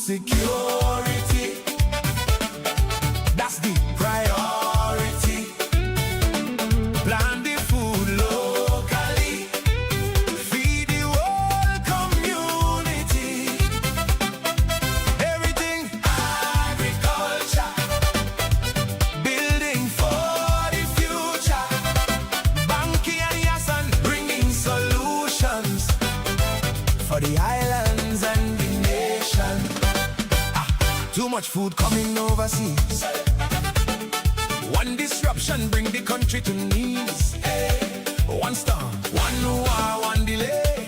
security, that's the priority. Plant the food locally, feed the whole community. Everything agriculture, building for the future. Bankie and Yahsonn bringing solutions for the islands and the nation. Too much food coming overseas. One disruption bring the country to knees. One storm, one war, one delay.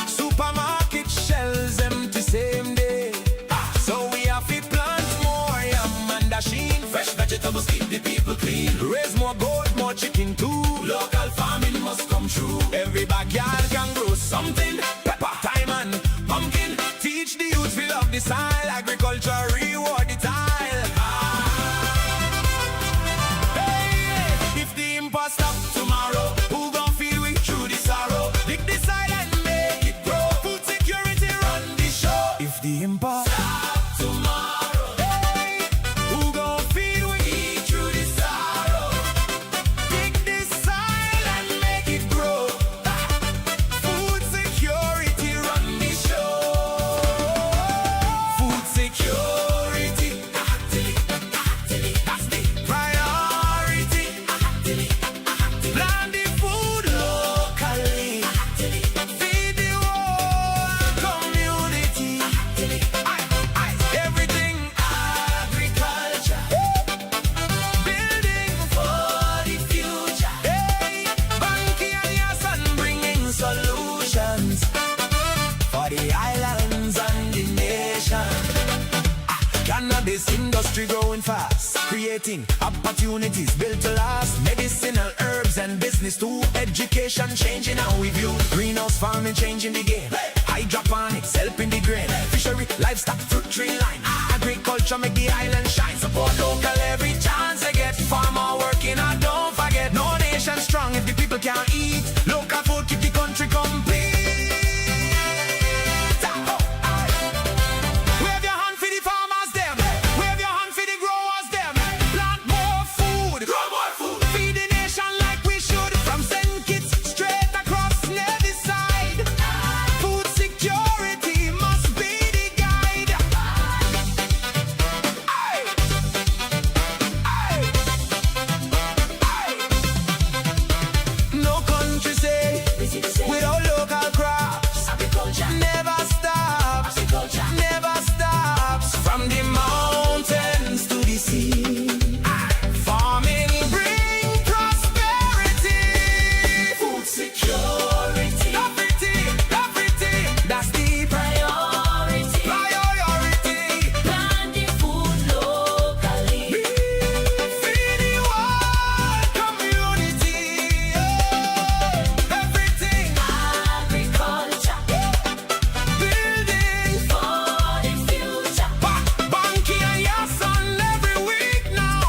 Supermarket shelves empty same day. So we have to plant more yam and dasheen. Fresh vegetables keep the people clean. Raise more goat, more chicken too. Local farming must come true. Every backyard can grow something. Pepper, thyme and pumpkin. Teach the youth we love the soil. Agriculture reward the tile. Hey, if the import stop tomorrow, who gon' feed we through the sorrow? Dig the soil and make it grow. Food security run the show. If the import stop tomorrow, hey, who gon' feed we through the sorrow? Dig the soil and make it grow. Food security run the show. Food security, that's the priority. Plant the food locally, feed the whole community. Everything agriculture, building for the future. Hey, Bankie and Yahsonn bringing solutions for the islands and the nation. Cannabis industry growing fast, creating opportunities built to last. Medicinal herbs and business too. Education changing how we view. Greenhouse farming changing the game. Hydroponics helping the grain. Fishery, livestock, fruit tree line. Agriculture make the island shine. Support local every chance they get. Farmer working and don't forget. No nation strong if the people can't eat. Local food keep the country complete. Wave your hand for the farmers them. Wave your hand for the growers them. Plant more food, grow more food. Feed the nation like we should. From St. Kitts straight across every side. Food security must be the guide. Aye. Aye. Aye. No country say without local crops. Never stops. Never stops. From the mountains to the sea. Farming bring prosperity. Food security. Everything, that's the priority. Plant the food locally. Feed the whole community. Everything agriculture, building for the future. Bankie and Yahsonn every week now.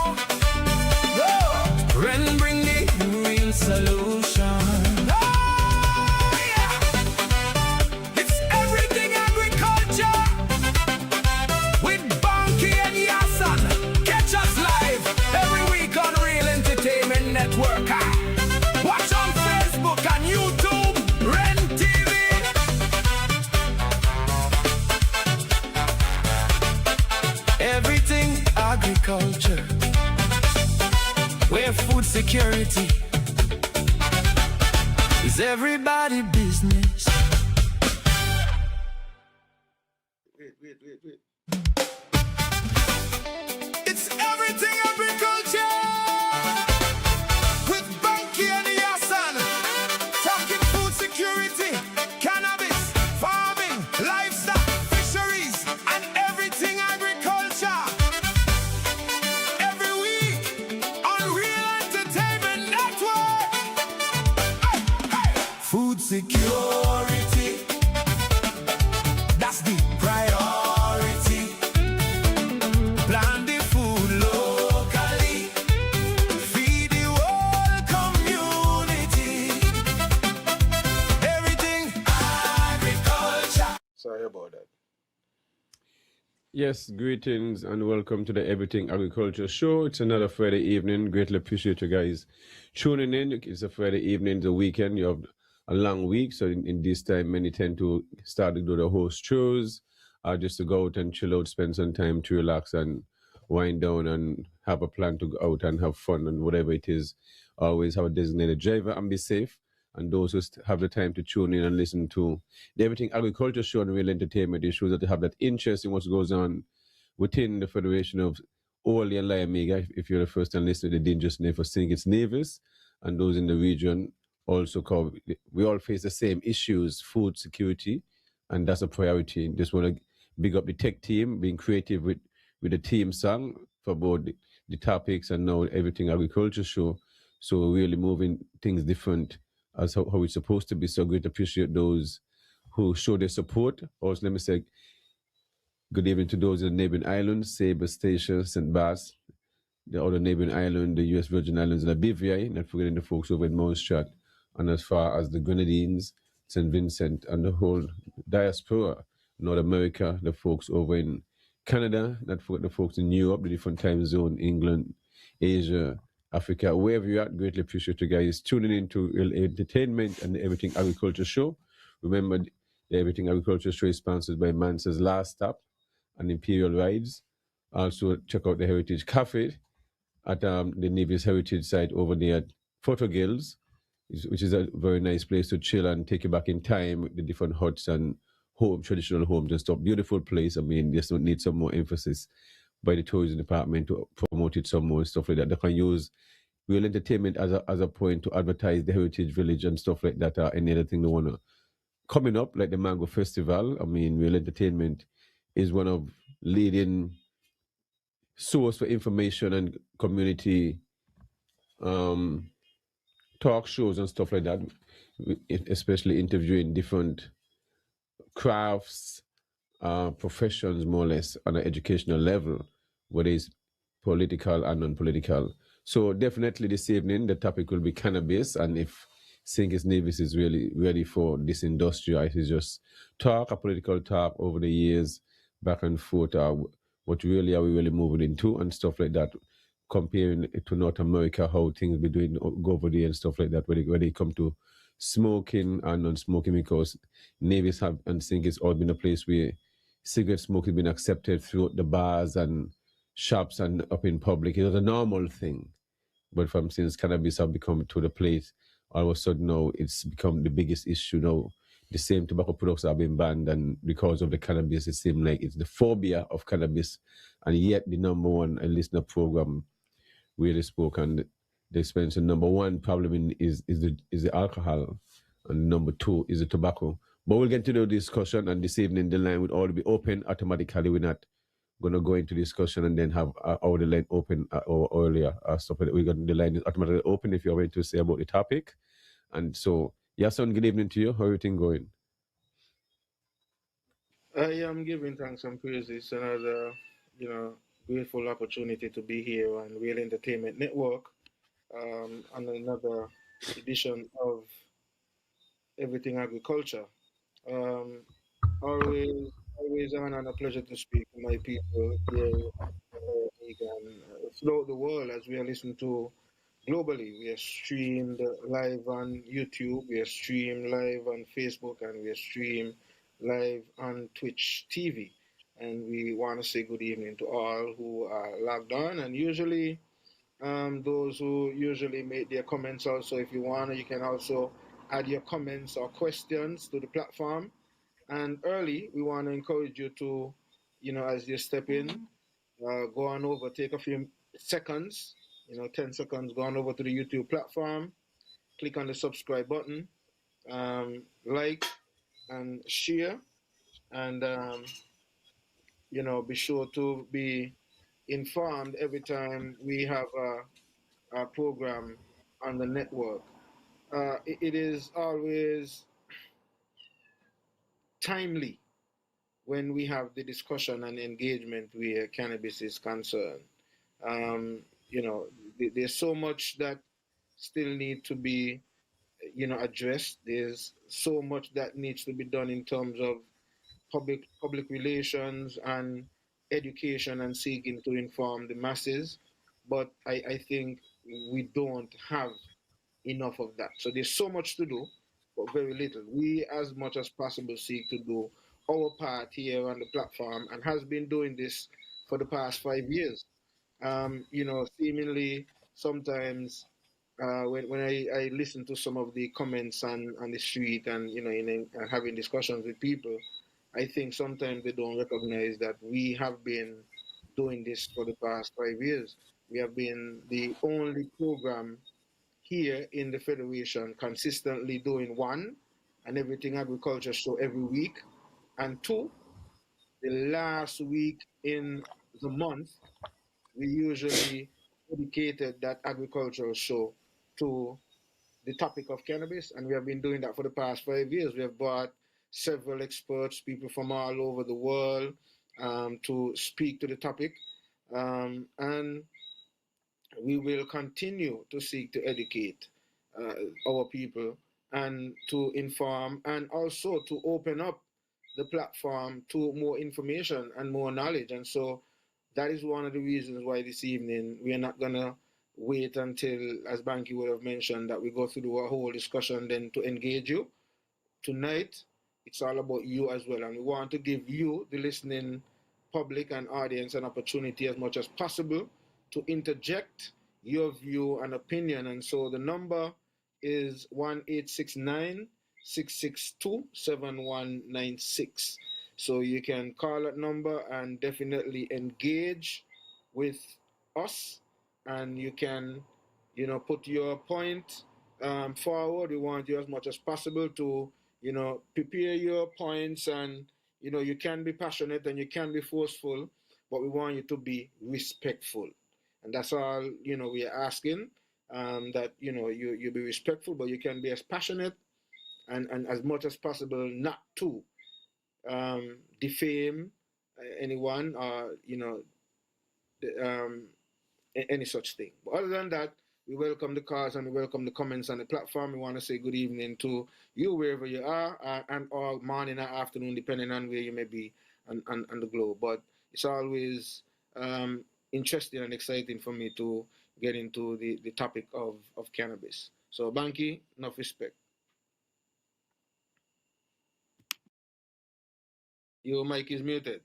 Ren bring the real solution. Yeah. It's everything agriculture with Bankie and Yahsonn. Catch us live every week on Real Entertainment Network. Watch on Facebook and YouTube, Ren TV. Everything agriculture, where food security is everybody business. Wait. It's everything agriculture with Bankie and Yahsonn. Talking food security, cannabis, farming, livestock, fisheries, and everything agriculture. Every week on Real Entertainment Network. Food security, that's the priority. Plant the food locally, feed the whole community. Everything agriculture. Sorry about that. Yes, greetings and welcome to the Everything Agriculture Show. It's another Friday evening. Greatly appreciate you guys tuning in. It's a Friday evening, the weekend. You have a long week, so in this time, many tend to start to do the host shows, just to go out and chill out, spend some time to relax and wind down and have a plan to go out and have fun and whatever it is. Always have a designated driver and be safe. And those who have the time to tune in and listen to the Everything Agriculture Show and Real Entertainment, it shows that they have that interest in what goes on within the Federation of Orly and Liamega. If you're the first time listening, they didn't just name for St. Kitts Nevis, and those in the region also call. We all face the same issues: food security, and that's a priority. Just want to big up the tech team, being creative with the team song for both the topics and now Everything Agriculture Show. So we're really moving things different as how it's supposed to be. So great to appreciate those who show their support. Also, let me say good evening to those in the neighboring islands, Sabre Station, St. Bass, the other neighboring island, the U.S. Virgin Islands, and Ibiza, not forgetting the folks over in Montserrat, and as far as the Grenadines, St. Vincent, and the whole diaspora, North America, the folks over in Canada, not forget the folks in Europe, the different time zone, England, Asia, Africa, wherever you're at, greatly appreciate you guys tuning into Real Entertainment and the Everything Agriculture Show. Remember, the Everything Agriculture Show is sponsored by Mansa's Last Stop and Imperial Rides. Also, check out the Heritage Cafe at the Nevis Heritage site over there at Fotogills, which is a very nice place to chill and take you back in time with the different huts and home, traditional homes and stuff. Beautiful place. I mean, just need some more emphasis by the tourism department to promote it some more and stuff like that. They can use real entertainment as a point to advertise the heritage village and stuff like that. Any other thing they want to coming up, like the Mango Festival. I mean, real entertainment is one of leading source for information and community um, talk shows and stuff like that, especially interviewing different crafts, professions, more or less, on an educational level, whether it's political and non-political. So definitely this evening, the topic will be cannabis, and if Sinkis Nevis is really ready for this industry, I should just talk, a political talk over the years, back and forth, what really are we really moving into and stuff like that, comparing it to North America, how things be doing go over there and stuff like that, when they come to smoking and non-smoking, because Nevis have and think it's all been a place where cigarette smoke has been accepted throughout the bars and shops and up in public. It was a normal thing. But from since cannabis have become to the place, all of a sudden now it's become the biggest issue now. The same tobacco products have been banned, and because of the cannabis, it seems like it's the phobia of cannabis. And yet the number one listener program really spoke, and they mentioned number one problem is the alcohol, and number two is the tobacco. But we'll get to the discussion, and this evening the line will all be open automatically. We're not going to go into discussion and then have our the line open or earlier stuff. We're going the line is automatically open if you're going to say about the topic. And so, Yahsonn, good evening to you. How everything going? I am giving thanks and praises. Another, you know, grateful opportunity to be here on Real Entertainment Network, on another edition of Everything Agriculture. Um, always an honor and a pleasure to speak to my people here and throughout the world as we are listened to globally. We are streamed live on YouTube, we are streamed live on Facebook, and we are streamed live on Twitch TV. And we want to say good evening to all who are logged on. And usually, those who usually make their comments also, if you want, you can also add your comments or questions to the platform. And early, we want to encourage you to, as you step in, go on over, take a few seconds, 10 seconds, go on over to the YouTube platform, click on the subscribe button, like and share, and, be sure to be informed every time we have a program on the network. It is always timely when we have the discussion and engagement where cannabis is concerned. Um, there's so much that still need to be, addressed. There's so much that needs to be done in terms of public relations and education and seeking to inform the masses, but I think we don't have enough of that. So there's so much to do, but very little. We, as much as possible, seek to do our part here on the platform and has been doing this for the past 5 years. Seemingly sometimes when I listen to some of the comments on the street and having discussions with people, I think sometimes they don't recognize that we have been doing this for the past 5 years. We have been the only program here in the Federation consistently doing one, and everything agriculture show every week, and two, the last week in the month, we usually dedicated that agricultural show to the topic of cannabis, and we have been doing that for the past 5 years. We have brought several experts, people from all over the world, to speak to the topic, and we will continue to seek to educate uh, our people and to inform and also to open up the platform to more information and more knowledge. And so that is one of the reasons why this evening we are not going to wait until, as Banky would have mentioned, that we go through a whole discussion then to engage you. Tonight, it's all about you as well. And we want to give you, the listening public and audience, an opportunity as much as possible to interject your view and opinion. And so the number is 1-869-662-7196. So you can call that number and definitely engage with us, and you can, put your point forward. We want you as much as possible to prepare your points, and you can be passionate and you can be forceful, but we want you to be respectful, and that's all we are asking. That you be respectful, but you can be as passionate and as much as possible not to defame anyone, or um, any such thing. But other than that, we welcome the calls and we welcome the comments on the platform. We want to say good evening to you wherever you are, and or morning or afternoon, depending on where you may be on the globe. But it's always interesting and exciting for me to get into the topic of cannabis. So, Banky, enough respect. Your mic is muted.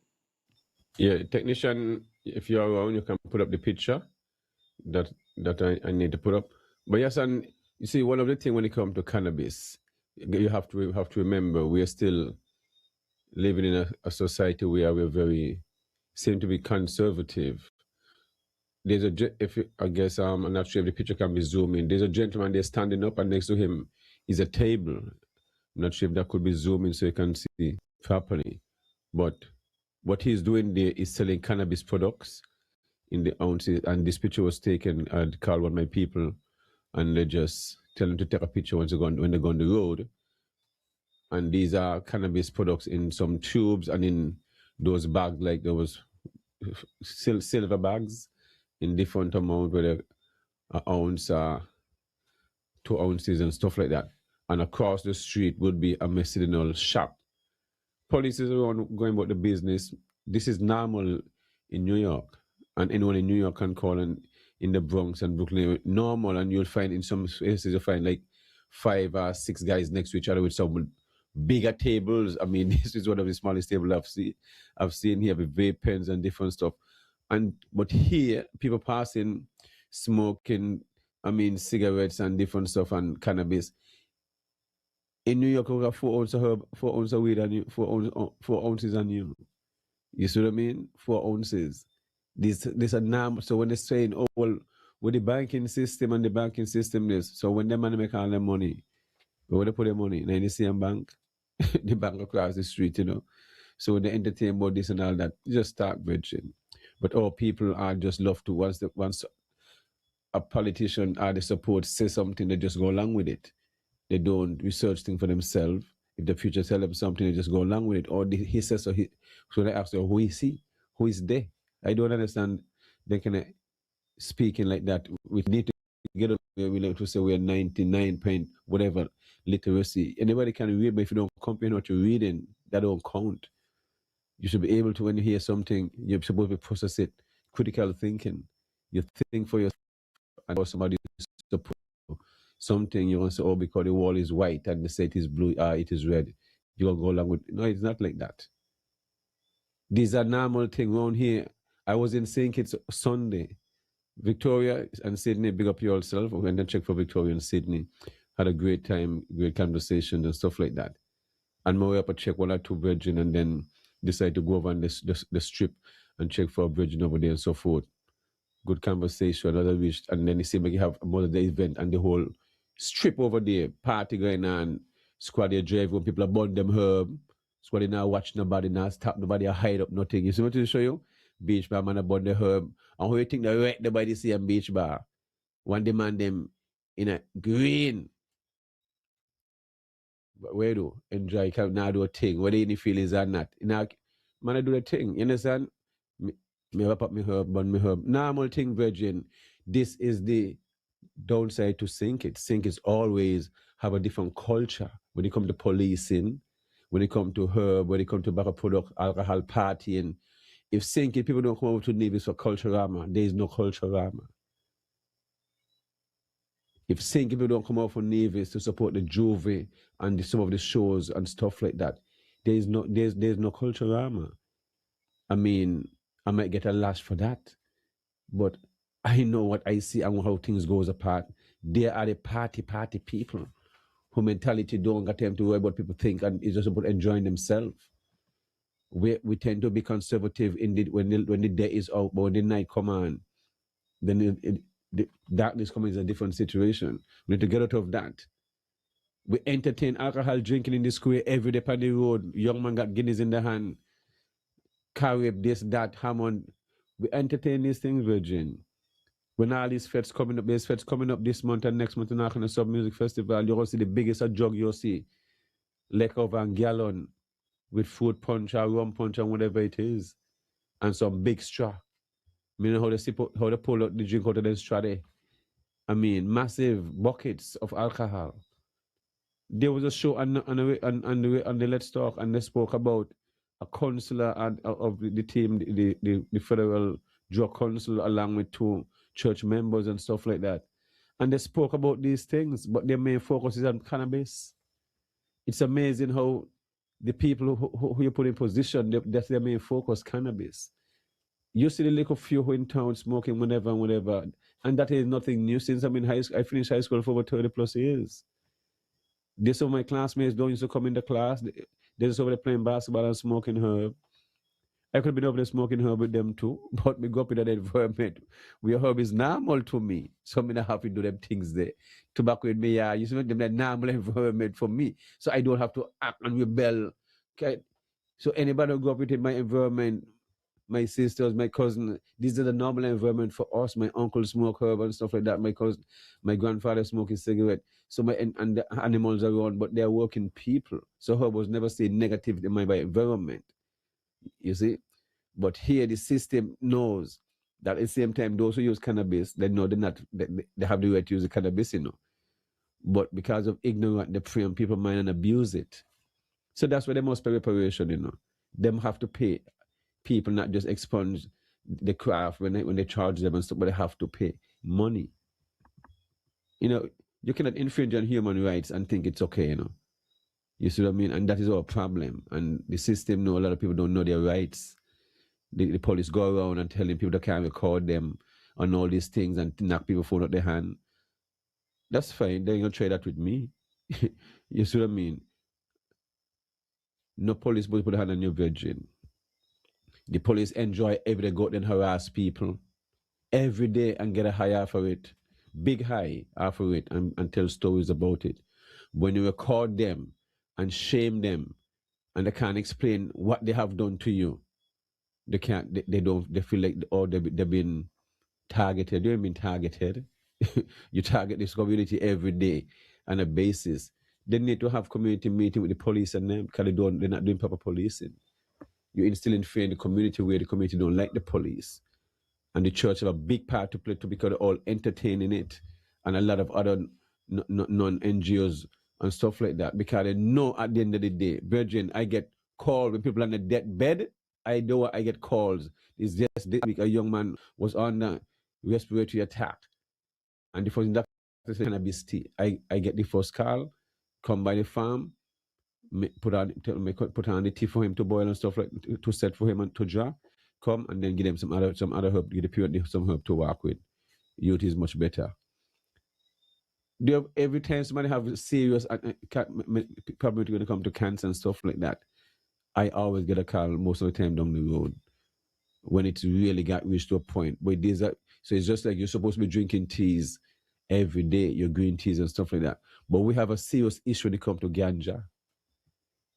Yeah, technician, if you're around, you can put up the picture that I need to put up. But yes, and you see, one of the things when it comes to cannabis, you have to remember we are still living in a society where we're very seem to be conservative. There's I guess I'm not sure if the picture can be zoomed in. There's a gentleman there standing up, and next to him is a table. I'm not sure if that could be zoomed in so you can see properly. But what he's doing there is selling cannabis products in the ounces. And this picture was taken. I'd called one of my people, and they just tell them to take a picture when they go on the road. And these are cannabis products in some tubes and in those bags, like there was silver bags in different amount, whether an ounce, 2 ounces and stuff like that. And across the street would be a medicinal shop. Police is around going about the business. This is normal in New York. And anyone in New York can call, and in the Bronx and Brooklyn, normal. And you'll find in some places, you'll find like 5 or 6 guys next to each other with some bigger tables. I mean, this is one of the smallest tables I've seen here with vape pens and different stuff. But here, people passing, smoking, cigarettes and different stuff and cannabis. In New York, we got 4 ounces of herb, 4 ounces of weed, and 4 ounces on you. You see what I mean? 4 ounces. This are now. So when they're saying, oh well, with the banking system and the banking system this, so when them money make all their money, where they put their money? In the same bank, the bank across the street, So when they entertain about this and all that, just start bridging. But all people are just love to once a politician or the support says something, they just go along with it. They don't research things for themselves. If the future tell them something, they just go along with it. Or he says so. So they ask, who is he? Who is they? I don't understand. They can speaking like that. We need to get up where we like to say we are 99 point whatever literacy. Anybody can read, but if you don't comprehend what you're reading, that don't count. You should be able to, when you hear something, you're supposed to process it, critical thinking. You think for yourself and for somebody support something, you want to say, oh, because the wall is white and they say it is blue, it is red. You'll go along with it. No, it's not like that. These are normal things around here. I was in St. Kitts Sunday. Victoria and Sydney, big up yourself. I went and checked for Victoria and Sydney. Had a great time, great conversation and stuff like that. And my way up, I check one or two virgin and then decide to go over on the strip and check for a virgin over there and so forth. Good conversation, another reached, and then you see like you have a Mother's Day event and the whole strip over there, party going on, squad they drive when people are burn them herb, squad they not watch nobody, not stop nobody, hide up nothing. You see what I show you? Beach bar man a burn the herb. And who you think they right there by the same beach bar? One demand them in a green. But where do enjoy can now do a thing, whether any feelings or not. Now, man, I do the thing. You understand? Me wrap up me herb, burn me herb. Normal thing, virgin. This is the downside to Sink It. Sink is always have a different culture when it comes to policing, when it comes to herb, when it comes to tobacco product, alcohol partying. If Sink It, people don't come over to Nevis for cultural armor, there is no cultural armor. If Sink It, people don't come out for Nevis to support the Juvie and some of the shows and stuff like that, there's no cultural armor. I mean, I might get a lash for that, but I know what I see and how things goes apart. They are the party people who mentality don't got time to worry about people think and it's just about enjoying themselves. We tend to be conservative in when the day is out, but when the night come on, then the darkness comes is a different situation. We need to get out of that. We entertain alcohol drinking in the square every day on the road. Young man got guineas in the hand, carry up this, that, Hammond. We entertain these things, Virgin. When all these feds coming up, there's feds coming up this month and next month in the Sub Music Festival, you're going to see the biggest jug you'll see. Lake over and gallon with fruit punch or rum punch and whatever it is. And some big straw. I mean, how they pull out the drink out of the straw there. I mean, massive buckets of alcohol. There was a show on the Let's Talk, and they spoke about a counselor of the team, the federal drug council, along with two church members and stuff like that. And they spoke about these things, but their main focus is on cannabis. It's amazing how the people who you put in position, that's their main focus, cannabis. You see the little few who in town smoking whenever and whatever. And that is nothing new since I'm in high school. I finished high school for over 30 plus years. There's some of my classmates don't used to come in the class. They're just over there playing basketball and smoking herb. I could have been over there smoking herb with them too, but me go up in that environment where herb is normal to me. So I don't have to do them things there. Tobacco with me, you see them that normal environment for me. So I don't have to act and rebel. Okay. So anybody who go up in my environment, my sisters, my cousin, this is the normal environment for us. My uncle smoke herb and stuff like that. My cousin, my grandfather smoking cigarette. So and the animals around, but they're working people. So herb was never seen negative in my environment. You see? But here the system knows that at the same time, those who use cannabis, they know they have the right to use the cannabis, But because of ignorance, they prey on people's mind and abuse it. So that's why they must pay reparation, Them have to pay people, not just expunge the craft when they charge them and stuff, but they have to pay money. You cannot infringe on human rights and think it's okay, You see what I mean? And that is our problem. And the system a lot of people don't know their rights. The police go around and telling people they can't record them on all these things and knock people phone out their hand. That's fine. They're going to try that with me. You see what I mean? No police will put a hand on your virgin. The police enjoy every day go out and harass people every day and get a high after it. Big high after it and tell stories about it. When you record them and shame them and they can't explain what they have done to you, they feel like they've been targeted. They've been targeted. You target this community every day on a basis. They need to have community meeting with the police and them because they're not doing proper policing. You're instilling fear in the community where the community don't like the police. And the church have a big part to play because they're all entertaining it. And a lot of other non-NGOs and stuff like that. Because they know at the end of the day, Virgin, I get called when people are on the deathbed I know I get calls. It's just this week a young man was on a respiratory attack. And the first doctor said cannabis tea. I get the first call, come by the farm, put on the tea for him to boil and stuff like to set for him and to jar, come and then give them some other herb, give the period some herb to work with. Youth is much better. Every time somebody have serious problem when it come to cancer and stuff like that, I always get a call most of the time down the road when it's really got reached to a point. But so it's just like you're supposed to be drinking teas every day, your green teas and stuff like that. But we have a serious issue when it comes to ganja.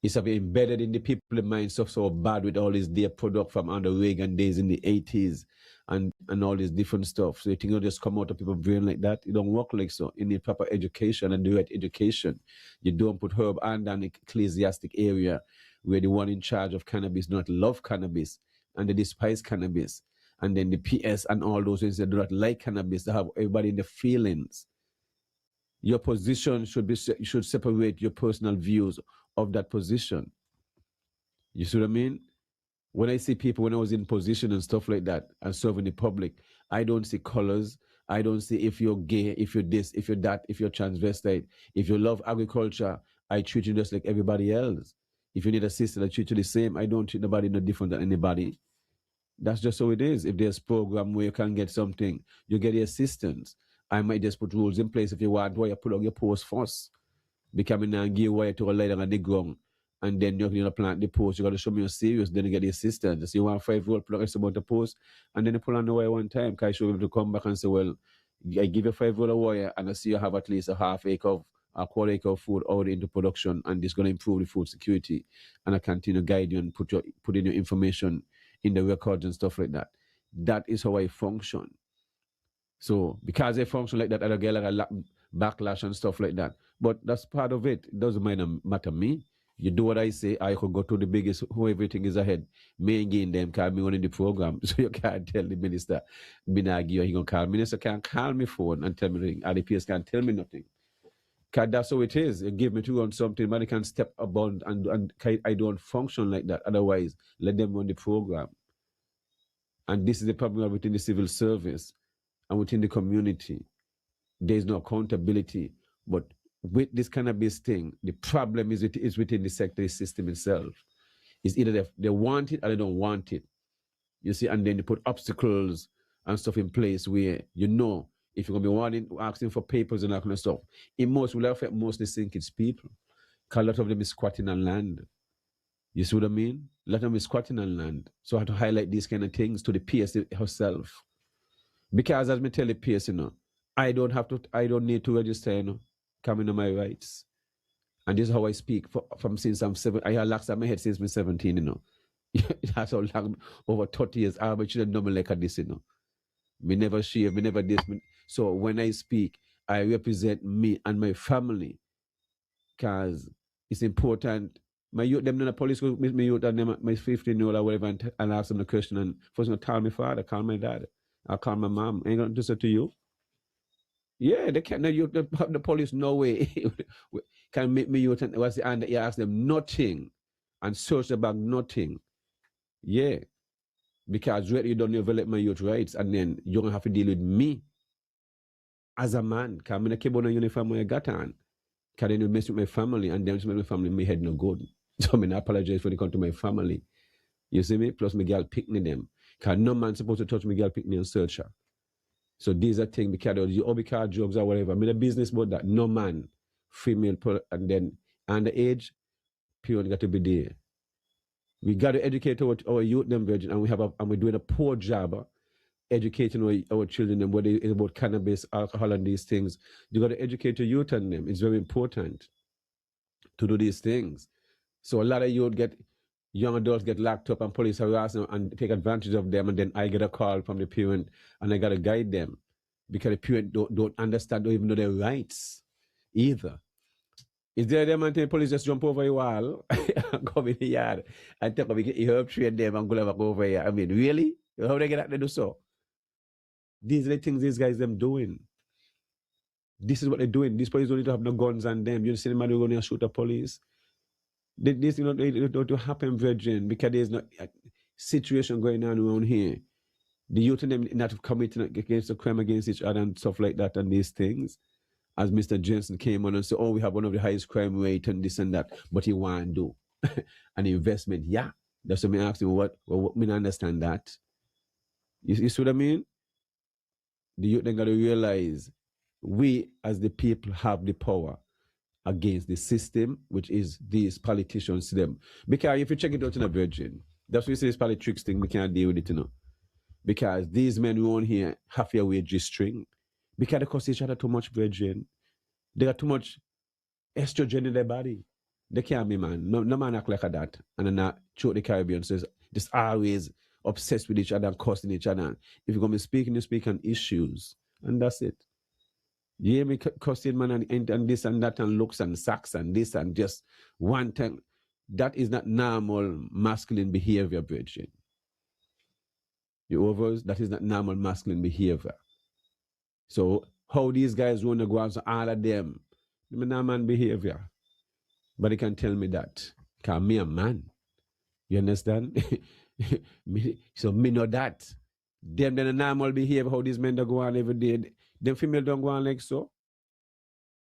It's embedded in the people's mind stuff so bad with all this their product from under Reagan days in the 80s and all this different stuff. So you think it'll just come out of people's brain like that? It don't work like so. You need proper education and the right education. You don't put herb and an ecclesiastic area where the one in charge of cannabis do not love cannabis and they despise cannabis. And then the PS and all those things that do not like cannabis, they have everybody in the feelings. Your position should separate your personal views of that position. You see what I mean? When I see people, when I was in position and stuff like that and serving the public, I don't see colors. I don't see if you're gay, if you're this, if you're that, if you're transvestite. If you love agriculture, I treat you just like everybody else. If you need assistance, I treat you the same. I don't treat nobody no different than anybody. That's just how it is. If there's a program where you can get something, you get the assistance. I might just put rules in place if you want, where you put on your post first. Becoming a give wire to a lighter on the ground. And then you're going to plant the post. You got to show me you're serious. Then you get the assistance. So you want 5 roll, plug about the post, and then you pull on the wire one time. Because I should be able to come back and say, well, I give you 5 roll of wire, and I see you have at least a half acre of a quarter acre of food out into production, and this is going to improve the food security. And I continue to guide you and put in your information in the records and stuff like that. That is how I function. So because I function like that, I don't get like a backlash and stuff like that. But that's part of it. It doesn't matter me. You do what I say, I could go to the biggest, who everything is ahead. Me again, them call me running the program. So you can't tell the minister, me not give you, he gonna call. Minister can't call me phone and tell me nothing. Or the PS can't tell me nothing. Because that's how it is. You give me to run something, but I can step above and I don't function like that. Otherwise, let them run the program. And this is the problem within the civil service and within the community. There is no accountability. But with this cannabis thing, the problem is within the sector system itself. It's either they want it or they don't want it. You see, and then they put obstacles and stuff in place where you know if you're going to be asking for papers and that kind of stuff, it will affect mostly St. Kitts people. Because a lot of them is squatting on land. You see what I mean? A lot of them is squatting on land. So I have to highlight these kind of things to the PS herself. Because as me tell the PS, I don't need to register, coming to my rights. And this is how I speak from since I'm 7. I have locks on my head since I'm 17, That's how long, over 30 years. I have my children know me like this, Me never shave, me never this. So when I speak, I represent me and my family. Because it's important. My youth, them in the police go meet me youth and them, my 15-year-old or whatever, and ask them the question. And first, I'm going to call my father, call my dad, I'll call my mom. Ain't going to do so to you. Yeah, they can't. The police, no way, can make me youth. And what's the answer? You ask them nothing and search about nothing. Yeah, because really you don't develop my youth rights, and then you're going to have to deal with me as a man. Because I'm going to keep on a uniform when I got on. Because then you mess with my family, and then my family, my head no good. So I'm going to apologize when it comes to my family. You see me? Plus my girl picking them. Because no man supposed to touch my girl picking and search her. So these are things because you because drugs or whatever. I mean, a business about that. No man, female, and then underage, period got to be there. We got to educate our youth, them virgin, and we're doing a poor job educating our children and what it's about cannabis, alcohol, and these things. You got to educate your youth on them. It's very important to do these things. So a lot of young adults get locked up and police harass them and take advantage of them, and then I get a call from the parent and I got to guide them because the parent don't understand, don't even know their rights either. Is there them and the police just jump over your wall and come in the yard and take you help train them and go over here? I mean, really? How they get out to do so? These are the things these guys them doing. This is what they're doing. These police don't need to have no guns on them. You see the man who's going to shoot the police. This don't happen, virgin, because there's no. situation going on around here. The youth and them not committing against the crime against each other and stuff like that and these things. As Mr. Jensen came on and said, oh, we have one of the highest crime rate and this and that, but he want to do an investment. Yeah. That's what I asked him, what me not understand that. You see what I mean? The youth then got to realize we as the people have the power against the system, which is these politicians to them. Because if you check it out in a virgin, that's why you say this politics thing, we can't deal with it, you know. Because these men who on here have your wage string. Because they cost each other too much virgin. They got too much estrogen in their body. They can't be man. No man act like that. And then throughout the Caribbean says just always obsessed with each other and cussing each other. If you're gonna be speaking, you speak on issues. And that's it. You hear me cussing man and this and that and looks and sacks and this and just one thing. That is not normal masculine behavior, virgin. You overs, that is not normal masculine behavior. So how these guys want to go after all of them, not man behavior. But they can tell me that. Because me a man. You understand? So me know that. Them then a normal behavior, how these men that go on every day. Them female don't go on like so.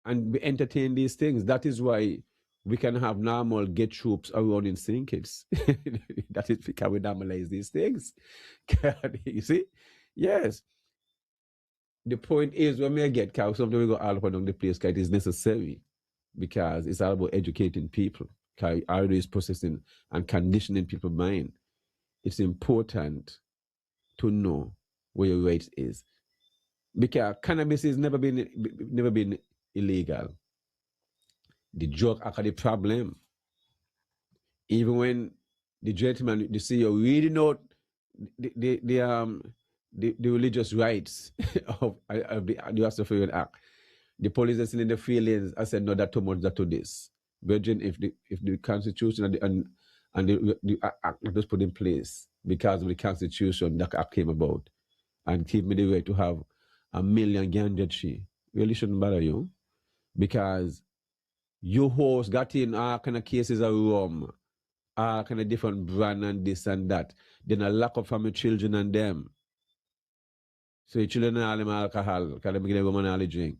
And we entertain these things. That is why we can have normal get troops around in kids. That is because we normalize these things. You see? Yes. The point is when we get cow, sometimes we go all up and down the place because it is necessary. Because it's all about educating people. Because always processing and conditioning people's mind. It's important to know where your right is. Because cannabis has never been illegal. The drug are the problem. Even when the gentleman, the CEO, really know the religious rights of the Yahsonn Act. The police are still in the feelings. I said, no, that too much, that to this. Virgin, if the Constitution and the act was put in place because of the Constitution that act came about and give me the right to have 1 million ganja tree, really shouldn't bother you. Because your host got in all kind of cases of rum, all kind of different brand and this and that. Then a lack of family children and them. So your children all them alcohol, because they give them woman all the drink.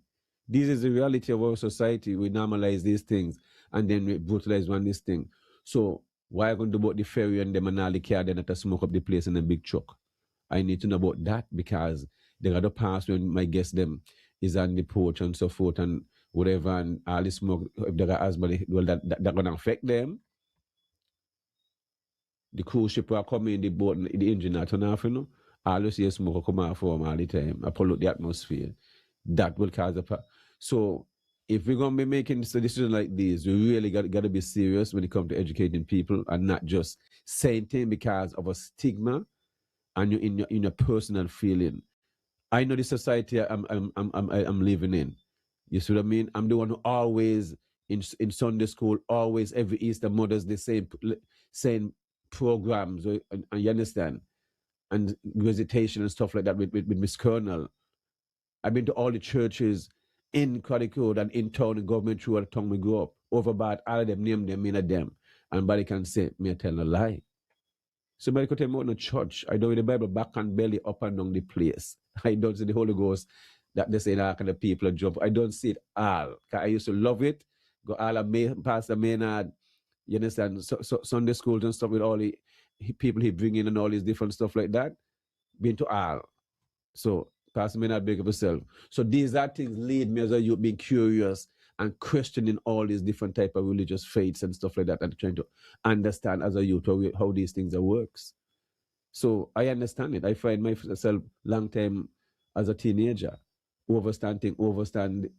This is the reality of our society. We normalize these things and then we brutalize one this thing. So why are you going to do about the ferry and them and all the car then to smoke up the place in a big truck? I need to know about that because they got to pass when my guest them is on the porch and so forth and whatever and all the smoke, if they got asthma, well, that going to affect them. The cruise ship will come in, the boat, the engine not turn off, you know. All you see is smoke come off from all the time, pollute the atmosphere. That will cause a so if we're going to be making decisions like these, we really got to be serious when it comes to educating people and not just saying things because of a stigma and you're in your personal feeling. I know the society I'm living in. You see what I mean? I'm the one who always in Sunday school, always every Easter Mother's Day saying programs, and you understand, and recitation and stuff like that with Miss Colonel. I've been to all the churches in Codicote and in town and government through the town we grew up. Overbad, all of them, name them, mean of them. And body can say, me I tell a lie. Somebody could tell me in the church, I don't read the Bible back and belly up and down the place. I don't see the Holy Ghost that they say that kind of people jump. I don't see it all. I used to love it. Go all of Pastor Maynard, you understand, so Sunday schools and stuff with all the people he bring in and all these different stuff like that. Been to all. So Pastor Maynard big up himself. So these are things lead me as a youth being curious and questioning all these different type of religious faiths and stuff like that and trying to understand as a youth how these things works. So I understand it. I find myself long time as a teenager, overstand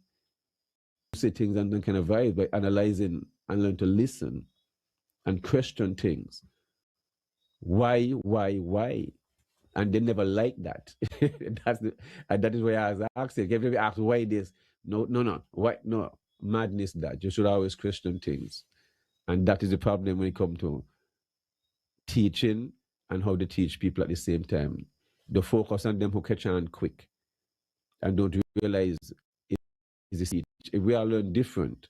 see things and then kind of vibe by analyzing and learn to listen and question things. Why? And they never like that. That is why I was asking. If you ask why this, no, why no madness that you should always question things, and that is the problem when it comes to teaching and how to teach people at the same time. The focus on them who catch on quick and don't realize it is the teach. If we all learn different,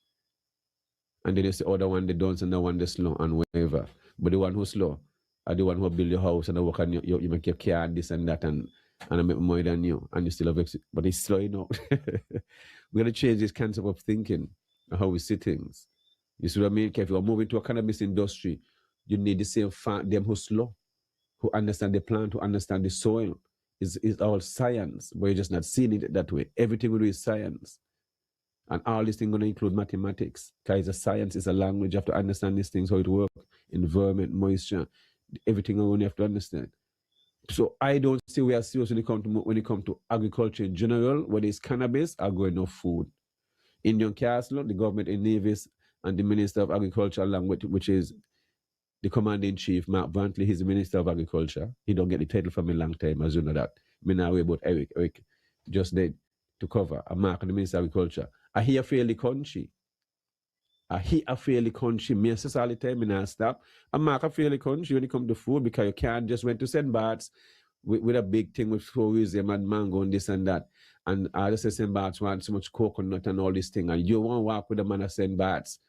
and then they say, oh, the one they don't and the one they slow and whatever, but the one who's slow are the one who build your house and I work on you make your car and this and that and I make more than you and you still have but it's slowing up. We're gonna change this concept of thinking and how we see things. You see what I mean? If you're moving to a cannabis industry, you need the same them who slow, who understand the plant, who understand the soil. It's all science, but you're just not seeing it that way. Everything we do is science. And all these things going to include mathematics. Because a science is a language. You have to understand these things, how it works, environment, moisture, everything you have to understand. So I don't see we are serious when it comes to agriculture in general, whether it's cannabis or growing of food. Indian Castle, the government in Nevis, and the Minister of Agriculture, along with which is the Commander-in-Chief, Mark Brantley, he's the Minister of Agriculture. He don't get the title from a long time, as you know that. Me now about Eric just did to cover. I'm Mark, the Minister of Agriculture. I hear fairly country. Me assess all the time, me not stop. I'm Mark a fairly country when it comes to food because you can't just went to St. Bart's with a big thing with tourism and mango and this and that. And I just say St. Bart's want so much coconut and all this thing. And you want to walk with a man at St. Bart's,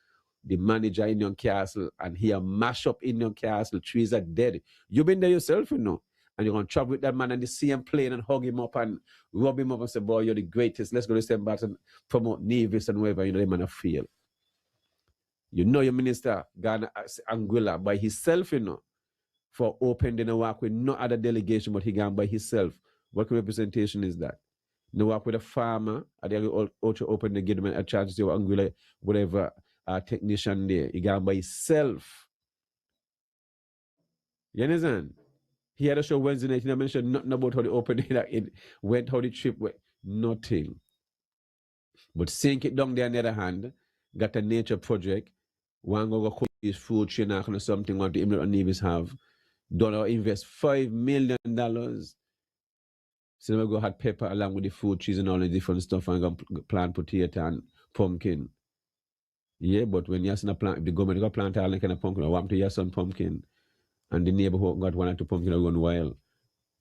the manager in your castle, and he a mash up in your castle, trees are dead. You've been there yourself, you know. And you're going to travel with that man and the same plane and hug him up and rub him up and say, boy, you're the greatest. Let's go to St. Bart's and promote Nevis and wherever, you know, the man feel. You know your minister, Ghana Anguilla, by himself, you know, for opening a walk with no other delegation, but he gone by himself. What representation is that? No work with a farmer, and they also open to give them a chance to see Anguilla, whatever technician there. He gone by himself. You understand? He had a show Wednesday night, he mentioned nothing about how the opening it went, how the trip went. Nothing. But sink it down there on the other hand, got a nature project, one go cook his food chain or something what the Emirates and Nevis have. Done or invest $5 million. So we go had pepper along with the food, cheese and all the different stuff and go plant potato and pumpkin. Yeah, but when Yahsonn plant, the government got plant all that kind of pumpkin, or want to Yahsonn pumpkin, and the neighborhood got one or two pumpkin run wild.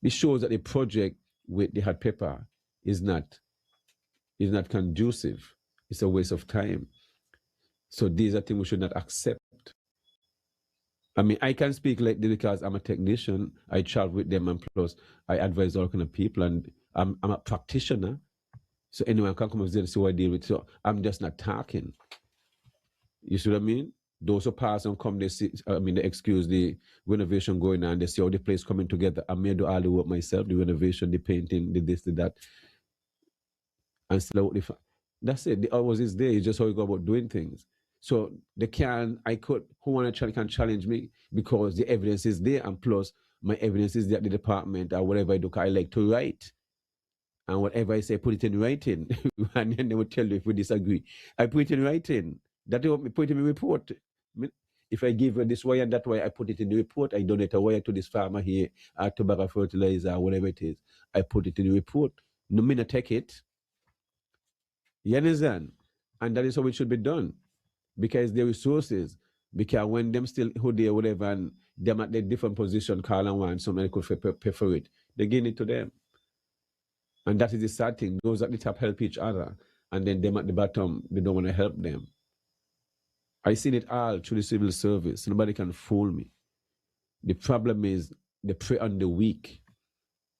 This shows that the project with the hot pepper is not conducive. It's a waste of time. So these are things we should not accept. I mean, I can speak like this because I'm a technician. I travel with them, and plus I advise all kind of people, and I'm a practitioner. So anyone can come and see what I deal with. So I'm just not talking. You see what I mean? Those who pass and come, they see, they excuse the renovation going on. They see how the place coming together. I may do all the work myself, the renovation, the painting, the this, the that. And still, that's it. The hours is there. It's just how you go about doing things. So who want to can challenge me because the evidence is there, and plus my evidence is there at the department or whatever I do. I like to write, and whatever I say, put it in writing, and then they will tell you if we disagree. I put it in writing. That they want me put it in the report. If I give her this wire and that wire, I put it in the report. I donate a wire to this farmer here, tobacco fertilizer, whatever it is. I put it in the report. No, me not take it. You understand? And that is how it should be done. Because the resources, because when them still who they whatever and them at their different position call and want somebody could pay for it, they give it to them. And that is the sad thing. Those at the top help each other, and then them at the bottom, they don't want to help them. I seen it all through the civil service. Nobody can fool me. The problem is they prey on the weak,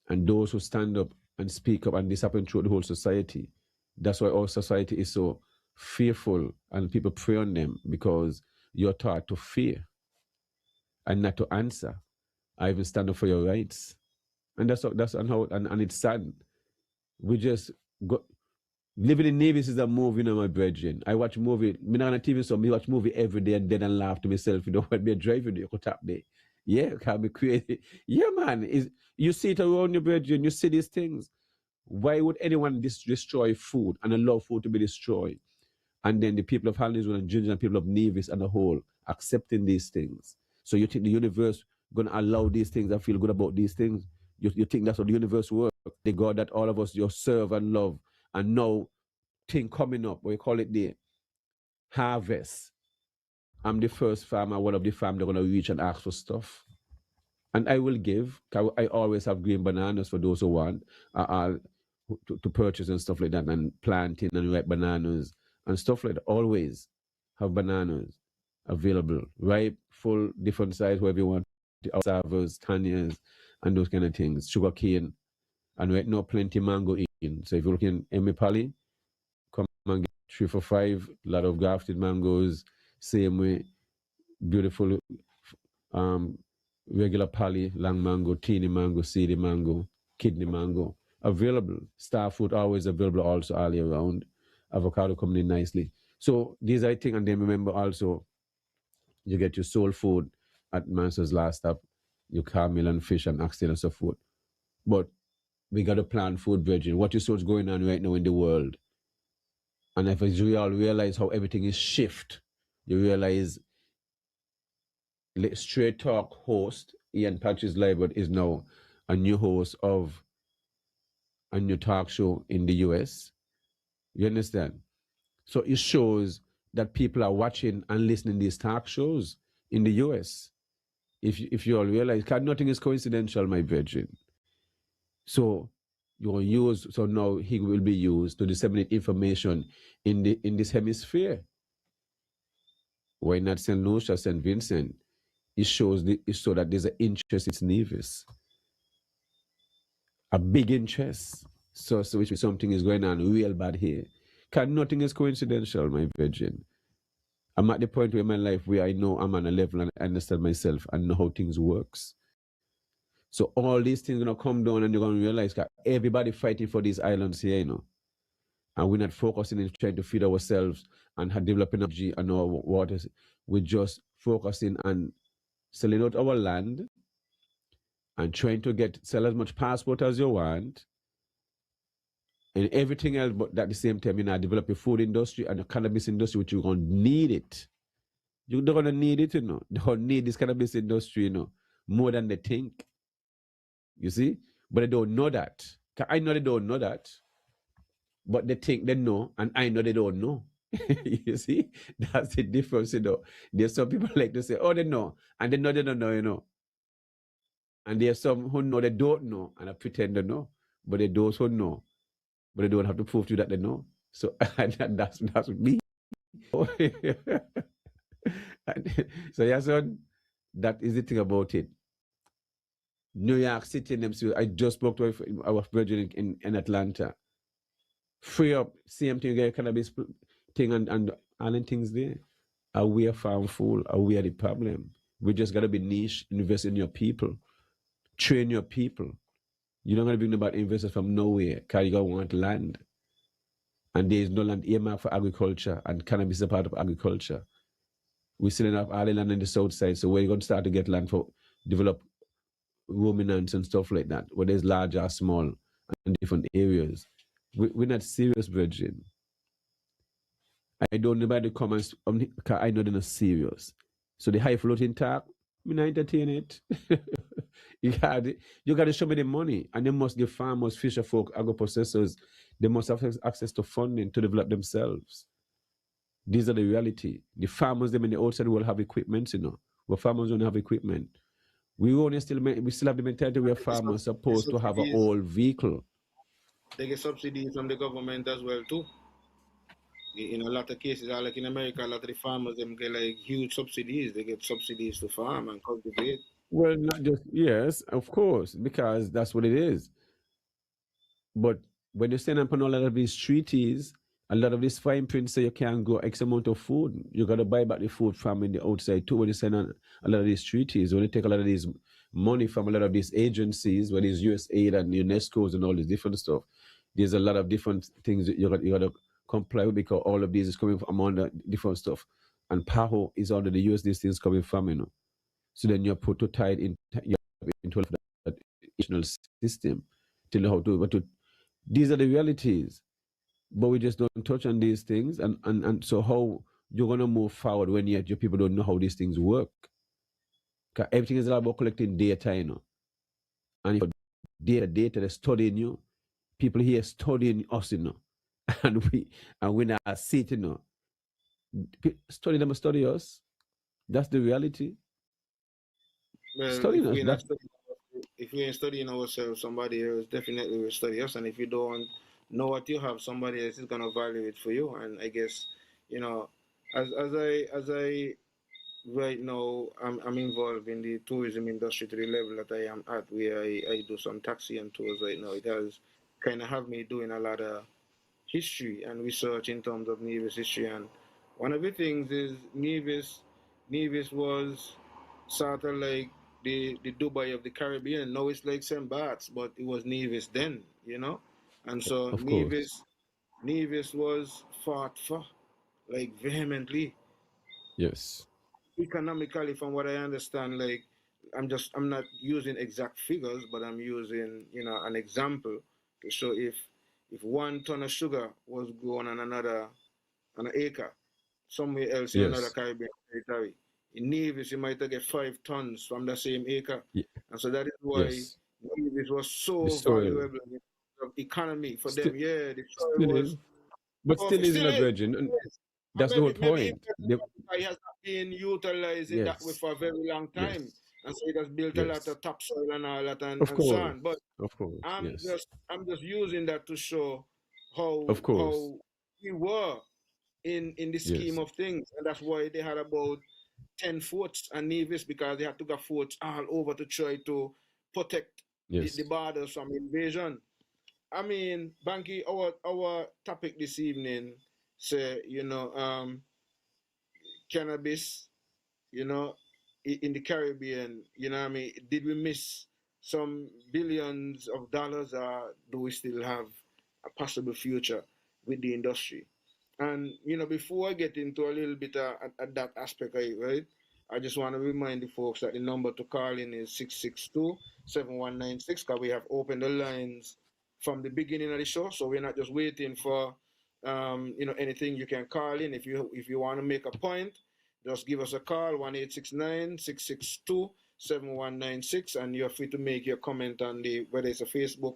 and those who stand up and speak up, and this happens through the whole society. That's why our society is so fearful, and people prey on them because you're taught to fear and not to answer. I even stand up for your rights, and and it's sad. We just go. Living in Nevis is a movie, you know, my brethren. I watch movie. Me not on a TV, so me watch movie every day and then and laugh to myself. You know, when me driving, you could tap there. Yeah, can be crazy. Yeah, man. You see it around your brethren. You see these things. Why would anyone destroy food and allow food to be destroyed? And then the people of Hallinswood and Ginger and people of Nevis and the whole accepting these things. So you think the universe going to allow these things and feel good about these things? You think that's how the universe works? The God that all of us serve and love, and now thing coming up, we call it the harvest. I'm the first farmer, one of the farmers they're going to reach and ask for stuff. And I will give. I always have green bananas for those who want to purchase and stuff like that, and planting and ripe bananas and stuff like that. Always have bananas available, ripe, full, different size, whatever you want. servers, tanias, and those kind of things, sugar cane, and right now plenty mango in. So if you're looking in Emipali, come and get 3 for 5, lot of grafted mangoes, same way, beautiful um, regular pali, long mango, teeny mango, seedy mango, kidney mango, available. Star fruit always available also all year round. Avocado coming in nicely. So these I think, and then remember also, you get your soul food at Master's Last Stop, your caramel and fish and oxtail and so forth. But we got to plan food, Virgin. What you saw is going on right now in the world. And if you all realize how everything is shift, you realize Straight Talk host Ian Patches Libert is now a new host of a new talk show in the US. You understand? So it shows that people are watching and listening to these talk shows in the US. If you all realize, because nothing is coincidental, my virgin. So so now he will be used to disseminate information in this hemisphere. Why not St. Lucia, St. Vincent? It shows so that there's an interest in Nevis. A big interest. So which something is going on real bad here. Because nothing is coincidental, my virgin. I'm at the point in my life where I know I'm on a level and I understand myself and know how things works. So all these things are going to come down and you're going to realize that everybody fighting for these islands here, you know. And we're not focusing in trying to feed ourselves and developing energy and our waters. We're just focusing on selling out our land and trying to sell as much passport as you want and everything else, but at the same time, you know, develop a food industry and a cannabis industry, which you're going to need it. You're going to need it, you know. They're going to need this cannabis industry, you know, more than they think. You see? But they don't know that. I know they don't know that. But they think they know, and I know they don't know. You see? That's the difference, you know. There's some people like to say, oh, they know, and they know they don't know, you know. And there's some who know they don't know, and I pretend they know. But there are those who know, but they don't have to prove to you that they know. So that's me. So Yahsonn, that is the thing about it. New York City, I just spoke to our virgin in Atlanta. Free up, same thing, get cannabis thing and all the things there. Are we a farm fool? Are we the problem? We just gotta be niche, invest in your people, train your people. You don't gotta bring about investors from nowhere, because you gotta want land. And there is no land earmarked for agriculture, and cannabis is a part of agriculture. We still have all the land in the south side, so we're going to start to get land for develop ruminants and stuff like that, where there's large or small and different areas. We're not serious, Virgin. I don't know about the comments because I know they're not serious. So the high floating talk, me not entertain it. you got to show me the money, and they must give farmers, fisher folk, agro processors, they must have access to funding to develop themselves. These are the reality. The farmers, them in the outside world have equipment, you know. But farmers don't have equipment. We still have the mentality where farmers are supposed to have an old vehicle. They get subsidies from the government as well too. In a lot of cases, like in America, a lot of the farmers them get like huge subsidies. They get subsidies to farm and cultivate. Well, not just, yes, of course, because that's what it is. But when you stand up on a lot of these treaties, a lot of these fine print say you can't grow X amount of food. You got to buy back the food from in the outside too. When you sign on a lot of these treaties, when you take a lot of these money from a lot of these agencies, where there's USAID and UNESCO's and all this different stuff, there's a lot of different things that you got to comply with, because all of these is coming from under different stuff. And PAHO is under the US, these things coming from, you know. So then you're put to tied into that national system to know how to. These are the realities, but we just don't touch on these things. And so how you're gonna move forward when yet your people don't know how these things work? Because everything is all about collecting data, you know. And if data, they're studying you. People here studying us, you know, and we not sitting, you know. Study them, study us. That's the reality. Well, Studying us. if we ain't studying ourselves, somebody else definitely will study us. And if you don't know what you have, somebody else is gonna value it for you. And I guess, you know, as I right now I'm involved in the tourism industry to the level that I am at, where I do some taxi and tours right now. It has kind of have me doing a lot of history and research in terms of Nevis history. And one of the things is Nevis was sort of like the Dubai of the Caribbean. Now it's like St. Bart's, but it was Nevis then, you know? And so Of course. Nevis was fought for, like vehemently, Yes. economically, from what I understand. Like I'm not using exact figures, but I'm using, an example to show if 1 ton of sugar was grown on an acre somewhere else in another Yes. Caribbean territory. In Nevis, you might get 5 tons from the same acre. Ye- And so that is why yes. Nevis was The so soil valuable in terms of economy for still them. Yeah, the soil still was is, but still perfect. isn't Still a is. virgin. And Yes. And that's the whole maybe point. it has not been utilized in that way Yes. for a very long time. Yes. And so it has built a lot Yes. of topsoil and all that, Of and so course. on. But Of course. I'm Yes. just I'm just using that to show how Of course. how we were in the scheme Yes. of things. And that's why they had about 10 forts and navies, because they had to get forts all over to try to protect the Yes. borders from invasion. I mean, Banky, our topic this evening say, cannabis, you know, in the Caribbean, what I mean, did we miss some billions of dollars, or do we still have a possible future with the industry? And before I get into a little bit at that aspect, right? I just want to remind the folks that the number to call in is 662-7196, because we have opened the lines from the beginning of the show, so we're not just waiting for anything. You can call in if you want to make a point. Just give us a call, 1-869-662-7196, and you're free to make your comment on whether it's a Facebook,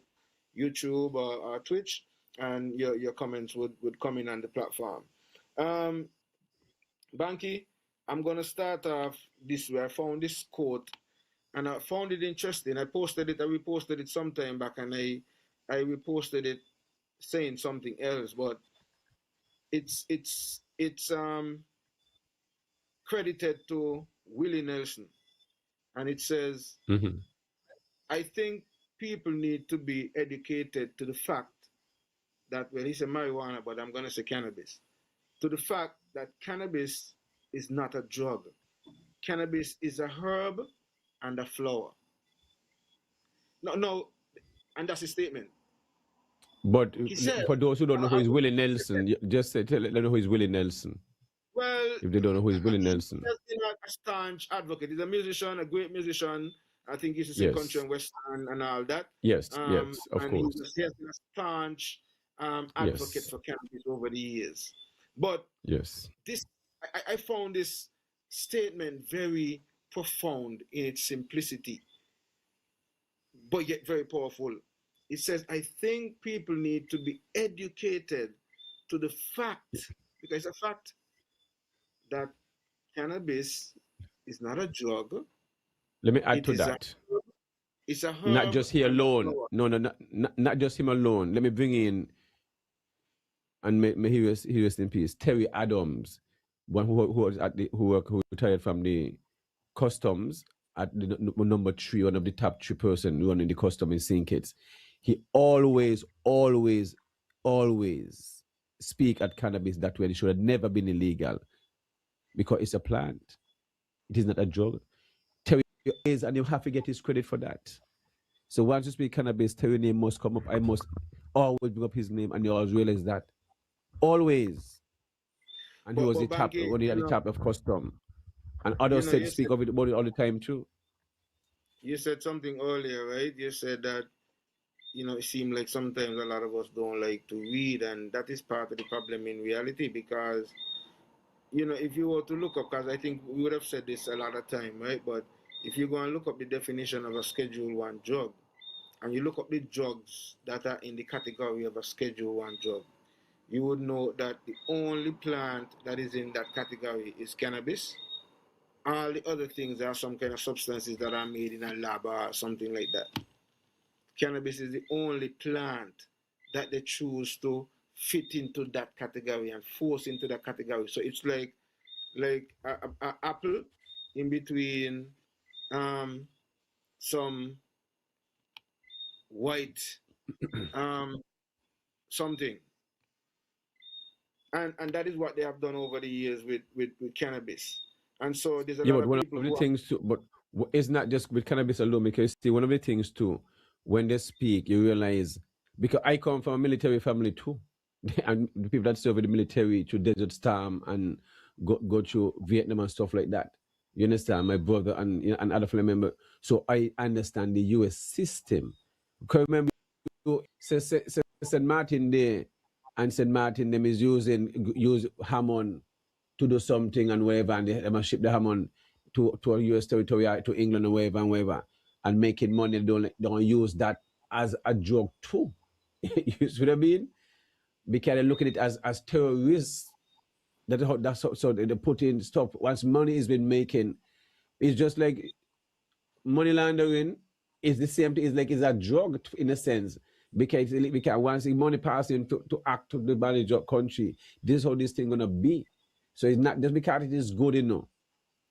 YouTube, or Twitch, and your comments would come in on the platform. Um, Banky, I'm gonna start off this way. I found this quote and I found it interesting. I reposted it sometime back, and I reposted it saying something else, but it's credited to Willie Nelson, and it says, Hmm. I think people need to be educated to the fact that, well, he said marijuana, but I'm gonna say cannabis, to the fact that cannabis is not a drug. Cannabis is a herb and a flower. No, no, and that's his statement. But He said, for those who don't know who I is will Willie repeat it. Nelson, just say, tell them who is Willie Nelson. Well, If they don't know who is Willie he Nelson. has been a staunch advocate. He's a musician, a great musician. I think he used to sing country Yes. and western and all that. Yes. Yes. Of And course. he has been a staunch advocate Yes. for cannabis over the years. But Yes. this, I found this statement very profound in its simplicity, but yet very powerful. It says, I think people need to be educated to the fact, because it's a fact, that cannabis is not a drug. Let me add It to is that. it's a Not herb just he and a alone. flower. No, no, not just him alone. Let me bring in, and may he rest in peace, Terry Adams, one who was at who retired from the customs at the number 3, one of the top 3 person running the custom in St. Kitts. He always, always, always speak at cannabis that way. It should have never been illegal because it's a plant. It is not a drug. Terry is, and you have to get his credit for that. So once you speak cannabis, Terry name must come up. I must always bring up his name, and you always realize that. Always. And he was But the top, Banky, when he at the top of custom. And others said you speak said of it about it all the time too. something earlier, right? You said that it seemed like sometimes a lot of us don't like to read, and that is part of the problem in reality. Because if you were to look up, because I think we would have said this a lot of time, right? But if you go and look up the definition of a Schedule 1 drug, and you look up the drugs that are in the category of a Schedule 1 drug, you would know that the only plant that is in that category is cannabis. All the other things are some kind of substances that are made in a lab or something like that. Cannabis is the only plant that they choose to fit into that category and force into that category. So it's like a apple. in between some white something. And that is what they have done over the years with cannabis. And so there's a Yeah, lot but of one people of the who are, things too, but it's not just with cannabis alone. Because see, one of the things too, when they speak, you realize because I come from a military family too, and the people that serve in the military to Desert Storm and go to Vietnam and stuff like that. You understand, my brother and and other family member. So I understand the U.S. system. Because remember, St. Martin there, and St. Martin them is use Hammond to do something and whatever, and they must ship the Hammond to a US territory, to England or wherever and wherever, and making money. Don't use that as a drug too. You see what I mean? Because they look at it as terrorists. So they put in stuff. Once money has been making, it's just like money laundering is the same thing. It's like it's a drug in a sense. Because once the money passing to act to the manage of country, this is how this thing gonna be. So it's not just because it is good enough.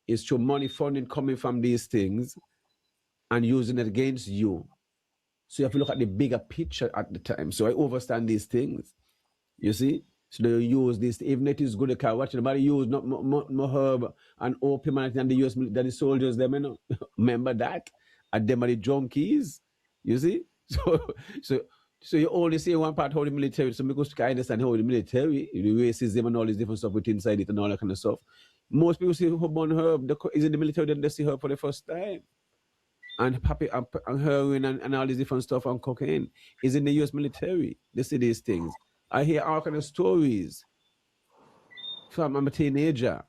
It's through money funding coming from these things and using it against you. So you have to look at the bigger picture at the time. So I understand these things. You see? So they use this, even if it is good, they can watch it. Nobody use no herb and opium and the US that the soldiers, them, you know. Remember that? And them are the junkies. You see? So so so you only see one part how the military, so because I understand how the military, the racism and all this different stuff with inside it and all that kind of stuff. Most people see herb on herb, is in the military, then they see herb for the first time. And happy and heroin and all these different stuff and cocaine is in the US military. They see these things. I hear all kind of stories from I'm a teenager.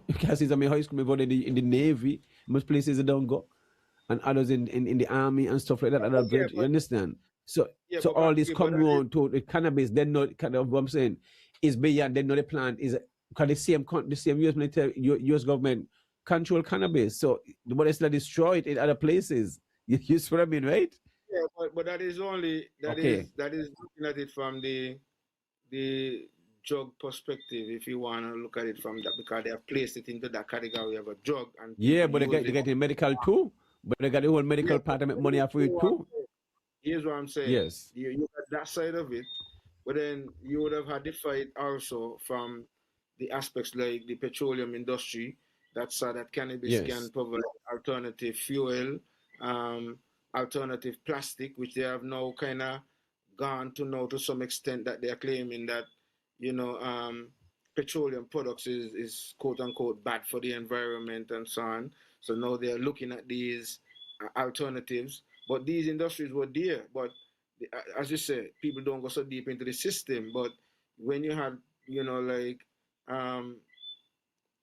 Because he's in my high school, my brother in the Navy, most places I don't go. And others in the army and stuff like that. And yeah, you understand? So yeah, so but all this Banky, but come that is, around to the cannabis, then not kind of what I'm saying is beyond, they know the plant is because the same US military, US government control cannabis. So but it's not destroyed in other places. You see what I mean, right? yeah, but that is only Okay. that is looking at it from the drug perspective. If you want to look at it from that, because they have placed it into that category of a drug and Yeah, people but use they it. get the medical too. But they got the whole Yeah, medical part and make money off of it too. here's what I'm saying. Yes. You got that side of it, but then you would have had the fight also from the aspects like the petroleum industry that saw that cannabis can Yes. provide alternative fuel, um, alternative plastic, which they have now kind of gone to know to some extent that they are claiming that, you know, petroleum products is quote unquote bad for the environment and so on. So now they're looking at these alternatives. But these industries were there. But as you say, people don't go so deep into the system. But when you have, you know, like um,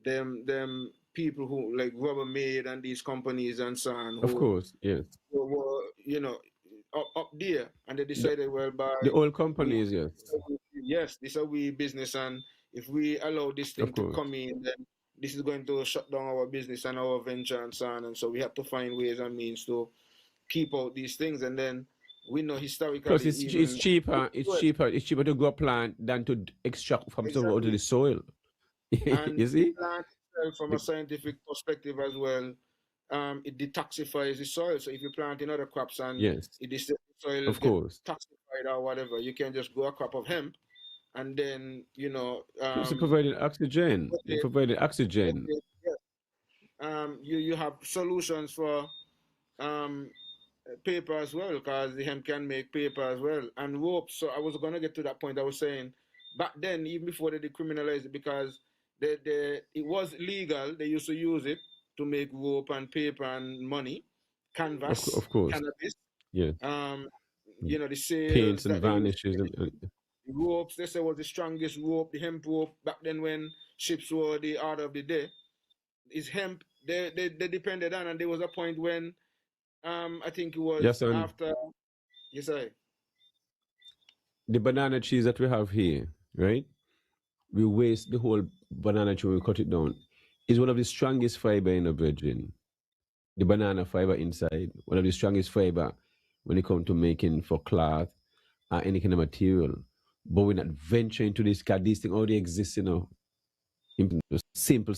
them people who like Rubbermaid and these companies and so on Of who course. Yes. were you know, up there, and they The, decided, well, by the oil we companies, yes. yes, this is a we business, and if we allow this Of thing to course. come in, then this is going to shut down our business and our venture and so on. And so we have to find ways and means to keep out these things. And then we know Plus, historically, it's even cheaper. It's cheaper to grow a plant than to extract from some out of exactly, the soil. and You the see? plant itself, from a The- scientific perspective as well, it detoxifies the soil. So if you plant in other crops and yes. the soil Of get course. toxified or whatever, you can just grow a crop of hemp, and then Plus, it provided oxygen. It provided oxygen. yes, you have solutions for um, paper as well, because the hemp can make paper as well, and rope. So I was gonna get to that point. I was saying back then, even before they decriminalized it, because it was legal. They used to use it to make rope and paper and money, canvas, Of course. cannabis. Yes. Um, the Paints sails and that they used, varnishes the ropes. They say was the strongest rope, the hemp rope back then when ships were the order of the day. Is hemp they depended on, and there was a point when I think it was yes, and after you say the banana trees that we have here, right? We waste the whole banana tree, we cut it down. Is one of the strongest fiber in the virgin. The banana fiber inside, one of the strongest fiber when it comes to making for cloth or any kind of material. But we're not venturing into this because these things already exist, in simple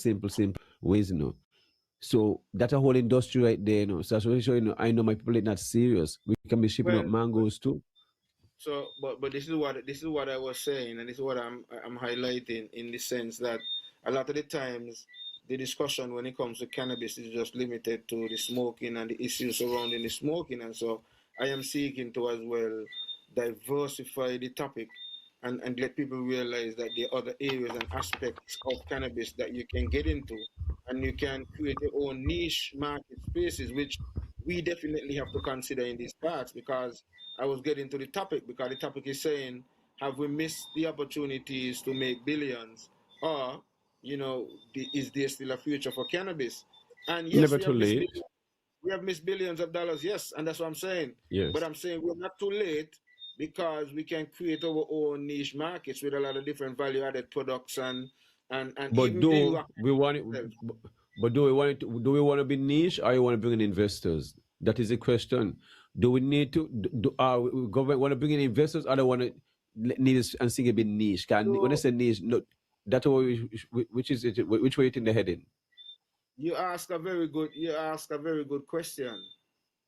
ways, So that's a whole industry right there, So that's what I know my people are not serious. We can be shipping up Well, mangoes too. so, but this is what I was saying, and this is what I'm highlighting in the sense that a lot of the times the discussion when it comes to cannabis is just limited to the smoking and the issues surrounding the smoking, and so I am seeking to as well diversify the topic and let people realize that there are other areas and aspects of cannabis that you can get into, and you can create your own niche market spaces, which we definitely have to consider in these parts because I was getting to the topic because the topic is saying, have we missed the opportunities to make billions? Or, is there still a future for cannabis? And yes, Never too late. we have missed billions of dollars, yes, and that's what I'm saying. But Yes. I'm saying we're not too late because we can create our own niche markets with a lot of different value added products and But even the do rock we want it? itself. But do we want it? Do we want to be niche, or you want to bring in investors? That is the question. Do we need to? Do our government want to bring in investors, or they want to need us and see it be niche? Can when I So say niche, no, that's what which is it? Which way it in the heading? you ask a very good question.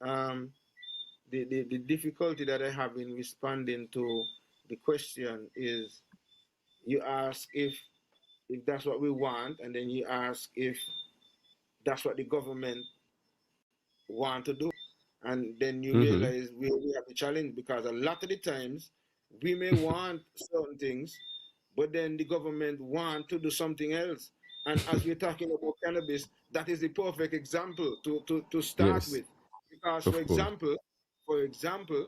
Um, the difficulty that I have in responding to the question is you ask if that's what we want, and then you ask if that's what the government want to do, and then you Mm-hmm. realize we have a challenge because a lot of the times we may want certain things, but then the government want to do something else. And as we're talking about cannabis, that is the perfect example to start Yes, with, because of course. for example,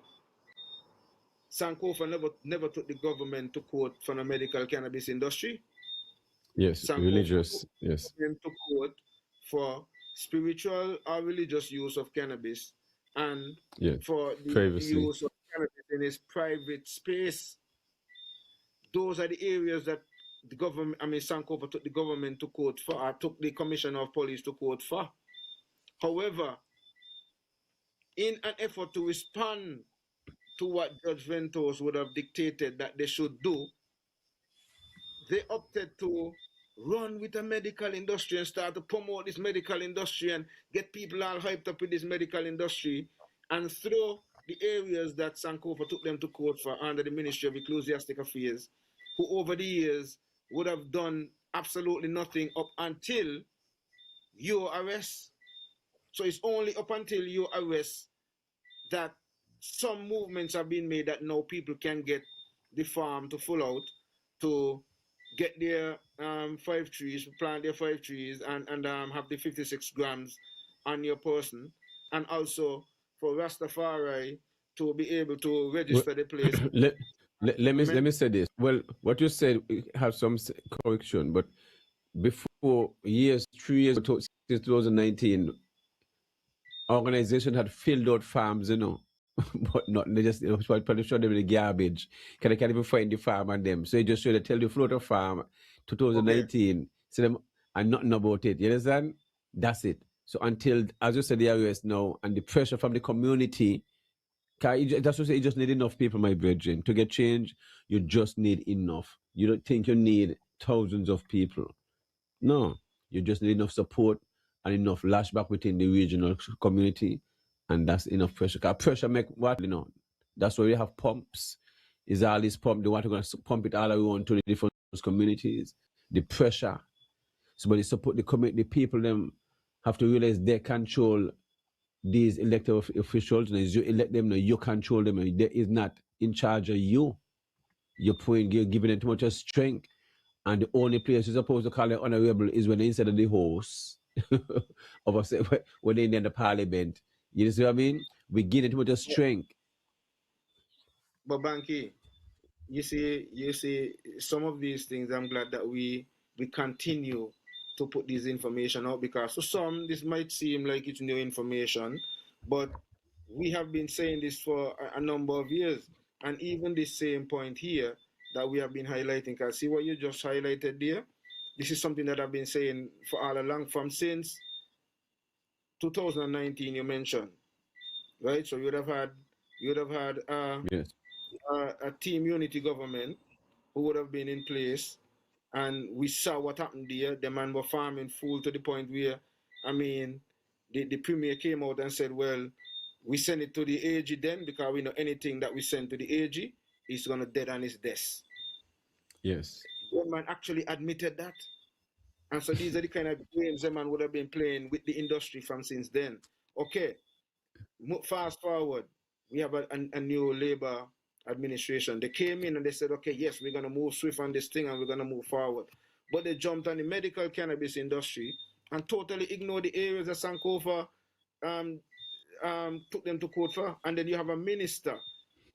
Sankofa never took the government to court for the medical cannabis industry. Yes, Sankofa took religious. the Yes, government to court for spiritual or religious use of cannabis and yeah. for the Privacy. use of cannabis in his private space. Those are the areas that the government, Sankofa took the government to court for, or took the commissioner of police to court for. However, in an effort to respond to what Judge Ventos would have dictated that they should do, they opted to run with the medical industry and start to promote this medical industry and get people all hyped up with this medical industry and throw the areas that Sankofa took them to court for under the Ministry of Ecclesiastic Affairs, who over the years would have done absolutely nothing up until your arrest. So it's only up until your arrest that some movements have been made that now people can get the farm to full out to get their 5 trees, plant their 5 trees, and have the 56 grams on your person, and also for Rastafari to be able to Well, register the place. let, let Government. me say this. Well, what you said have some correction, but before years, 3 years since 2019, organization had filled out farms, but not they just probably show them the garbage. Can I can't even find the farm and them. So you just show they tell the float of farm Okay. 2019, so them and nothing about it. You understand? That's it. So until as you said the areas now and the pressure from the community, that's what say you just need enough people, my brethren. To get change, you just need enough. You don't think you need thousands of people. No, you just need enough support and enough lashback within the regional community, and that's enough pressure. Cause pressure make what. That's why we have pumps. Is all this pump? They want to pump it all around to the different communities. The pressure. So, but the support, the people, them have to realize they control these elected officials. And as you elect them, now you control them. And they is not in charge of you. You're giving them too much of strength. And the only place you're supposed to call it honorable is when they instead of the host of us when they're in the parliament. You see what I mean? We give it too much strength. But Banky, you see, some of these things. I'm glad that we continue to put this information out because to some this might seem like it's new information, but we have been saying this for a number of years, and even this same point here that we have been highlighting. Cause see what you just highlighted there. This is something that I've been saying for all along from since 2019. You mentioned, right? So you would have had Yes. a team unity government who would have been in place, and we saw what happened there. The man were farming full to the point where I mean, the premier came out and said, well, we send it to the AG then because we know anything that we send to the AG is going to dead on his desk. Yes. One man actually admitted that. And so these are the kind of games a man would have been playing with the industry from since then. Okay, fast forward, we have a new labor administration. They came in and they said, okay, yes, we're going to move swift on this thing and we're going to move forward. But they jumped on the medical cannabis industry and totally ignored the areas that Sankofa took them to court for. And then you have a minister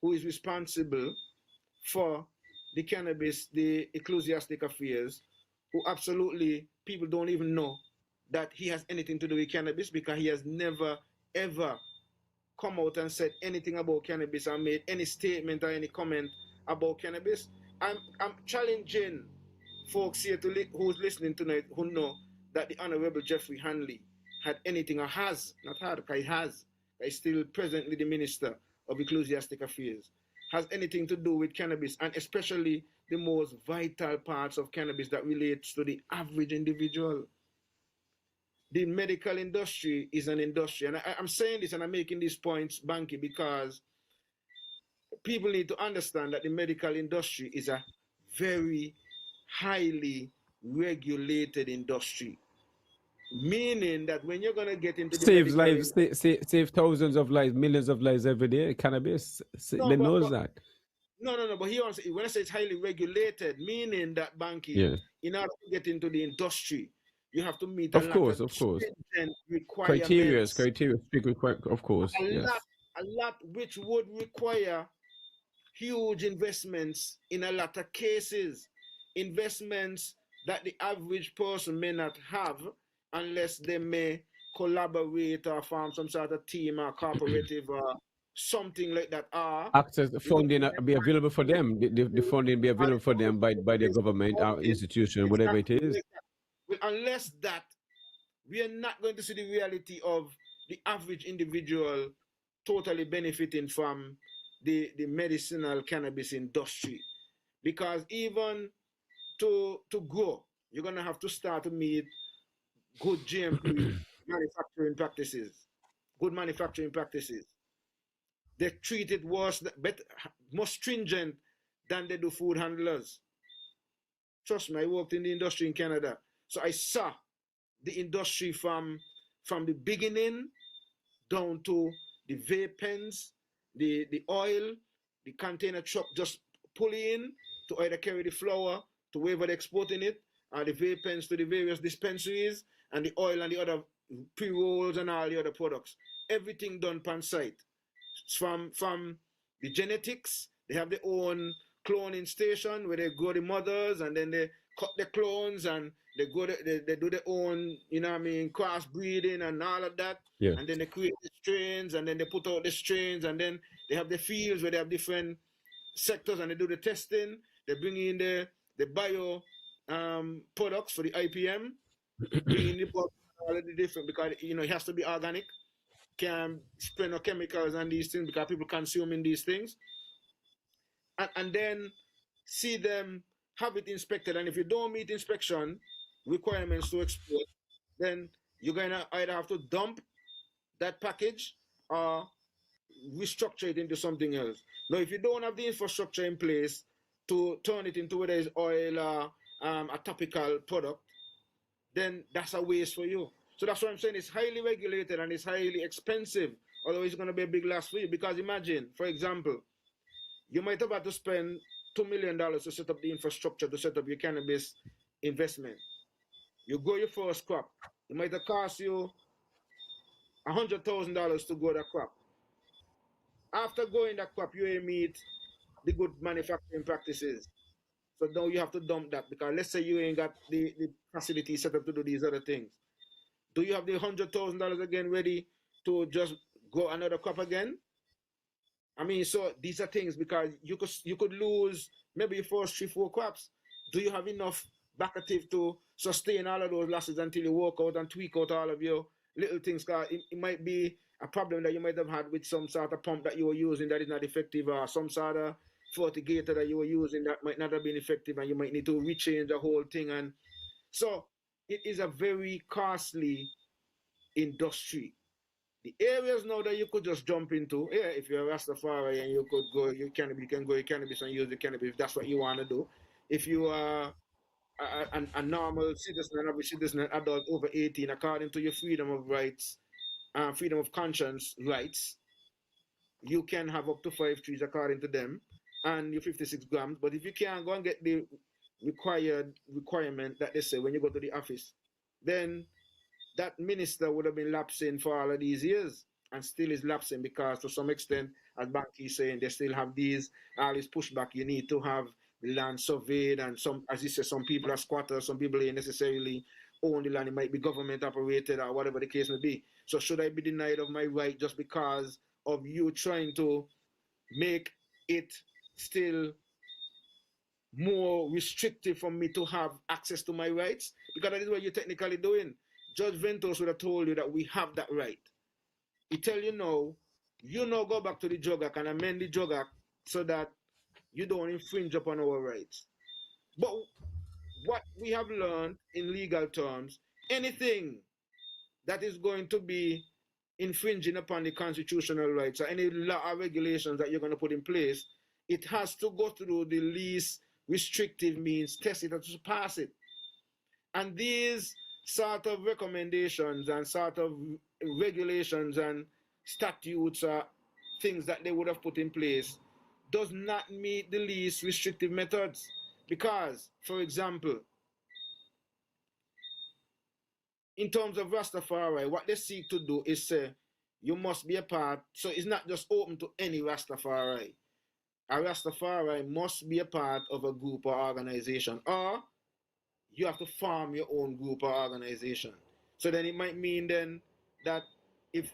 who is responsible for the cannabis, the ecclesiastic affairs, who absolutely people don't even know that he has anything to do with cannabis because he has never ever come out and said anything about cannabis or made any statement or any comment about cannabis. I'm challenging folks here who's listening tonight who know that the Honorable Jeffrey Hanley had anything, or has, not had, because he has, he's still presently the Minister of Ecclesiastic Affairs, has anything to do with cannabis, and especially the most vital parts of cannabis that relates to the average individual. The medical industry is an industry, and I'm saying this and I'm making these points, Bankie, because people need to understand that the medical industry is a very highly regulated industry, meaning that when you're going to get into the Saves medical lives, save thousands of lives, millions of lives every day. Cannabis, no, they knows that. No. But he also, when I say it's highly regulated, meaning that Bankie, Yeah. in order to get into the industry, you have to meet Of course. stringent requirements. Criteria, strict of course. Yes. A lot which would require huge investments in a lot of cases, investments that the average person may not have unless they may collaborate or form some sort of team or cooperative or something like that. Access the funding be available for them. The funding be available for them by the government or institution, whatever it is. Well, unless that, we are not going to see the reality of the average individual totally benefiting from the medicinal cannabis industry. Because even to grow, you're going to have to start to meet good GMP manufacturing practices, good manufacturing practices. They treat it worse, better, more stringent than they do food handlers. Trust me, I worked in the industry in Canada, so I saw the industry from the beginning down to the vape pens, the oil, the container truck just pulling in to either carry the flour to wherever they're exporting it, or the vape pens to the various dispensaries, and the oil and the other pre-rolls and all the other products. Everything done pan site. From the genetics, they have their own cloning station where they grow the mothers and then they cut the clones and they do their own, cross breeding and all of that. Yeah. And then they create the strains and then they put out the strains and then they have the fields where they have different sectors and they do the testing. They bring in the bio products for the IPM, bring in the all of the different, because it has to be organic. Can't spray no chemicals and these things because people consuming these things. And then see them have it inspected, and if you don't meet inspection requirements to export, then you're gonna either have to dump that package or restructure it into something else. Now, if you don't have the infrastructure in place to turn it into whether it's oil or a topical product, then that's a waste for you. So that's what I'm saying. It's highly regulated and it's highly expensive, although it's going to be a big loss for you. Because imagine, for example, you might have had to spend $2 million to set up the infrastructure to set up your cannabis investment. You grow your first crop. It might have cost you $100,000 to grow that crop. After growing that crop, you will meet the good manufacturing practices. So now you have to dump that because let's say you ain't got the facility set up to do these other things. Do you have the $100,000 again ready to just grow another crop again? I mean, so these are things because you could lose maybe your first 3-4 crops. Do you have enough backative to sustain all of those losses until you work out and tweak out all of your little things? Because it might be a problem that you might have had with some sort of pump that you were using that is not effective, or some sort of fertigator that you were using that might not have been effective, and you might need to rechange the whole thing. And so it is a very costly industry. The areas now that you could just jump into, yeah, if you're a Rastafari and you could go, you can go your cannabis and use the cannabis if that's what you want to do. If you are a normal citizen, an average citizen, an adult over 18, according to your freedom of rights, freedom of conscience rights, you can have up to 5 trees according to them, and your 56 grams. But if you can't go and get the requirement that they say when you go to the office, then that minister would have been lapsing for all of these years and still is lapsing because to some extent, as Bankie is saying, they still have all this pushback. You need to have the land surveyed, and some, as he says, some people are squatters, some people ain't necessarily own the land. It might be government operated or whatever the case may be. So should I be denied of my right just because of you trying to make it still more restrictive for me to have access to my rights? Because that is what you're technically doing. Judge Ventos would have told you that we have that right. He tell you no, you now go back to the drug act and amend the drug act so that you don't infringe upon our rights. But what we have learned in legal terms, anything that is going to be infringing upon the constitutional rights or any law or regulations that you're going to put in place, it has to go through the least restrictive means, test it, and to pass it. And these sort of recommendations and sort of regulations and statutes or things that they would have put in place does not meet the least restrictive methods. Because, for example, in terms of Rastafari, what they seek to do is say, you must be a part. So it's not just open to any Rastafari. A Rastafari must be a part of a group or organization, or you have to form your own group or organization. So then it might mean then that if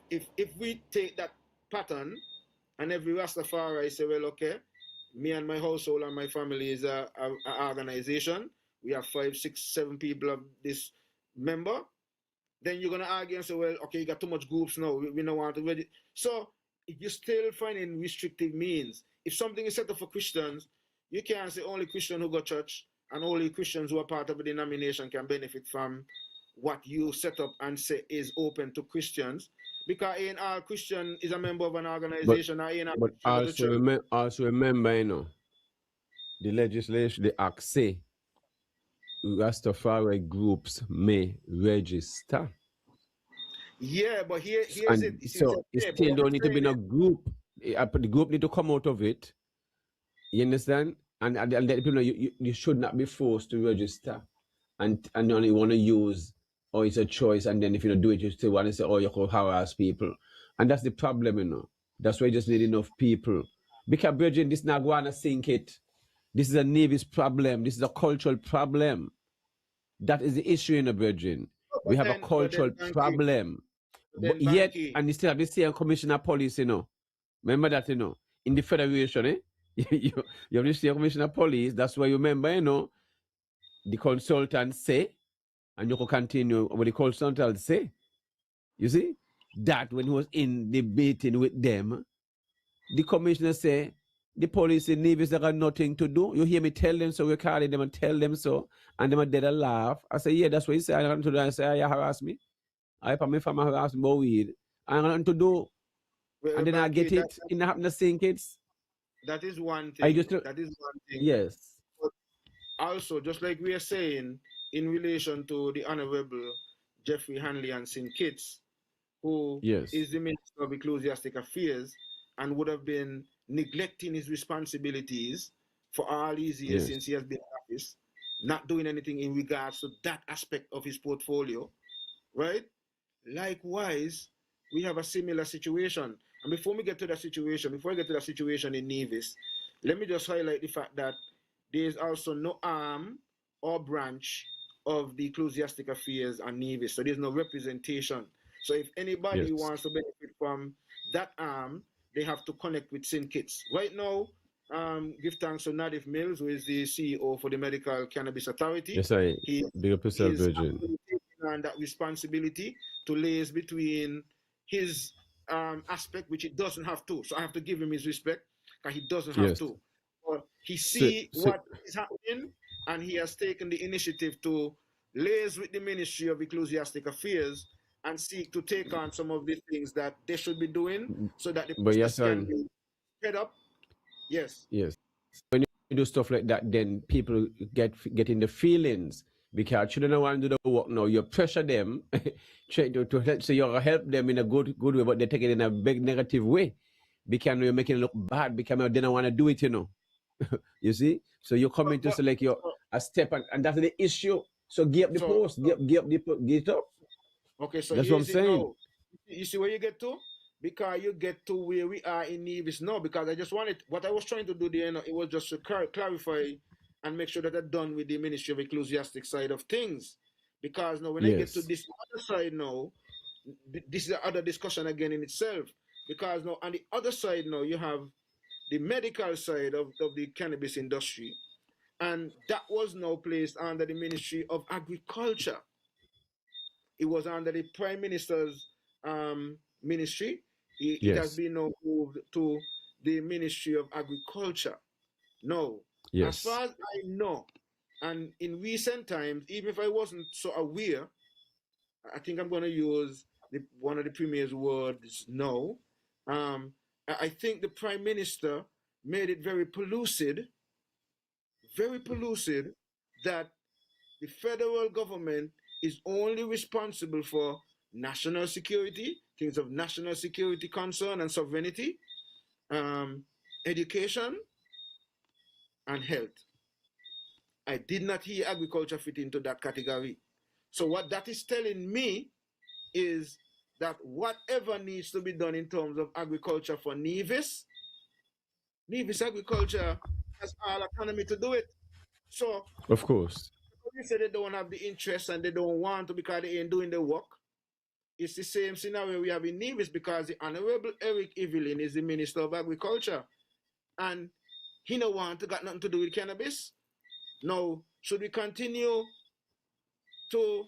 we take that pattern and every Rastafari say, well, okay, me and my household and my family is a organization. We have 5, 6, 7 people of this member. Then you're gonna argue and say, well, okay, you got too much groups now. We don't want to ready. So you're still finding restrictive means. If something is set up for Christians, you can't say only Christians who go to church and only Christians who are part of a denomination can benefit from what you set up and say is open to Christians. Because ain't all Christian is a member of an organization, or ain't all But Christian go to church. also remember, the legislation, the act say Rastafari groups may register. Yeah, but here's And it. so it still don't need to be in a group. The group need to come out of it. You understand? And let people know you should not be forced to register. And only want to use, or it's a choice, and then if you don't do it, you still want to say, oh, you could harass people. And that's the problem, That's why you just need enough people. Because, Bridget, this is not going to sink it. This is a Navy's problem. This is a cultural problem. That is the issue in the Virgin. We have a cultural problem. But yet, and you still have the same commissioner of police, Remember that, in the Federation, you have the same commissioner of police. That's why you remember, the consultant say, and you can continue what the consultant say. You see? That when he was in debating with them, the commissioner say, the police in Nevis, they got nothing to do. You hear me tell them so, we call them and tell them so, and them dead a laugh. I say, yeah, that's what he said. I got nothing to do. I say, you harass me. I put me from my harass me about weed. I got nothing to do. Well, and then I get it in the happen to sink it. That is one thing. That is one thing. Yes. But also, just like we are saying in relation to the Honorable Jeffrey Hanley and St. Kitts, who is the Minister of Ecclesiastic Affairs and would have been neglecting his responsibilities for all these years since he has been in office, not doing anything in regards to that aspect of his portfolio, right? Likewise, we have a similar situation. And before we get to that situation, in Nevis, let me just highlight the fact that there is also no arm or branch of the Ecclesiastic Affairs and Nevis. So there's no representation. So if anybody wants to benefit from that arm, they have to connect with St. Kitts. Right now, give thanks to Nadif Mills, who is the CEO for the Medical Cannabis Authority. Yes, big up yourself, Virgin. And that responsibility to liaise between his aspect, which he doesn't have to. So I have to give him his respect, because he doesn't have to. But he see what is happening, and he has taken the initiative to liaise with the Ministry of Ecclesiastic Affairs and seek to take on some of the things that they should be doing so that the But process yes, can son, be sped up. Yes. yes. When you do stuff like that, then people get in the feelings because children don't want to do the work now. You pressure them, try to help, so you help them in a good way, but they take it in a big negative way because you're making it look bad because they don't want to do it, you know. You see? So you're coming to But select your a step, and that's the issue. So give up the so, post, so give it up. okay, so That's what here I'm is it saying. now. You see where you get to? Because you get to where we are in Nevis now. Because I just wanted what I was trying to do there, it was just to clarify and make sure that I'm done with the Ministry of Ecclesiastic side of things. Because now when I get to Yes, this other side now, this is the other discussion again in itself. Because now on the other side now you have the medical side of the cannabis industry, and that was now placed under the Ministry of Agriculture. It was under the Prime Minister's ministry. It has yes, been now moved to the Ministry of Agriculture. No, as yes. far as I know, and in recent times, even if I wasn't so aware, I think I'm going to use one of the Premier's words no. I think the Prime Minister made it very pellucid, that the federal government is only responsible for national security, things of national security concern and sovereignty, um, education, and health. I did not hear agriculture fit into that category. So what that is telling me is that whatever needs to be done in terms of agriculture for Nevis agriculture has all autonomy to do it. So Of course. you say they don't have the interest and they don't want to because they ain't doing the work. It's the same scenario we have in Nevis because the Honorable Eric Evelyn is the Minister of Agriculture, and he no want to got nothing to do with cannabis. Now, should we continue to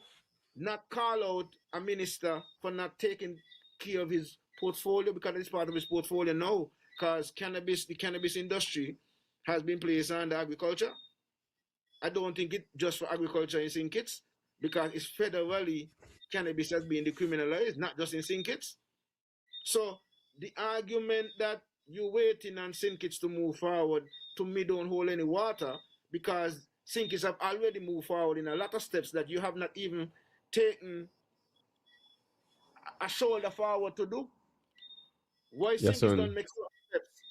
not call out a minister for not taking care of his portfolio because it's part of his portfolio? No, because the cannabis industry has been placed under agriculture. I don't think it just for agriculture in St. Kitts because it's federally cannabis has been decriminalized, not just in St. Kitts. So the argument that you're waiting on St. Kitts to move forward, to me, don't hold any water because St. Kitts have already moved forward in a lot of steps that you have not even taken a shoulder forward to do. Why Yes, St. Kitts son. don't make some steps?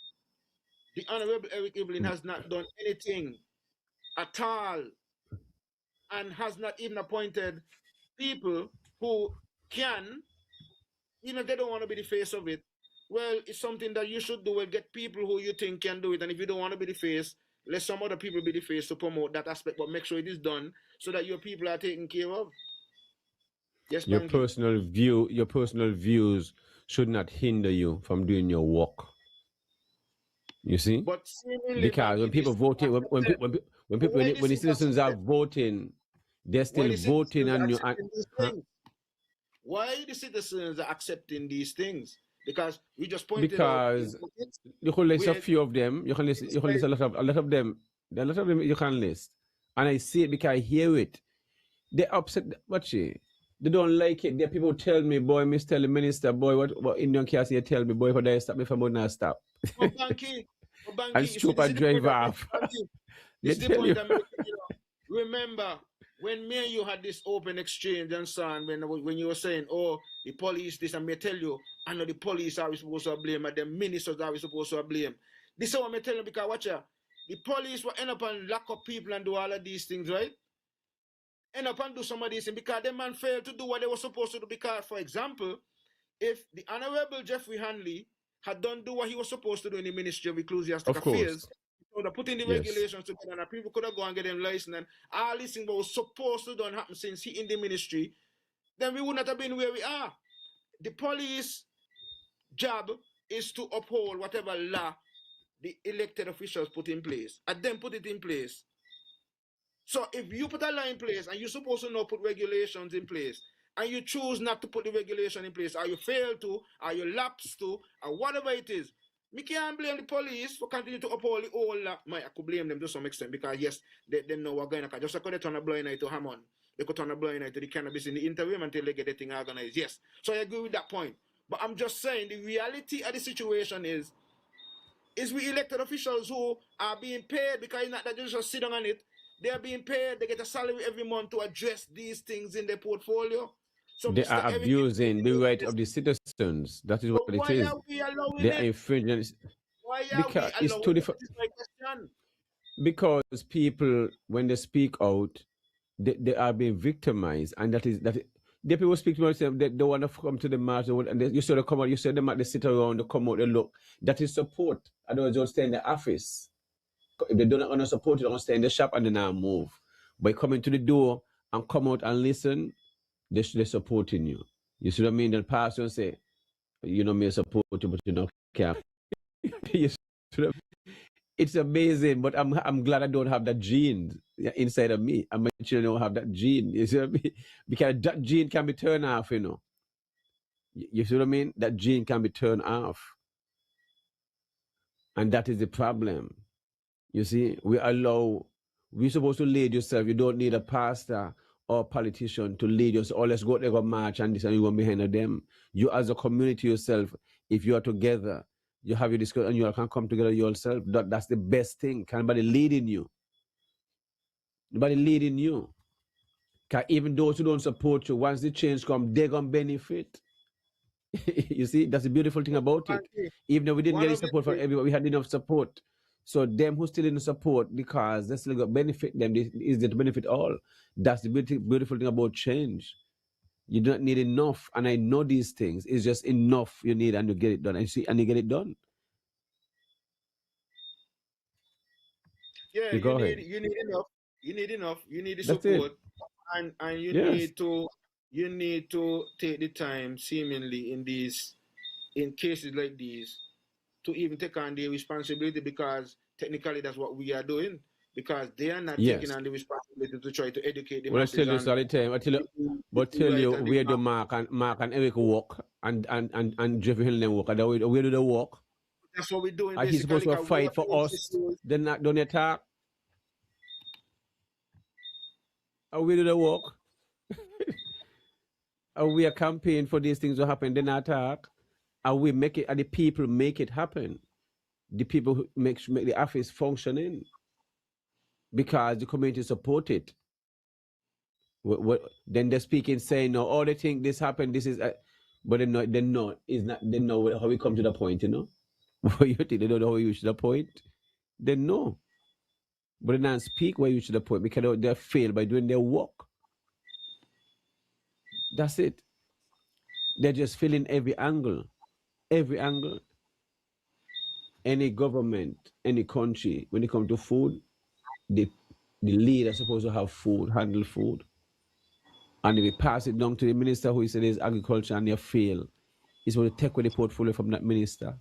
The Honorable Eric Evelyn has not done anything at all and has not even appointed people who can, they don't want to be the face of it. Well, it's something that you should do and get people who you think can do it. And if you don't want to be the face, let some other people be the face to promote that aspect, but make sure it is done so that your people are taken care of. Yes, Banky. Your personal views should not hinder you from doing your work. You see? But seemingly, Because when Banky, people this voting, why when this the is citizens are accepted? voting, they're Why still the voting citizens are on you. accepting these Huh? things? Why the citizens are accepting these things? Because we just pointed out in Because pockets you can list a where few of them. You can list a lot of them. There are a lot of them you can list, and I see it because I hear it. They upset. What she? They don't like it. There are people tell me, boy, Mr. Tell the minister, boy, what Indian case you tell me, boy, if I stop me from not stop. oh, Banky, oh, And Banky, you see, this stupid is the point drive I'm making, off. Banky. This They is the tell you. point I'm making. Remember, when me and you had this open exchange and so on, when you were saying, oh, the police, this, and me tell you, I know the police are we supposed to blame, and the ministers are we supposed to blame. This is what I'm telling you, because watch ya, the police will end up and lock up people and do all of these things, right? End up and do some of these things because them man failed to do what they were supposed to do. Because, for example, if the Honorable Jeffrey Hanley had done do what he was supposed to do in the Ministry of Ecclesiastic Of course. Affairs, he would have put in the Yes. regulations together and people could have gone and get them license and all these things that was supposed to done happen since he in the ministry, then we would not have been where we are. The police job is to uphold whatever law the elected officials put in place and then put it in place. So if you put a law in place and you're supposed to now put regulations in place, and you choose not to put the regulation in place, or you fail to, or you lapse to, or whatever it is, me can't blame the police for continuing to uphold the whole law. I could blame them to some extent because yes, they know we're going to just like they turn a blind eye to Hammond they could turn a blind eye to the cannabis in the interim until they get the thing organized. Yes. So I agree with that point. But I'm just saying the reality of the situation is we elected officials who are being paid because it's not that they just sit down on it. They are being paid, they get a salary every month to address these things in their portfolio. So They Mr. are Eric, if abusing the right of the citizens. That is what so it why is. are we allowing They are it? infringing Why are we because it's allowing too it? different. That is my question. Because people, when they speak out, they are being victimized, and the people speak to themselves. They want to come to the march, and you saw them come out. You saw them at the sit around, they come out, they look. That is support. Otherwise, they'll stay in the office. If they don't want to support you, they'll stay in the shop and then now move. By coming to the door and come out and listen, they're supporting you. You see what I mean? The pastor say, you know me support you, but you know can't. You see what I mean? It's amazing, but I'm glad I don't have that gene inside of me. And my children don't have that gene. You see what I mean? Because that gene can be turned off, you know. You see what I mean? That gene can be turned off. And that is the problem. You see, we're supposed to lead yourself. You don't need a pastor or politician to lead yourself. Or let's go there, go march and this and you go behind them. You as a community yourself, if you are together, you have your discussion and you all can come together yourself. That's the best thing. Can anybody leading you? Nobody leading you. Because even those who don't support you, once the change come, they're going to benefit. You see, that's the beautiful thing about it. Even though we didn't One get the of the support from things, everybody, we had enough support. So them who still in the support, because they still got benefit them, is there to benefit all. That's the beautiful thing about change. You don't need enough, and I know these things. It's just enough you need, and you get it done. And you see, and you get it done. yeah, You go ahead. you need enough, you need the That's it. support, and you Yes. need to take the time seemingly in cases like these to even take on the responsibility, because technically that's what we are doing, because they are not taking Yes. on the responsibility to try to educate the Well, I tell masses you this on all the time. But the tell right you and the where do wrong. Mark and Eric walk and Jeffrey Hill walk. And where do they walk? That's what we're doing Are he basically, supposed to because we fight are for facing us? issues. Then not don't attack. And where do they walk? And we are campaigning for these things to happen. Then attack. And we make it. And the people make it happen. The people who make the office functioning because the community support it. Then they're speaking, saying, no, all they think this happened, this is, but they know, it's not, they know how we come to the point, you know? What you think, they don't know how you reach the point? They know. But they don't speak where you reach the point because they fail by doing their work. That's it. They're just filling every angle. Every angle. Any government, any country, when it comes to food, the leader is supposed to have food, handle food. And if we pass it down to the minister who said there's agriculture and they fail, he's supposed to take away the portfolio from that minister.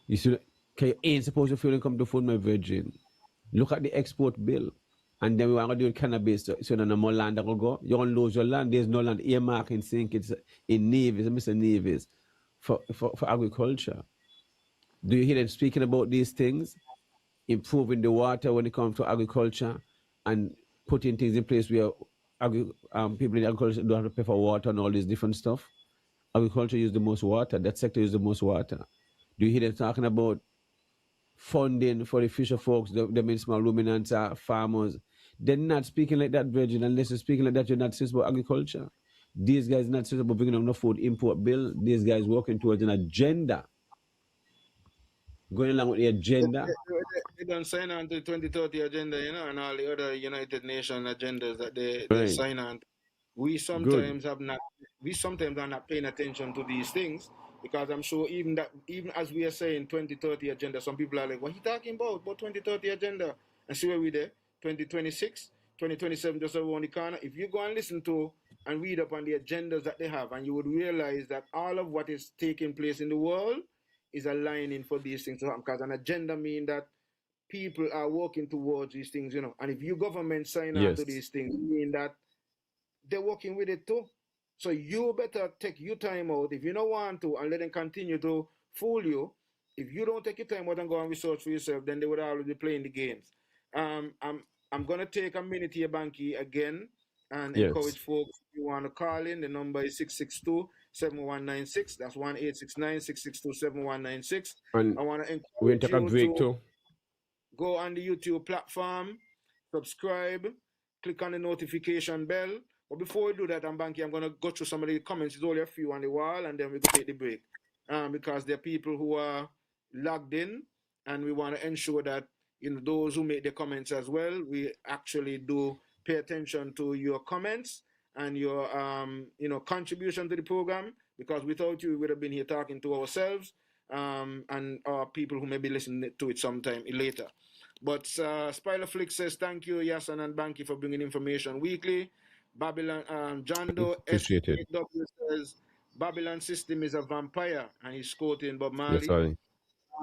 You see, you ain't supposed to feel and come to food, my virgin. Look at the export bill. And then we want to do cannabis, so no more land that will go. You're going to lose your land. There's no land earmark in Sink. It's in Nevis, Mr. Nevis, for agriculture. Do you hear them speaking about these things? Improving the water when it comes to agriculture and putting things in place where people in agriculture don't have to pay for water and all this different stuff. Agriculture uses the most water. That sector uses the most water. Do you hear them talking about funding for the fisher folks, the main small ruminants, farmers? They're not speaking like that, Virgin. Unless you're speaking like that, you're not serious about agriculture. These guys not serious about bringing up no food import bill. These guys working towards an agenda. Going along with the agenda. They don't sign on to the 2030 agenda, you know, and all the other United Nations agendas that they Right. sign on. We Good. sometimes are not paying attention to these things, because I'm sure even as we are saying 2030 agenda, some people are like, what are you talking about 2030 agenda? And see where we're there, 2026, 2027 just around the corner. If you go and listen to and read up on the agendas that they have, and you would realize that all of what is taking place in the world is aligning for these things to happen, because an agenda means that people are working towards these things, you know. And if you government sign on to Yes. these things, mean that they're working with it too. So you better take your time out if you don't want to, and let them continue to fool you. If you don't take your time out and go and research for yourself, then they would always be playing the games. I'm going to take a minute here, Banky, again, and Yes. encourage folks, if you want to call in, the number is 662-7196. That's 1-869-662-7196. And I want to we encourage take a you break to too. go on the YouTube platform, subscribe, click on the notification bell. But before we do that, Banky, I'm going to go through some of the comments. There's only a few on the wall, and then we can take the break. Because there are people who are logged in, and we want to ensure that those who make the comments as well, we actually do pay attention to your comments and your contribution to the program, because without you, we would have been here talking to ourselves and people who may be listening to it sometime later. But Spileflick says, thank you, Yahsonn and Bankie, for bringing information weekly. Babylon, John Doe Appreciate it. SAW says, Babylon system is a vampire, and he's quoting Bob Yes, Marley. I.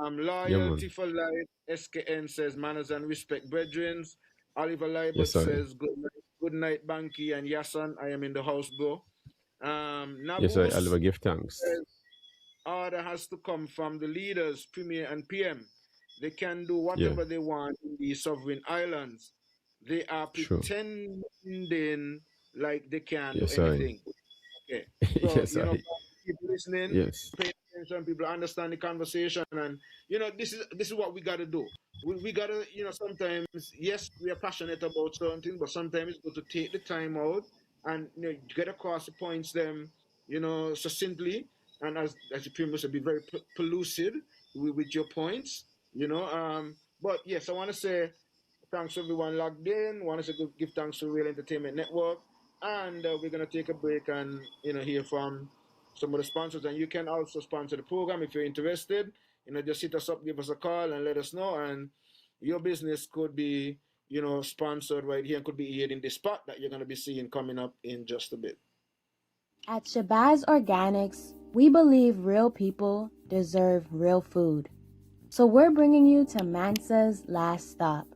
Yeah, Loyalty man. for life, SKN says, manners and respect, brethren. Oliver Libert Yes, I. says, good night, Bankie and Yahsonn. I am in the house, bro. Yes, I. Nabus I'll give thanks. says, order has to come from the leaders, Premier and PM. They can do Yeah, whatever they want in these sovereign islands. They are sure. pretending like they can't do Yes, I. anything. Okay. So, Yes, I. people listening, Yes. pay attention, people understand the conversation, and this is what we gotta do. We gotta, sometimes, yes, we are passionate about certain things, but sometimes it's good to take the time out and get across the points them, succinctly, and as you pretty much said, be very pellucid with your points, But yes, I want to say thanks to everyone logged in. Want to say give thanks to Real Entertainment Network, and we're gonna take a break and hear from some of the sponsors. And you can also sponsor the program if you're interested. Just hit us up, give us a call, and let us know. And your business could be sponsored right here and could be here in this spot that you're gonna be seeing coming up in just a bit. At Shabazz Organics, we believe real people deserve real food. So we're bringing you to Mansa's Last Stop,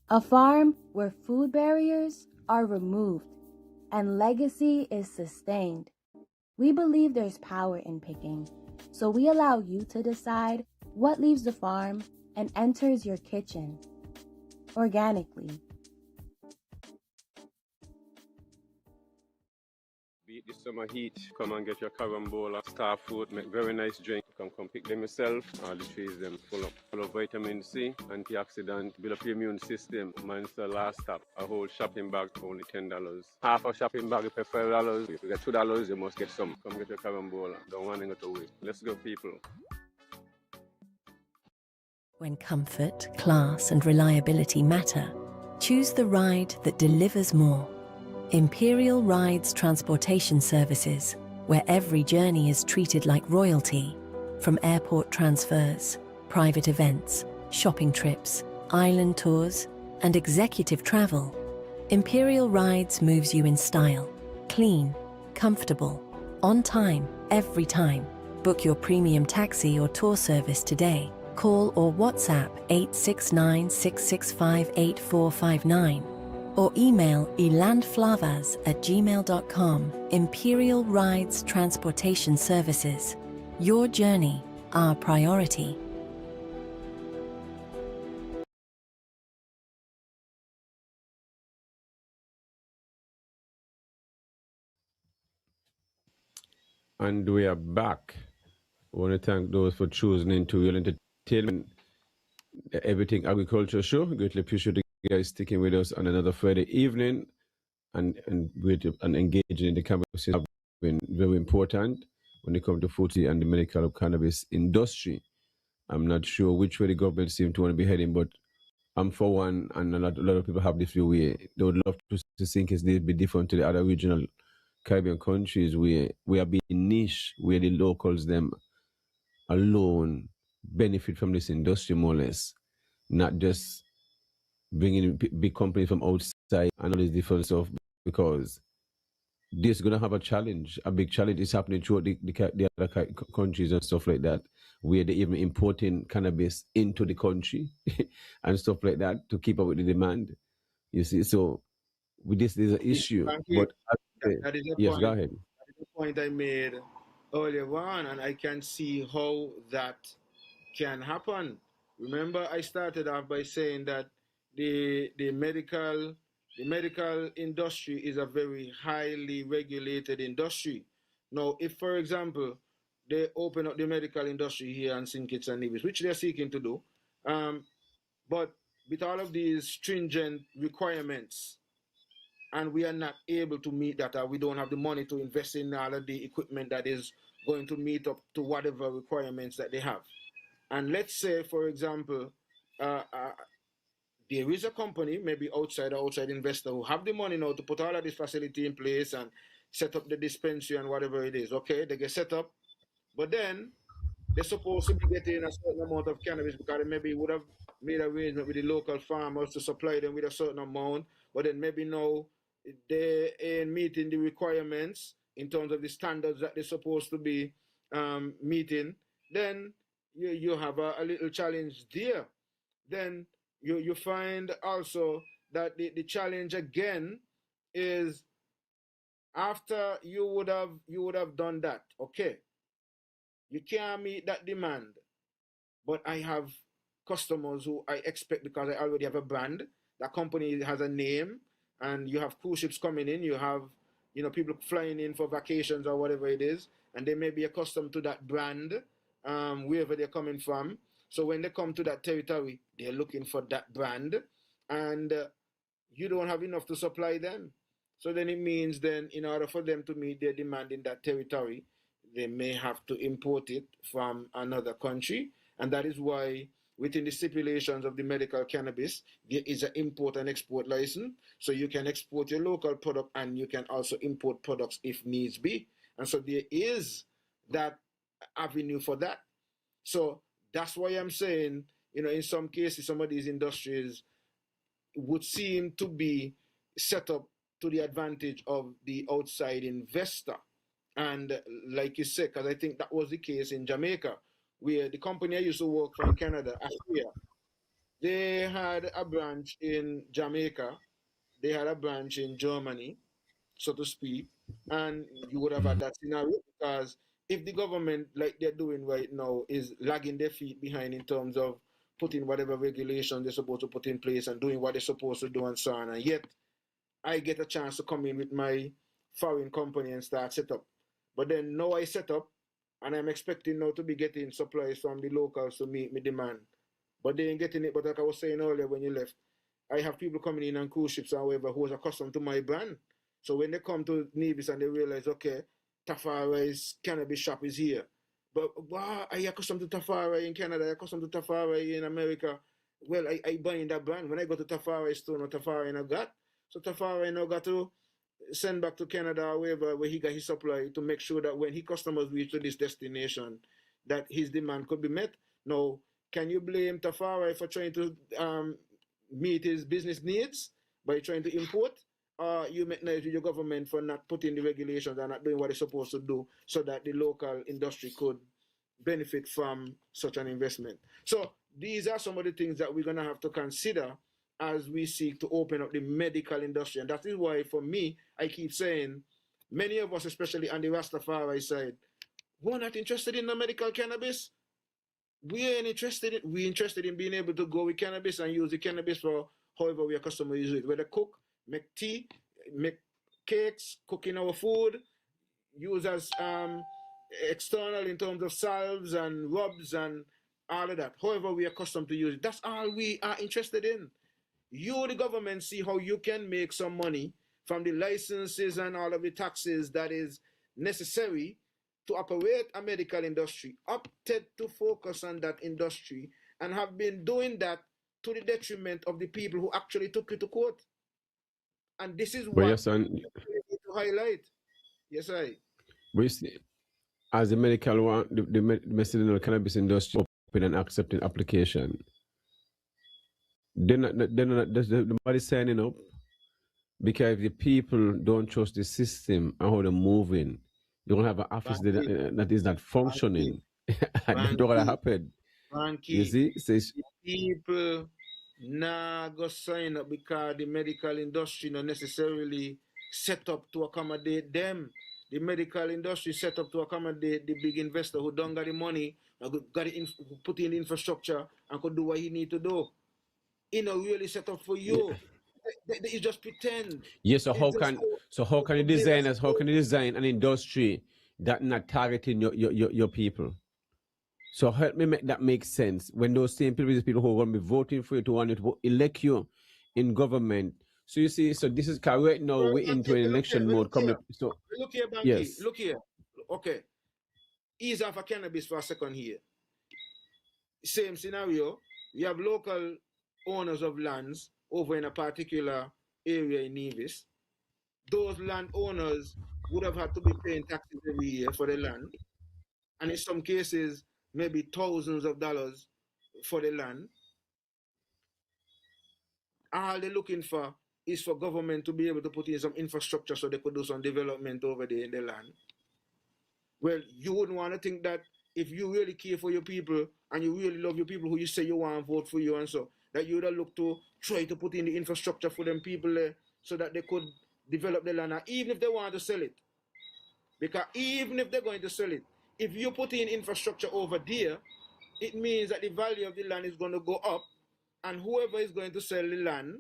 a farm where food barriers are removed and legacy is sustained. We believe there's power in picking, so we allow you to decide what leaves the farm and enters your kitchen organically. Beat the summer heat. Come and get your carambola, star fruit, make very nice drink. You can come pick them yourself. All the trees them full of vitamin C, antioxidant, build up your immune system. Mine's the last stop. A whole shopping bag for only $10. Half a shopping bag for $5. If you get $2, you must get some. Come get your carambola. Don't want to go to waste. Let's go, people. When comfort, class, and reliability matter, choose the ride that delivers more. Imperial Rides Transportation Services, where every journey is treated like royalty. From airport transfers, private events, shopping trips, island tours, and executive travel, Imperial Rides moves you in style, clean, comfortable, on time, every time. Book your premium taxi or tour service today. Call or WhatsApp 869-665-8459 or email elandflavas@gmail.com. Imperial Rides Transportation Services. Your journey, our priority. And we are back. I want to thank those for choosing into Real Entertainment, Everything Agriculture Show. Greatly appreciate you guys sticking with us on another Friday evening and engaging in the conversation have been very important when it comes to food and the medical cannabis industry. I'm not sure which way the government seems to want to be heading, but I'm for one, and a lot of people have this view where they would love to think it's be different to the other regional Caribbean countries where we are being niche, where the locals them alone benefit from this industry more or less, not just bringing big companies from outside and all this different stuff, because this is going to have a challenge. A big challenge is happening throughout the other countries and stuff like that, where they're even importing cannabis into the country and stuff like that to keep up with the demand. You see, so with this, there's an issue. Thank you. But That is a yes, point. go ahead. That is a point I made earlier on, and I can see how that can happen. Remember, I started off by saying that, the medical industry is a very highly regulated industry. Now, if for example they open up the medical industry here in St. Kitts and Nevis, which they're seeking to do, but with all of these stringent requirements, and we are not able to meet that, or we don't have the money to invest in all of the equipment that is going to meet up to whatever requirements that they have. And let's say, for example, there is a company, maybe outside investor, who have the money now to put all of this facility in place and set up the dispensary and whatever it is. Okay, they get set up, but then they're supposed to be getting a certain amount of cannabis because they maybe would have made arrangement with the local farmers to supply them with a certain amount, but then maybe now they ain't meeting the requirements in terms of the standards that they're supposed to be meeting. Then you have a little challenge there. Then you find also that the challenge again is after you would have done that, okay, you can't meet that demand, but I have customers who I expect, because I already have a brand, that company has a name, and you have cruise ships coming in, you have people flying in for vacations or whatever it is, and they may be accustomed to that brand wherever they're coming from. So when they come to that territory, they're looking for that brand, and you don't have enough to supply them. So then it means then in order for them to meet their demand in that territory, they may have to import it from another country. And that is why within the stipulations of the medical cannabis, there is an import and export license. So you can export your local product and you can also import products if needs be. And so there is that avenue for that. So that's why I'm saying, in some cases, some of these industries would seem to be set up to the advantage of the outside investor. And like you said, because I think that was the case in Jamaica, where the company I used to work for in Canada, Aspire, they had a branch in Jamaica, they had a branch in Germany, so to speak, and you would have had that scenario, because if the government, like they're doing right now, is lagging their feet behind in terms of putting whatever regulation they're supposed to put in place and doing what they're supposed to do and so on, and yet I get a chance to come in with my foreign company and start set up. But then now I set up, and I'm expecting now to be getting supplies from the locals to meet my demand. But they ain't getting it. But like I was saying earlier when you left, I have people coming in on cruise ships or whatever who is accustomed to my brand. So when they come to Nevis and they realize, okay, Tafari's cannabis shop is here. But wow, I accustomed to Tafari in Canada, I accustomed to Tafari in America. Well, I buy in that brand. When I go to Tafari store, no Tafari no got. So Tafari now got to send back to Canada or wherever where he got his supply to make sure that when his customers reach to this destination, that his demand could be met. Now, can you blame Tafari for trying to meet his business needs by trying to import? Or you make nice with your government for not putting the regulations and not doing what it's supposed to do so that the local industry could benefit from such an investment? So these are some of the things that we're going to have to consider as we seek to open up the medical industry. And that is why, for me, I keep saying, many of us, especially on the Rastafari side, we're not interested in the medical cannabis. We're interested in being able to go with cannabis and use the cannabis for however we are customers use it. Whether cook, make tea, make cakes, cooking our food, use as external in terms of salves and rubs and all of that. However we are accustomed to use it. That's all we are interested in. You, the government, see how you can make some money from the licenses and all of the taxes that is necessary to operate a medical industry, opted to focus on that industry and have been doing that to the detriment of the people who actually took you to court. And this is what yes, and we need to highlight. Yes, I. we see, as the medical one, the medicinal cannabis industry open and accepting application, there's nobody signing up, because if the people don't trust the system and how they're moving, you don't have an office that is not functioning. And that's what happen. You see? People nah go sign up because the medical industry not necessarily set up to accommodate them. The medical industry set up to accommodate the big investor who don't got the money, got it put in infrastructure and could do what he need to do. really set up for you. You just pretend. Yes, so It's how just can the designers, how can you design an industry that not targeting your people? So help me make that make sense. When those same people, these people who are going to be voting for you to want you to elect you in government. So you see, so this is correct now. Well, We're into an election mode coming up. So look here, Bankie. yes, Look here. Okay. Ease off of cannabis for a second here. Same scenario. You have local owners of lands over in a particular area in Nevis. Those landowners would have had to be paying taxes every year for the land. And in some cases, maybe thousands of dollars for the land. All they're looking for is for government to be able to put in some infrastructure so they could do some development over there in the land. Well, you wouldn't want to think that if you really care for your people and you really love your people who you say you want to vote for you and so, that you would have looked to try to put in the infrastructure for them people there so that they could develop the land, even if they want to sell it. Because even if they're going to sell it, if you put in infrastructure over there, it means that the value of the land is going to go up, and whoever is going to sell the land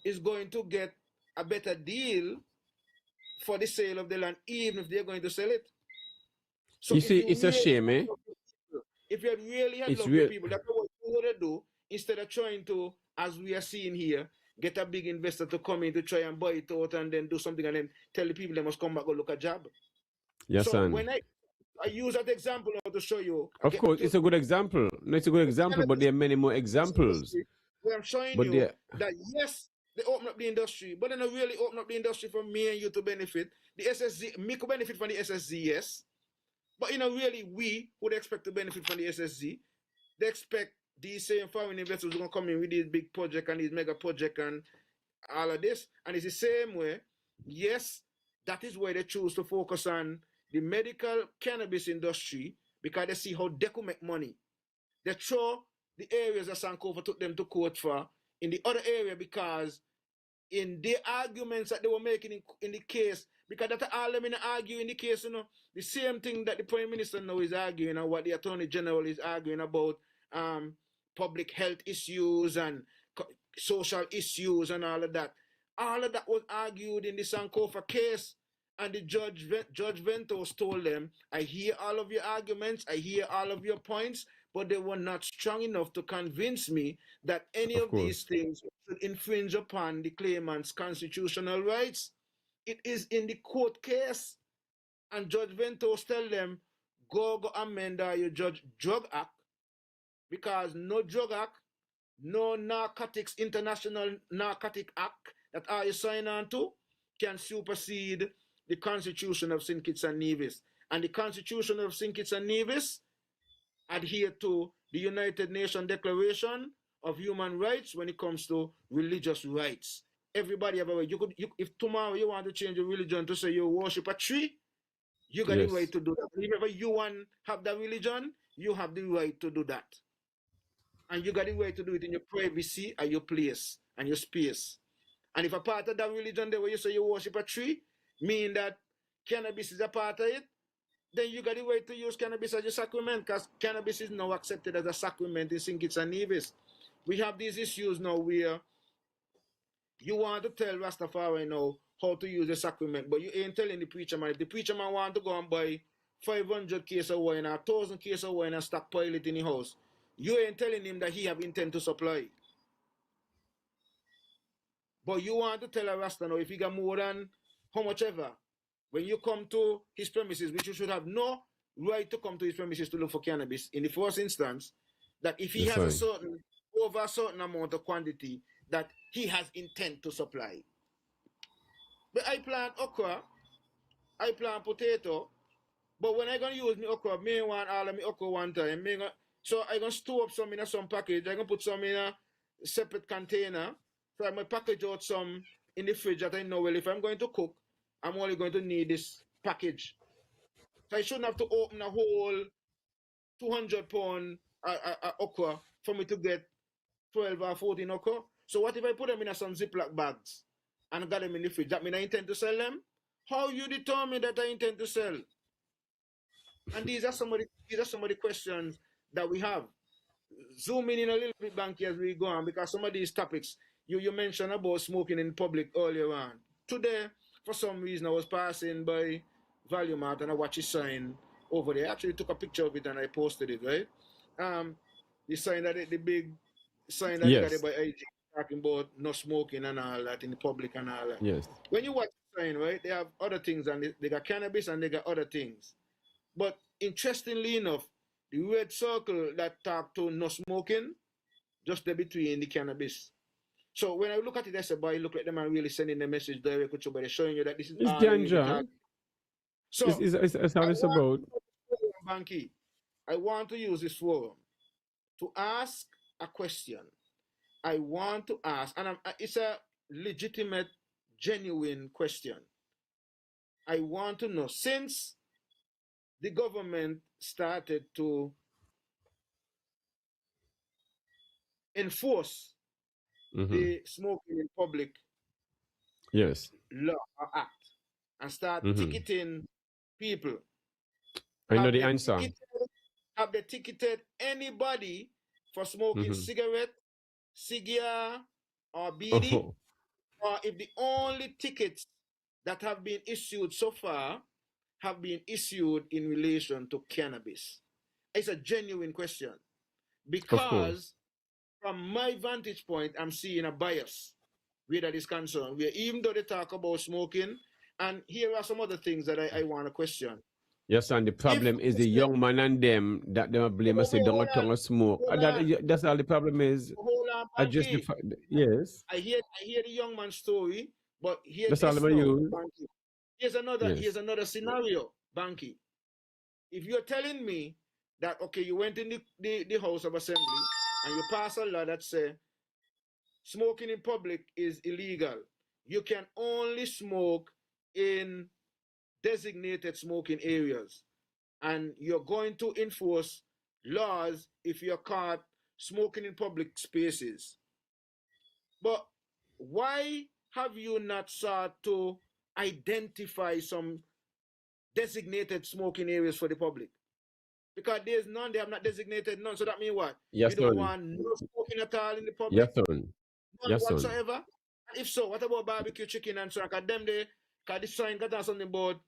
is going to get a better deal for the sale of the land, even if they're going to sell it. So you see, it's a shame, eh? If you really had love your people, that's what you would do instead of trying to, as we are seeing here, get a big investor to come in to try and buy it out and then do something and then tell the people they must come back and look a job. Yes, so son. when I use that example now to show you. Of course, it's a good example. No, it's a good example, but there are many more examples. Where I'm showing you that yes, they open up the industry, but they don't really open up the industry for me and you to benefit. The SSZ, me could benefit from the SSZ, yes. But really, we would expect to benefit from the SSZ. They expect these same foreign investors are going to come in with these big projects and these mega projects and all of this. And it's the same way. Yes, that is where they choose to focus on the medical cannabis industry because they see how they could make money. They throw the areas that Sankofa took them to court for in the other area because in the arguments that they were making in the case, because that's all them in argue in the case, the same thing that the Prime Minister now is arguing and what the Attorney General is arguing about public health issues and social issues and all of that. All of that was argued in the Sankofa case. And the Judge Ventos told them, I hear all of your arguments, I hear all of your points, but they were not strong enough to convince me that any of these things should infringe upon the claimant's constitutional rights. It is in the court case. And Judge Ventos tell them, go amend your drug act, because no drug act, no narcotics, international narcotic act that you sign on to can supersede the Constitution of St. Kitts and Nevis. And the Constitution of St. Kitts and Nevis adhere to the United Nations Declaration of Human Rights when it comes to religious rights. Everybody have a right. If tomorrow you want to change your religion to say you worship a tree, you got the right to do that. If you want to have that religion, you have the right to do that. And you got the right to do it in your privacy and your place and your space. And if a part of that religion there where you say you worship a tree, mean that cannabis is a part of it, then you got the right to use cannabis as a sacrament, because cannabis is now accepted as a sacrament in St. Kitts and Nevis. We have these issues now where you want to tell Rastafari now how to use the sacrament, but you ain't telling the preacher man. If the preacher man want to go and buy 500 cases of wine or 1,000 cases of wine and stockpile it in the house, you ain't telling him that he have intent to supply. But you want to tell a Rasta now, if he got more than how much ever, when you come to his premises, which you should have no right to come to his premises to look for cannabis in the first instance, that if he has over a certain amount of quantity, that he has intent to supply. But I plant okra, I plant potato, but when I gonna use my okra, me want all of my okra one time. So I gonna store up some in some package. I gonna put some in a separate container. So I might package out some in the fridge that I know, well, if I'm going to cook, I'm only going to need this package. So I shouldn't have to open a whole 200-pound okra for me to get 12 or 14 okra. So what if I put them in some Ziploc bags and got them in the fridge? That mean I intend to sell them? How you determine that I intend to sell? And these are some of the questions that we have. zoom in a little bit, Banky, as we go on, because some of these topics you mentioned about smoking in public earlier on. Today, for some reason, I was passing by Value Mart and I watched a sign over there. I actually took a picture of it and I posted it, right? The sign that the big sign that they got Yes. there by IG talking about no smoking and all that in the public and all that. Yes. When you watch the sign, right, they have other things and they got cannabis and they got other things. But interestingly enough, the red circle that talk to no smoking, just there between the cannabis. So when I look at it, I say, boy, look like them are really sending the message directly to somebody, showing you that this is It's all really ganja. talk. So It's how it's about. Banky, I want to use this forum to ask a question. I want to ask, and it's a legitimate, genuine question. I want to know, since the government started to enforce the smoking in public Yes. law or act and start ticketing people, I know the answer. have they ticketed anybody for smoking cigarette, cigar, or BD? Oh. Or if the only tickets that have been issued so far have been issued in relation to cannabis? It's a genuine question, because from my vantage point, I'm seeing a bias where that is concerned, where even though they talk about smoking, and here are some other things that I want to question. Yes, and the problem is the young man and them that they blame us say don't tongue of smoke. That's all the problem is. Hold on, I just Banky. yes. I hear the young man's story, but here's That's all this I'm now, use. Banky. Here's another scenario, Banky. If you're telling me that okay, you went in the House of Assembly and you pass a law that say smoking in public is illegal. You can only smoke in designated smoking areas. And you're going to enforce laws if you're caught smoking in public spaces. But why have you not sought to identify some designated smoking areas for the public? Because there's none, they have not designated none. So that means what? Yes, you don't son. want no smoking at all in the public? Yes, son. None Yes, son. whatsoever? And if so, what about barbecue chicken and so on? Because them they, because the sign got on something about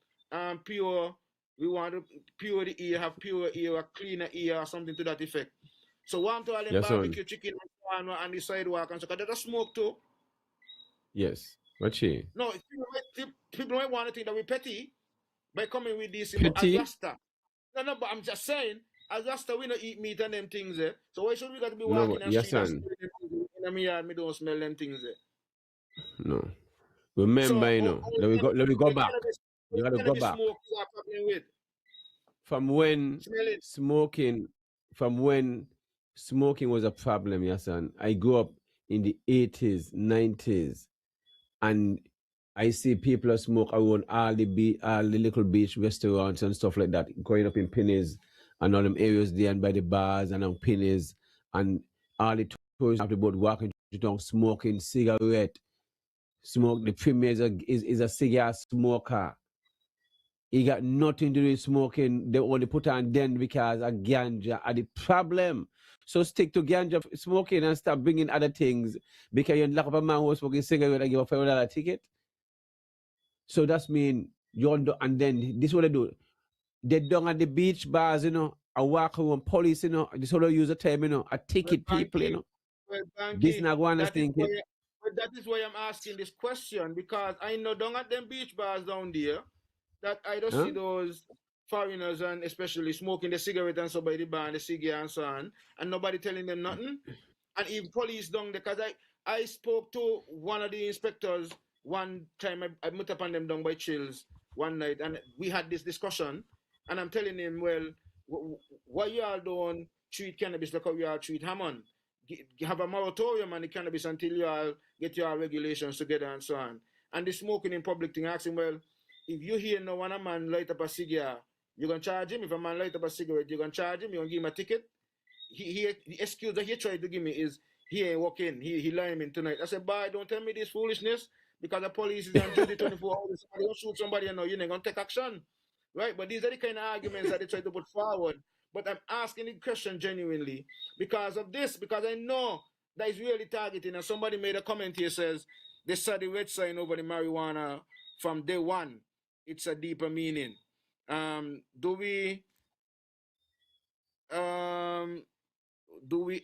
pure, we want to pure the ear, have pure ear, or cleaner ear, or something to that effect. So want to all them Yes, son. barbecue chicken and so on the sidewalk and so, because that's smoke too. Yes. What she? No, people might want to think that we're petty by coming with this Petty? as Rasta. No, but I'm just saying, as Rasta, we don't eat meat and them things there. So why should we got to be walking No, on yes, street and son. in my yard, me don't smell them things there. No. Remember, So, you know, let me go back. You gotta go back. Smoke you are probleming with. From when Smell it. smoking was a problem, Yahsonn. I grew up in the 80s, 90s, and I see people smoke around all the little beach restaurants and stuff like that, going up in Pennies and all them areas there and by the bars and on Pennies, and all the tourists have the boat walking down smoking cigarette. Smoke, the premier is a cigar smoker. He got nothing to do with smoking. They only put on then because of ganja are the problem. So stick to ganja smoking and stop bringing other things because you lock up a man who's smoking cigarette and give a $5 ticket. So that's mean you and then this is what they do. They down at the beach bars, you know, I walk around police, you know, this all use a term, you know, a ticket people, you know. This not one thinking. That is why I'm asking this question, because I know down at them beach bars down there that I don't see those foreigners and especially smoking the cigarette and so by the bar and the cigar and so on, and nobody telling them nothing. And even police down there, because I spoke to one of the inspectors one time. I met upon them down by Chills one night, and we had this discussion. And I'm telling him, well, why you all don't treat cannabis like how you all treat Hammond? Have a moratorium on the cannabis until you all get your regulations together and so on. And the smoking in public thing, ask him, well, if you hear no one a man light up a cigar, you're going to charge him. If a man light up a cigarette, you're going to charge him. You're going to give him a ticket. The excuse that he tried to give me is he ain't walking. He lying in tonight. I said, boy, don't tell me this foolishness, because the police is on duty 24 hours. Somebody will shoot somebody and you ain't going to take action. Right? But these are the kind of arguments that they try to put forward. But I'm asking the question genuinely because of this, because I know that is really targeting. And somebody made a comment here says they saw the red sign over the marijuana from day one. It's a deeper meaning. Do we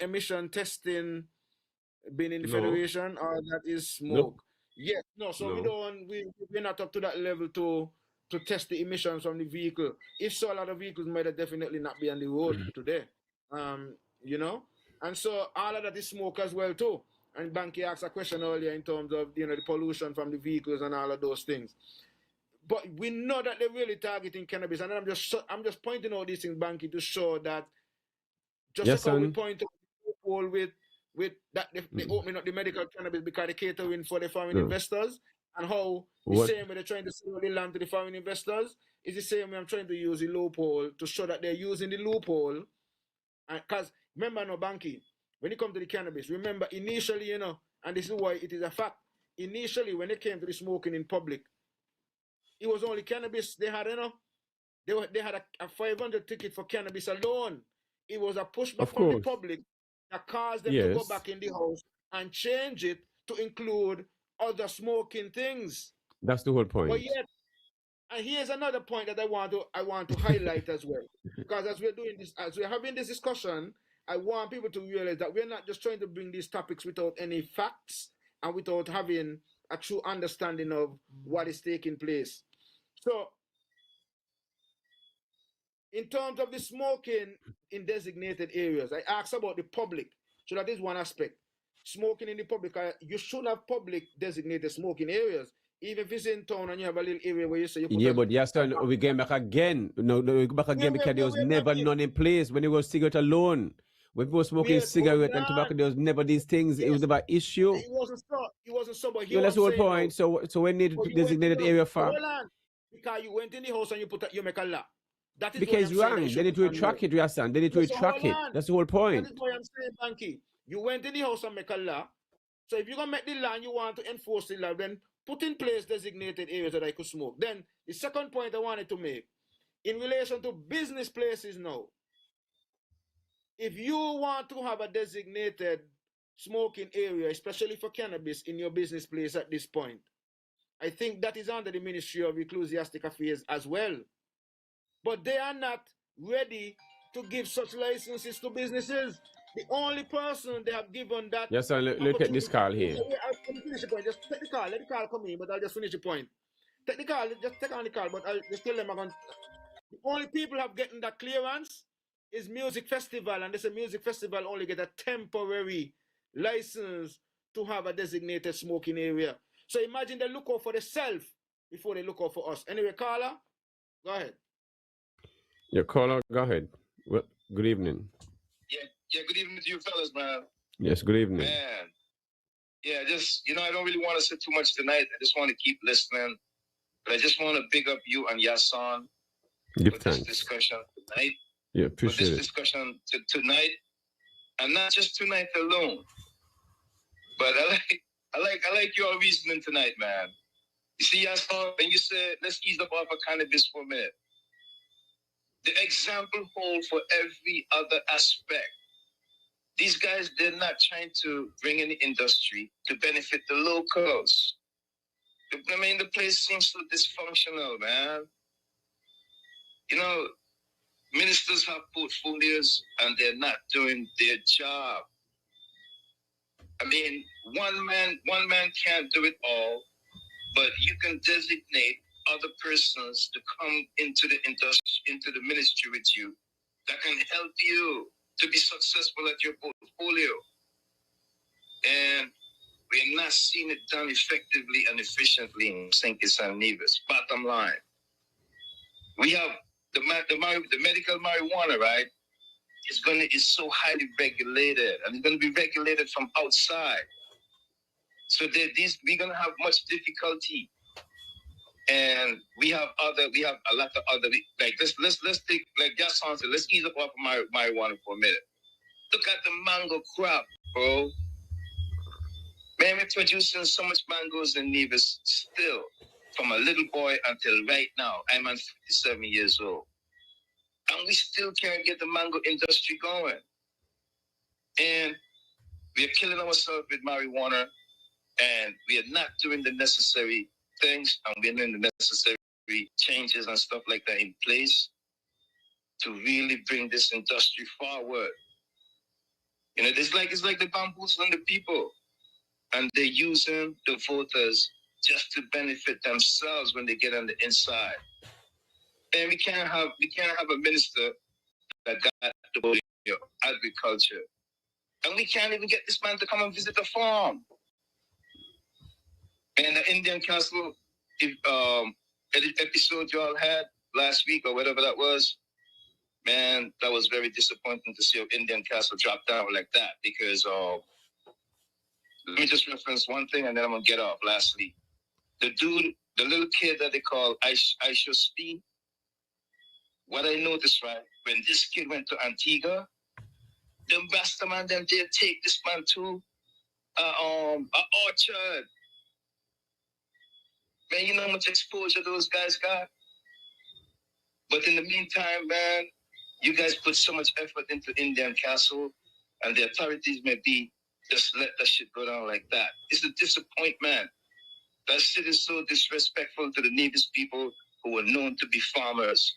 emission testing been in the No, federation or that is nope, smoke? Yes, no. So we no. don't we're not up to that level to test the emissions from the vehicle. If so, a lot of vehicles might have definitely not be on the road today. Um, you know, and so all of that is smoke as well too. And Bankie asked a question earlier in terms of the pollution from the vehicles and all of those things. But we know that they're really targeting cannabis, and I'm just pointing out these things, Bankie, to show that just Yes, like how we son. point out the loophole with that they opening up the medical cannabis because they're catering for the foreign No. investors, and how the What? same way they're trying to sell the land to the foreign investors is the same way I'm trying to use the loophole to show that they're using the loophole. Because remember, no, Bankie, when it comes to the cannabis, remember initially, and this is why it is a fact. Initially, when it came to the smoking in public, it was only cannabis they had, they had a 500 ticket for cannabis alone. It was a pushback Of from the course. public that caused them to go Yes. back in the house and change it to include other smoking things. That's the whole But point. yet, and here's another point that I want to highlight as well. Because as we're having this discussion, I want people to realize that we're not just trying to bring these topics without any facts and without having a true understanding of what is taking place. So in terms of the smoking in designated areas, I asked about the public. So that is one aspect. Smoking in the public, you should have public designated smoking areas. Even if it's in town and you have a little area where you say you put Yeah, but yes, son, we came back again. No, we go back again because there was never none in place when it was cigarette alone. When people were smoking cigarette and tobacco, there was never these things. It was never issue. It wasn't so. It wasn't so. But Yeah, here that's I'm the whole saying point. now. So we need to designated area for. Hold on. Because you went in the house and you make a law. That is Because why I'm saying wrong. They need to track it, Yahsonn. They need to track it. That's the whole point. That is why I'm saying, Bankie. You went in the house and make a law. So if you're gonna make the law and you want to enforce the law, then put in place designated areas that I could smoke. Then the second point I wanted to make, in relation to business places now, if you want to have a designated smoking area, especially for cannabis in your business place at this point, I think that is under the Ministry of Ecclesiastic Affairs as well. But they are not ready to give such licenses to businesses. The only person they have given that. Yes, sir. Look at this call here. I'll finish the point. Just take the call. Let the call come in, but I'll just finish the point. Take the call. Just take on the call, but I'll just tell them the only people have gotten that clearance is music festival, and this a music festival only get a temporary license to have a designated smoking area. So imagine they look out for themselves before they look out for us. Anyway, caller, go ahead. Yeah, caller, go ahead. Well, good evening. Yeah, good evening to you fellas, man. Yes, good evening. Man. Yeah, just, I don't really want to say too much tonight. I just want to keep listening. But I just want to big up you and Yahsonn Give for thanks. this discussion tonight. Yeah, appreciate for it. this discussion tonight. And not just tonight alone. But I like your reasoning tonight, man. You see, Yahsonn, when you said, let's ease up off of cannabis for a minute. The example holds for every other aspect. These guys, they're not trying to bring in the industry to benefit the locals. I mean, the place seems so dysfunctional, man. Ministers have portfolios and they're not doing their job. I mean, one man can't do it all, but you can designate other persons to come into the industry, into the ministry with you that can help you to be successful at your portfolio. And we're not seeing it done effectively and efficiently in St. Kitts and Nevis. Bottom line, we have the medical marijuana, right? It's so highly regulated, and it's going to be regulated from outside. So we're going to have much difficulty. And we have a lot of other, like let's take, like Yahsonn said, let's ease up off of marijuana for a minute. Look at the mango crop, bro. Man, we're producing so much mangoes in Nevis still, from a little boy until right now. I'm 57 years old. and we still can't get the mango industry going. And we are killing ourselves with marijuana, and we are not doing the necessary things, and we're doing the necessary changes and stuff like that in place to really bring this industry forward. You know, it's like the bamboozling the people, and they're using the voters just to benefit themselves when they get on the inside. And we can't have a minister that got the body of agriculture, and we can't even get this man to come and visit the farm. And the Indian Castle episode you all had last week or whatever that was, man, that was very disappointing to see Indian Castle drop down like that. Because let me just reference one thing and then I'm gonna get off. Lastly, the little kid that they call Yahsonn, what I noticed, right, when this kid went to Antigua, them Rasta man them did take this man to an orchard. Man, you know how much exposure those guys got? But in the meantime, man, you guys put so much effort into Indian Castle, and the authorities may be just let that shit go down like that. It's a disappointment. That shit is so disrespectful to the Nevis people who are known to be farmers.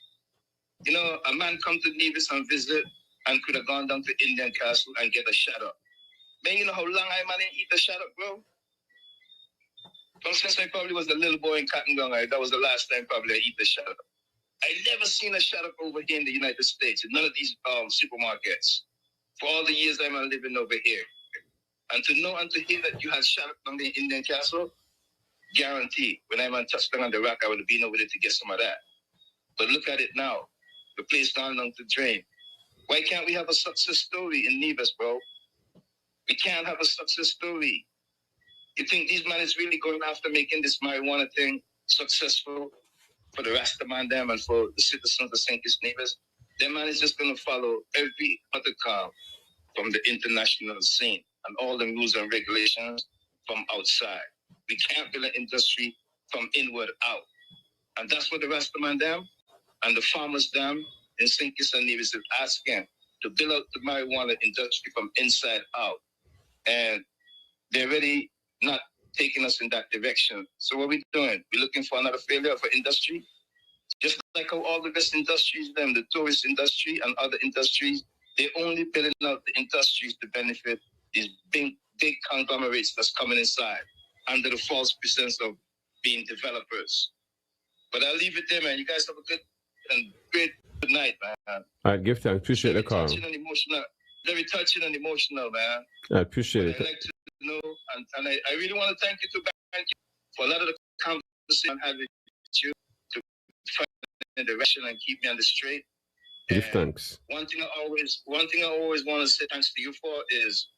You know, a man come to Nevis and visit and could have gone down to Indian Castle and get a shut up. Man, you know how long I managed to eat a shut up, bro? From since I probably was a little boy in Cotton Gun, that was the last time probably I eat a shut up. I never seen a shut up over here in the United States, in none of these supermarkets. For all the years I'm living over here. And to know and to hear that you had shut up on the Indian Castle, guarantee, when I'm on touchdown on the rack, I would have been over there to get some of that. But look at it now. The place gone down the drain. Why can't we have a success story in Nevis, bro? We can't have a success story. You think these men is really going after making this marijuana thing successful for the Rasta man them and for the citizens of St. Kitts Nevis? Their man is just going to follow every other car from the international scene and all the rules and regulations from outside. We can't build an industry from inward out. And that's what the Rasta man them and the farmers them in St. Kitts and Nevis is asking, to build out the marijuana industry from inside out. And they're really not taking us in that direction. So what are we doing? We're looking for another failure of an industry? Just like how all the rest industries, them, the tourist industry and other industries, they're only building out the industries to benefit these big conglomerates that's coming inside under the false pretense of being developers. But I'll leave it there, man. You guys have a good and great good night, man. I give thanks. Appreciate the call. Very touching and emotional, man. I appreciate it. I'd like to know, and I really want to thank you for a lot of the conversation I had with you to find the direction and keep me on the straight. Give thanks. One thing I always want to say thanks to you for is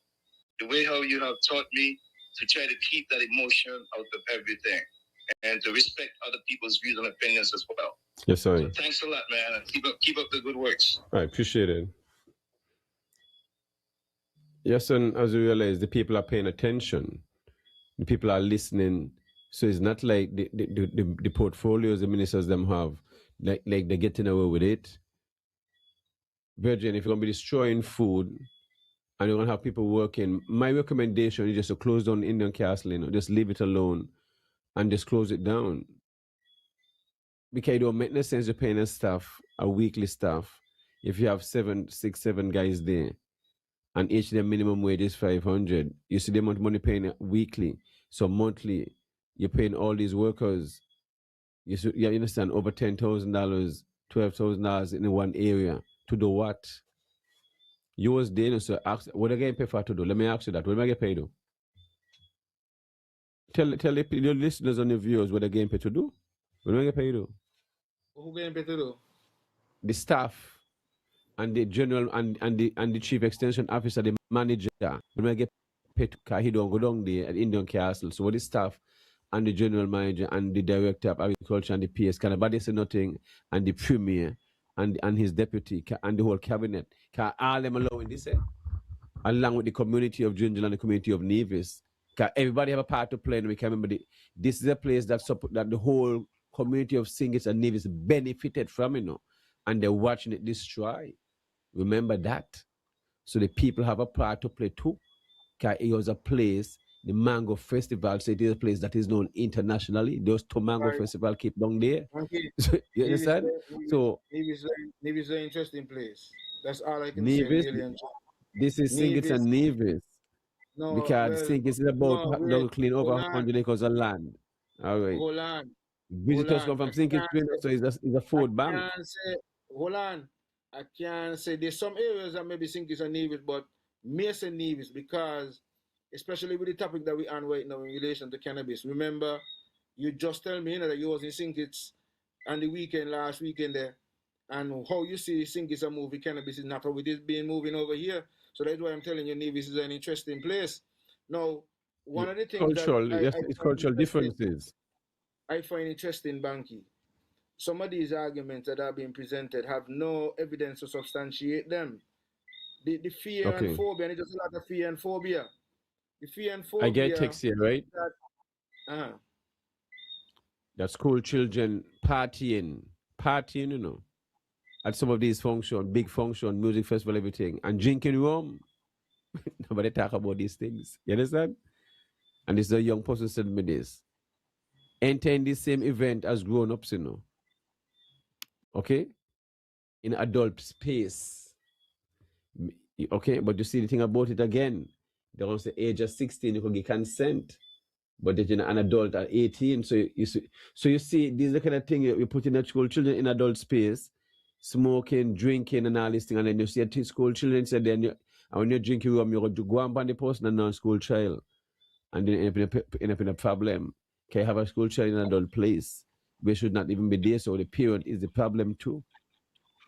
the way how you have taught me to try to keep that emotion out of everything and to respect other people's views and opinions as well. Yes, sir. So thanks a lot, man. And keep up the good works. I appreciate it. Yes, and as you realize, the people are paying attention. The people are listening. So it's not like the portfolios the ministers them have, like they're getting away with it. Virgin, if you're going to be destroying food and you're going to have people working, my recommendation is just to close down Indian Castle, just leave it alone and just close it down. Because it don't make no sense to paying a staff, a weekly staff, if you have 7 guys there and each their minimum wage is 500. You see the amount of money paying weekly. So monthly, you're paying all these workers. You understand, over $10,000, $12,000 in one area. To do what? You was there, so ask, what are you getting paid for to do? Let me ask you that. What am I getting paid to do? Tell your listeners and your viewers what they're getting paid to do. What am I getting paid to do? Who getting paid to do? The staff and the general and the chief extension officer, the manager. When I get paid to he don't go down there at Indian Castle. So what the staff and the general manager and the director of agriculture and the PS Cannabis say nothing, and the premier and his deputy and the whole cabinet can all them allowing this along with the community of Ginger and the community of Nevis. Can everybody have a part to play, and we can remember this is a place that the whole community of St. Kitts and Nevis benefited from, and they're watching it destroy. Remember that. So the people have a part to play too. Because it was a place, the Mango Festival, so it is a place that is known internationally. Those two Mango Right. Festival keep down there. Bankie, So, you understand? So Nevis is an interesting place. That's all I can say. Nevis, Really enjoy. this is Singits Nevis. and Nevis. No, Because well, Singits is about no, wait, don't clean over hold on, 100 acres of land. All right. hold on, hold Visitors on. come from Singits, so it's a I food bank. can't say, hold on. I can't say there's some areas that maybe think it's a Nevis, but Mason Nevis, because especially with the topic that we on right now in relation to cannabis. Remember, you just tell me, that you was in Sinkits on the weekend, last weekend there, and how you see Sinkits a movie, cannabis is not how it is being moving over here. So that's why I'm telling you, Nevis is an interesting place. Now, one of the things that Cultural, yes, it's cultural differences. I find interesting, Bankie, some of these arguments that are being presented have no evidence to substantiate them. The fear and Okay. phobia, and it's just a lot of fear and phobia. The fear and phobia. I get text here, right? That, That school children partying, you know, at some of these functions, big function, music festival, everything, and drinking rum. Nobody talk about these things. You understand? And this is a young person said me this. Entering the same event as grown-ups, you know. Okay? In adult space. Okay, but you see the thing about it again. They want to say age of 16, you can get consent. But that you're an adult at 18. So you see, these are the kind of thing you put in at school children in adult space, smoking, drinking, and all this thing. And then you see at school children, so then and when you're drinking rum, you're going to go on the person and non-school child. And then end up in a problem. Can you have a school child in an adult place? We should not even be there. So the parent is the problem too.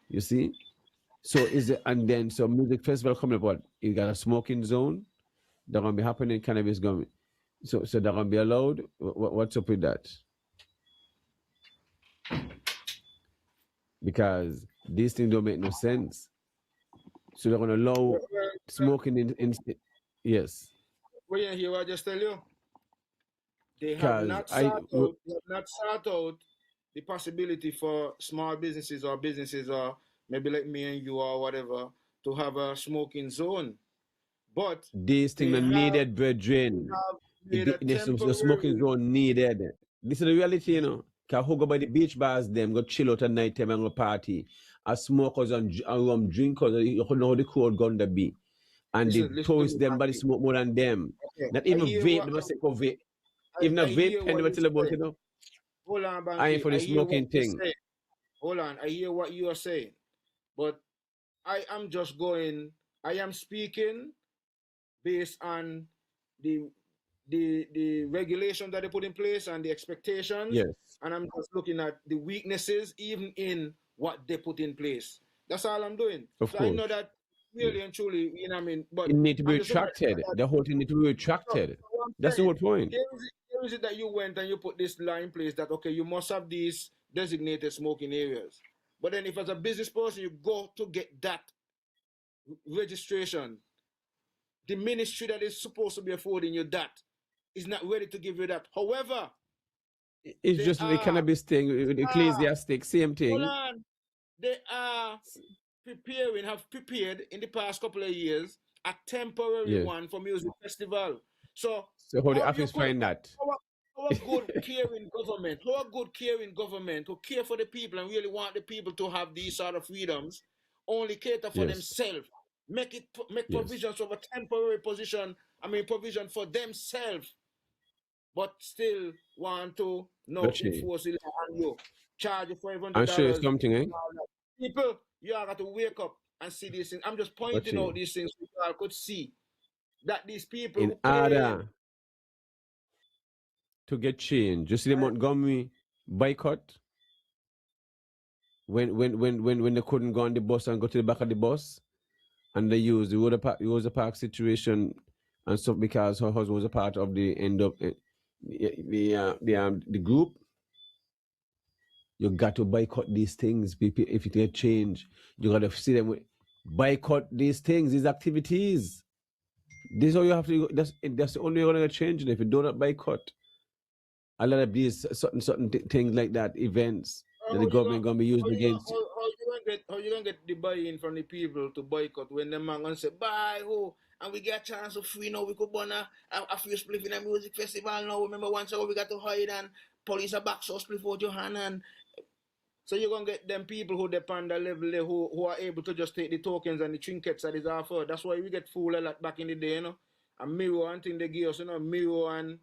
You see? So and then so music festival coming up, what? You got a smoking zone. They're going to be happening, cannabis going. So they're going to be allowed? What's up with that? Because these things don't make no sense. So they're going to allow smoking in yes. Well, yeah, here I just tell you. They have not sought out the possibility for small businesses or maybe like me and you or whatever to have a smoking zone. But these things are needed, brethren. The smoking zone needed. This is the reality, you know. Because who go by the beach bars, them go chill out at night time and go party. As smokers and rum drinkers, you know how the crowd gonna be. And the tourists, them body smoke more than them. Okay. Not even vape, they must say for vape. Even a vape pen, they tell about, you know. Hold on, Bankie. I ain't for the smoking thing. Hold on, I hear what you are saying. But I am speaking based on the regulation that they put in place and the expectations. Yes. And I'm just looking at the weaknesses even in what they put in place. That's all I'm doing. Of course. I know that really and truly, you know what I mean? But it need to be retracted. The whole thing need to be retracted. That's the whole point. Here is it that you went and you put this law in place that, okay, you must have these designated smoking areas. But then if as a business person, you go to get that registration, the ministry that is supposed to be affording you that is not ready to give you that. However, it's just the cannabis thing, the ecclesiastic, same thing. Hold on. They are have prepared in the past couple of years a temporary one for music festival. So how the office find that? How a good caring government, who care for the people and really want the people to have these sort of freedoms, only cater for themselves. Make provisions of a temporary provision for themselves, but still want to enforce it on you. Charge you $500. I'm sure it's something, eh? People, you have to wake up and see these things. I'm just pointing out these things so you all could see that these people in order to get change. You see the Montgomery boycott when they couldn't go on the bus and go to the back of the bus, and they used the Rosa Park situation and stuff because her husband was a part of the the group. You got to boycott these things, people. If you get change, you got to see them boycott these things, these activities. This is all you have to do. That's the only way you're going to change. And if you do not boycott a lot of these certain things like that, events that the government going to be used against. gonna get the buy-in from the people to boycott when the man gonna say buy who and we get a chance of free now we could burn a free spliff in a music festival now. Remember once ago we got to hide and police a back so spliff out your hand and so you're gonna get them people who depend the level who are able to just take the tokens and the trinkets that is offered. That's why we get fooled a lot back in the day, you know. And mirror and thing they give us, you know, mirror and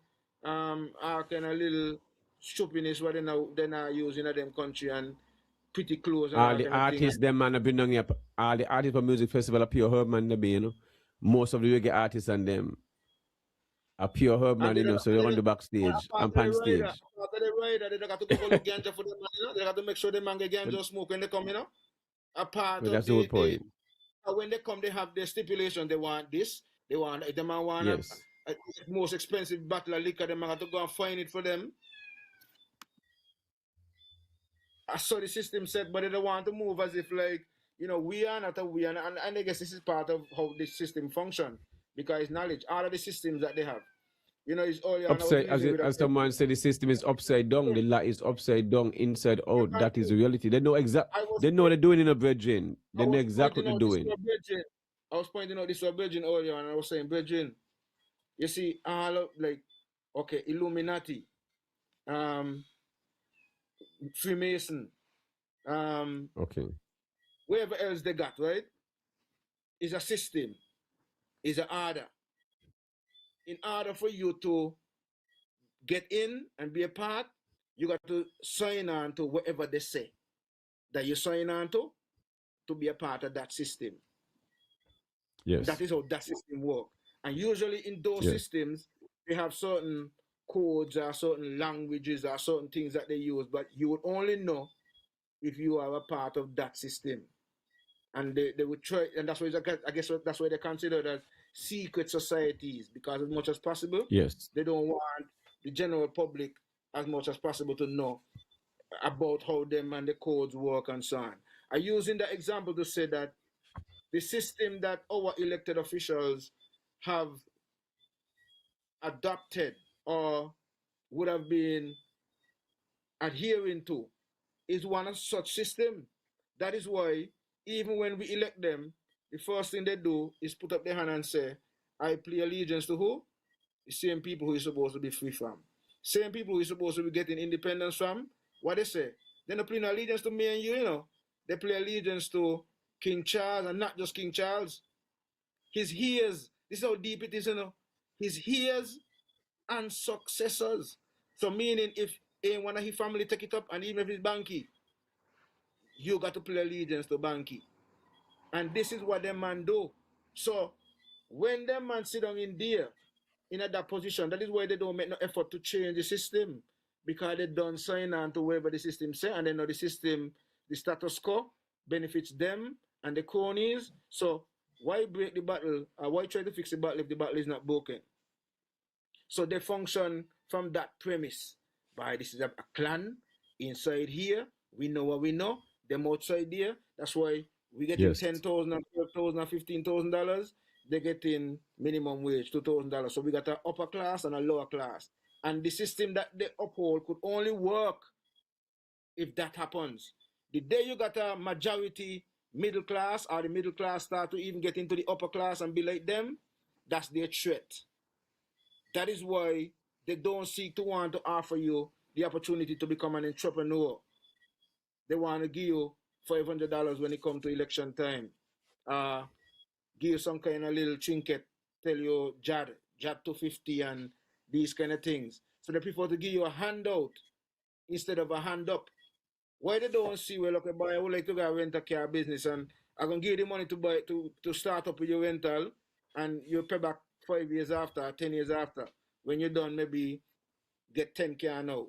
our kind of little stupidness what they now using in them country and pretty clothes and All all the kind of thing. artists, them man have been down here. All the artists for music festival are pure herb man, they be, you know. Most of the reggae artists and them are pure herb man, you know, so they run the backstage and pan stage. After the rider, they got to go look ganja for them, you know. They got to make sure the man get ganja smoke when they come, you know. A part Well, of that's the whole point. when they come, they have their stipulation. They want this. They want the man want Yes. a most expensive bottle of liquor. The man got to go and find it for them. I saw the system set, but they don't want to move as if like you know we are not a we and I guess this is part of how this system function because it's knowledge. All of the systems that they have, you know, it's all Upside, as someone said, the system is upside down. The lie is upside down, inside out. That is the reality. They know They know they're doing in a bridging. They know exactly what they're doing. I was pointing out this to a Virgin earlier, and I was saying, Virgin, you see, all of like, okay, Illuminati, Freemason, Okay. wherever else they got, right? Is a system, is an order. In order for you to get in and be a part, you got to sign on to whatever they say that you sign on to be a part of that system. Yes. That is how that system works. And usually in those systems, they have certain codes or certain languages or certain things that they use, but you would only know if you are a part of that system. And they would try, and that's why I guess that's why they consider that secret societies, because as much as possible, they don't want the general public as much as possible to know about how them and the codes work and so on. I'm using that example to say that the system that our elected officials have adopted or would have been adhering to is one of such system. That is why even when we elect them, the first thing they do is put up their hand and say, I pledge allegiance to who? The same people who you're supposed to be free from. Same people who you're supposed to be getting independence from. What they say? They don't pledge allegiance to me and you, you know. They pledge allegiance to King Charles, and not just King Charles. His heirs. This is how deep it is, you know. His heirs and successors. So meaning if one of his family take it up, and even if it's Bankie, you got to pledge allegiance to Bankie. And this is what them man do. So when them man sit down in there, in that position, that is why they don't make no effort to change the system. Because they don't sign on to whatever the system say, and they know the system, the status quo, benefits them and the cronies. So why break the battle, or why try to fix the battle if the battle is not broken? So they function from that premise. By this is a clan inside here. We know what we know. Them outside there. That's why we get $10,000, $12,000, $15,000. They get in minimum wage, $2,000. So we got an upper class and a lower class. And the system that they uphold could only work if that happens. The day you got a majority middle class, or the middle class start to even get into the upper class and be like them, that's their threat. That is why they don't seek to want to offer you the opportunity to become an entrepreneur. They want to give you $500 when it comes to election time. Give you some kind of little trinket, tell you jab 250 and these kind of things. So they prefer to give you a handout instead of a hand up. Why they don't see, well, okay, boy, I would like to go rent a car business and I'm going to give you the money to buy to start up with your rental, and you pay back 5 years after, 10 years after. When you're done, maybe get 10 car now.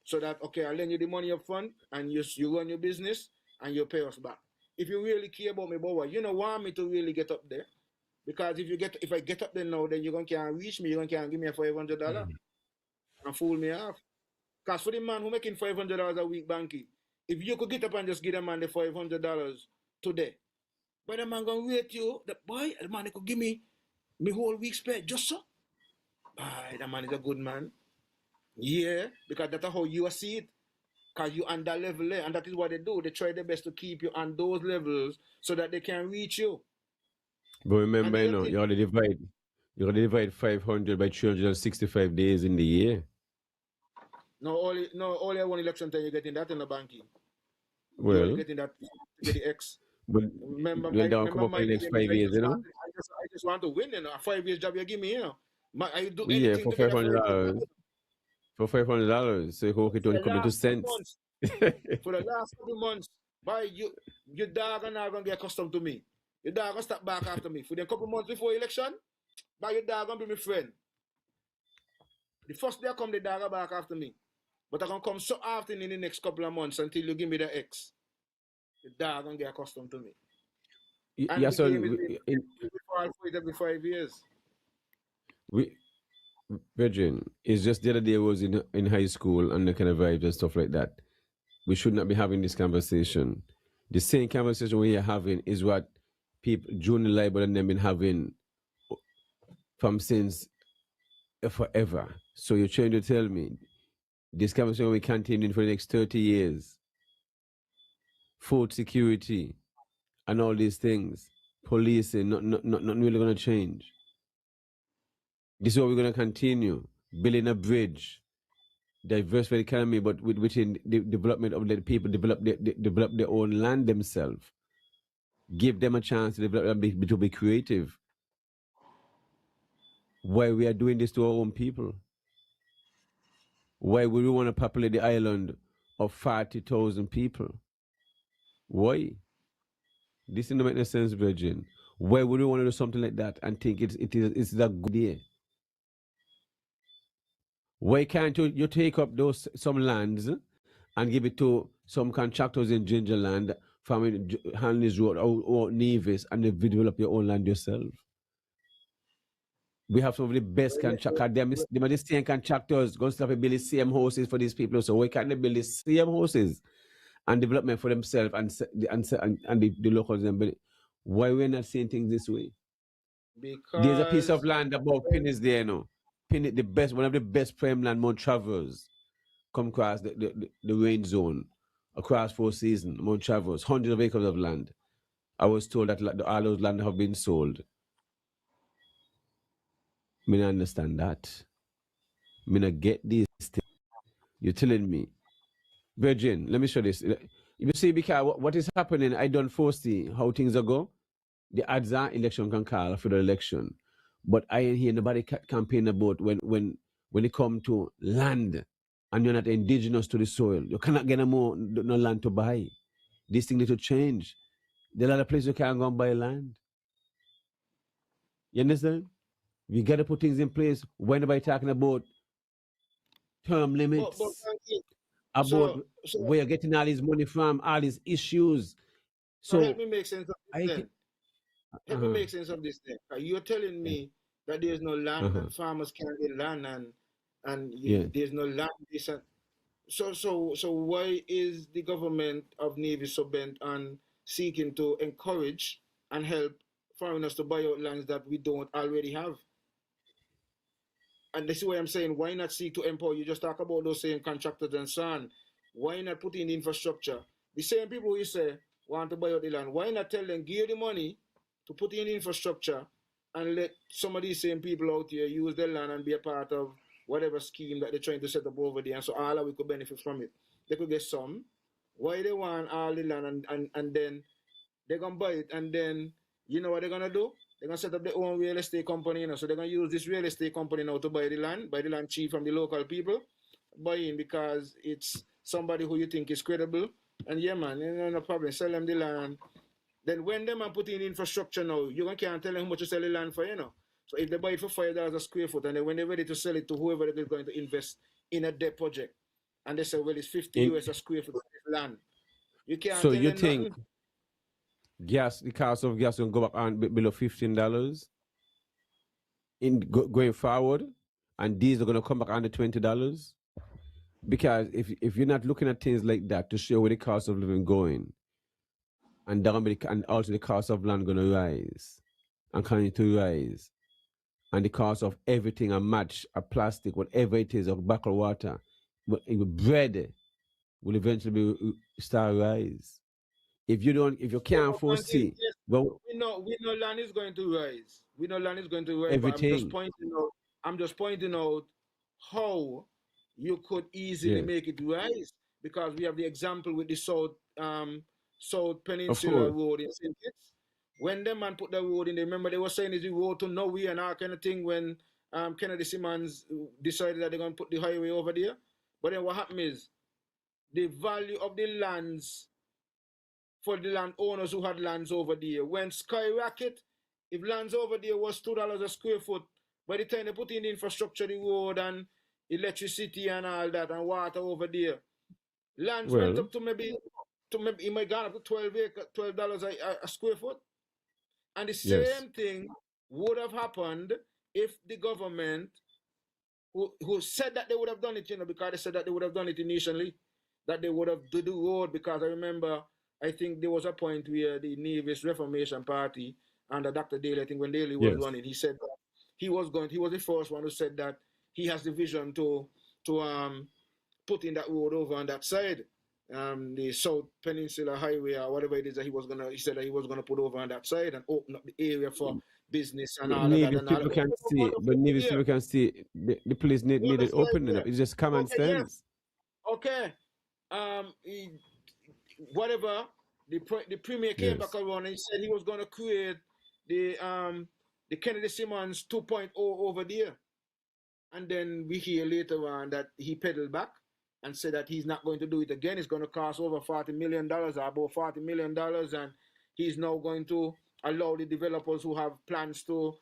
So that, okay, I'll lend you the money up front and you run your business and you pay us back. If you really care about me, boy, you don't want me to really get up there. Because if I get up there now, then you're going to can't reach me, you're going to can't give me a $500 and fool me off. Because for the man who making $500 a week, Bankie, if you could get up and just give the man the $500 today, but the man going to rate you, the man could give me whole week's pay just so. Boy, the man is a good man. Yeah, because that's how you see it. because you're on that level there. And that is what they do. They try their best to keep you on those levels so that they can reach you. But remember, And the you already divide 500 by 365 days in the year. only one election time you're getting that in the banking. You're only Well, getting that to get the X. but Remember, when they come up in the next 5 years, you know? I just want to win, you know. A 5 years job you give me, you know. I do Yeah, anything for to get a 5 years $500. job. For $500, so you hope it For only the come into last couple cents. months, for the last couple months, boy, your dog are not gonna get accustomed to me. Your dog gonna stop back after me. For the couple months before election, boy, your dog gonna be my friend. The first day I come, the dog are back after me. But I gonna come so often in the next couple of months until you give me the X. The dog gonna get accustomed to me. And Yeah, the so game is every 5 years. Virgin, it's just the other day I was in high school and the kind of vibes and stuff like that. We should not be having this conversation. The same conversation we are having is what people, Junior Libel and them been having from since forever. So you're trying to tell me this conversation we continue for the next 30 years. Food security and all these things. Policing, not really going to change. This is what we're going to continue. Building a bridge. Diversify the economy, but within the development of the people develop their own land themselves. Give them a chance to develop and to be creative. Why we are doing this to our own people? Why would we want to populate the island of 40,000 people? Why? This doesn't make no sense, Virgin. Why would we want to do something like that and think it's that good idea? Why can't you take up some lands and give it to some contractors in Gingerland, from Hanley's Road or Nevis, and develop your own land yourself? We have some of the best contractors. They are the same contractors going to start building the same houses for these people. So why can't they build the same houses and development for themselves and the locals? Why we're not seeing things this way? There's a piece of land about pennies there, you know. Penny, one of the best prime land Mount Travers. Come across the range zone, across 4 seasons, Mount Travers, hundreds of acres of land. I was told that all those land have been sold. Me not understand that. Me not get these things. You're telling me. Virgin, let me show this. You see, because what is happening, I don't foresee how things are go. The odds are election can call for the election. But I ain't hear nobody campaign about when it come to land and you're not indigenous to the soil. You cannot get no land to buy. This thing need to change. There are a lot of places you can't go and buy land. You understand? We got to put things in place. Why nobody talking about term limits? About where you're getting all this money from, all these issues. So help me make sense of this then. Help me make sense of this then. You're telling me that there's no land and farmers can't get land and there's no land. So why is the government of Navy so bent on seeking to encourage and help foreigners to buy out lands that we don't already have? And this is why I'm saying, why not seek to empower? You just talk about those same contractors and so on. Why not put in infrastructure? The same people who you say want to buy out the land, why not tell them, give the money to put in infrastructure and let some of these same people out here use their land and be a part of whatever scheme that they're trying to set up over there, and so all of we could benefit from it. They could get some. Why they want all the land and then they're going to buy it, and then you know what they're going to do? They're going to set up their own real estate company, you know. So they're going to use this real estate company now to buy the land cheap from the local people, buying because it's somebody who you think is credible. And yeah, man, no problem. Sell them the land. Then when them are putting in infrastructure now, you can't tell them how much you sell the land for, you know. So if they buy it for $5 a square foot, and then when they're ready to sell it to whoever they're going to invest in a debt project, and they say, well, it's 50 US a square foot of land. You can't so tell you them think nothing. the cost of gas will go back on below $15 going forward, and these are going to come back under $20? Because if you're not looking at things like that to show where the cost of living going, and also the cost of land going to rise and continue to rise, and the cost of everything, a match, a plastic, whatever it is, or bottled water, bread, will eventually start rise. If you can't Banky, foresee, yes, well, we know land is going to rise. We know land is going to rise, but everything, I'm just pointing out how you could easily yes, make it rise because we have the example with the South of Peninsula course, Road in St. Kitts. When the man put the road in, remember they were saying it's the road to nowhere and all kind of thing when Kennedy Simmons decided that they're going to put the highway over there. But then what happened is the value of the lands for the landowners who had lands over there went skyrocket. If lands over there was $2 a square foot, by the time they put in the infrastructure, the road and electricity and all that and water over there, lands went well, up to maybe it might gone up to $12 a square foot. And the yes, same thing would have happened if the government who said that they would have done it, because they said that they would have done it initially, that they would have done the road, because I remember, I think there was a point where the Nevis Reformation Party under Dr. Daley, I think when Daley was yes, running, he said that he was the first one who said that he has the vision to put in that road over on that side, the South Peninsula Highway or whatever it is that he said that he was gonna put over on that side and open up the area for business and all of that Nevis and all. people can see, but Nevis people can see the police You needed understand? opening up. It's just common Okay, yes. sense. Okay. Whatever the premier came back Yes, around and he said he was going to create the Kennedy Simmons 2.0 over there, and then we hear later on that he pedaled back and said that he's not going to do it again. It's going to cost over $40 million or about $40 million, and he's now going to allow the developers who have plans to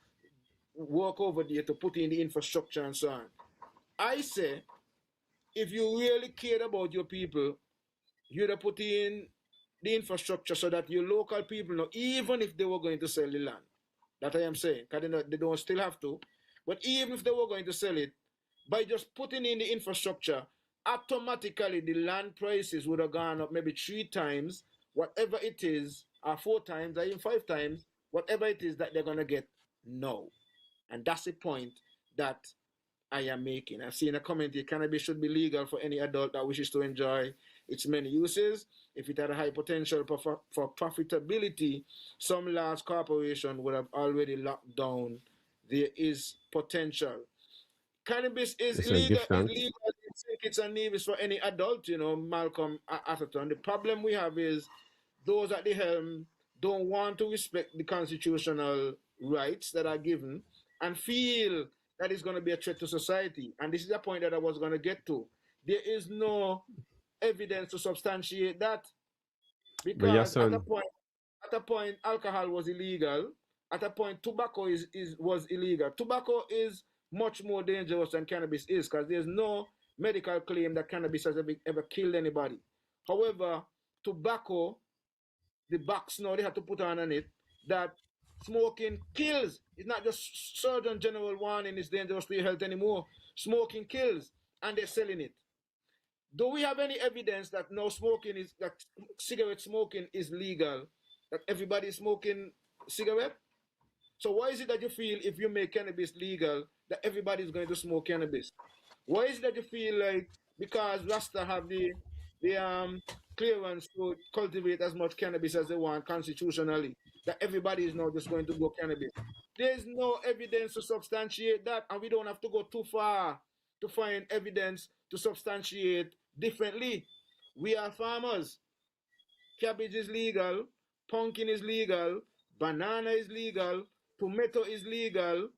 work over there to put in the infrastructure and so on. I say, if you really cared about your people, you'd have put in the infrastructure so that your local people know, even if they were going to sell the land. That I am saying, because they don't still have to. But even if they were going to sell it, by just putting in the infrastructure, automatically the land prices would have gone up maybe 3 times, whatever it is, or 4 times, or even 5 times, whatever it is that they're going to get now. And that's the point that I am making. I've seen a comment here: cannabis should be legal for any adult that wishes to enjoy its many uses. If it had a high potential for profitability, some large corporation would have already locked down. There is potential. Cannabis is so illegal. give Is thanks. legal in St. Kitts and Nevis for any adult. Malcolm Atherton. The problem we have is those at the helm don't want to respect the constitutional rights that are given and feel that it's going to be a threat to society. And this is a point that I was going to get to. There is no evidence to substantiate that, But because at a Yahsonn, point alcohol was illegal. At a point tobacco was illegal. Tobacco is much more dangerous than cannabis is, because there's no medical claim that cannabis has ever killed anybody. However, tobacco, the box now they have to put on it that smoking kills. It's not just Surgeon General warning it's dangerous to your health anymore. Smoking kills, and they're selling it. Do we have any evidence that cigarette smoking is legal? That everybody is smoking cigarette? So why is it that you feel if you make cannabis legal that everybody is going to smoke cannabis? Why is it that you feel like because Rasta have the clearance to cultivate as much cannabis as they want constitutionally, that everybody is now just going to go cannabis? There's no evidence to substantiate that, and we don't have to go too far to find evidence to substantiate differently. We are farmers. Cabbage is legal, pumpkin is legal, banana is legal, tomato is legal.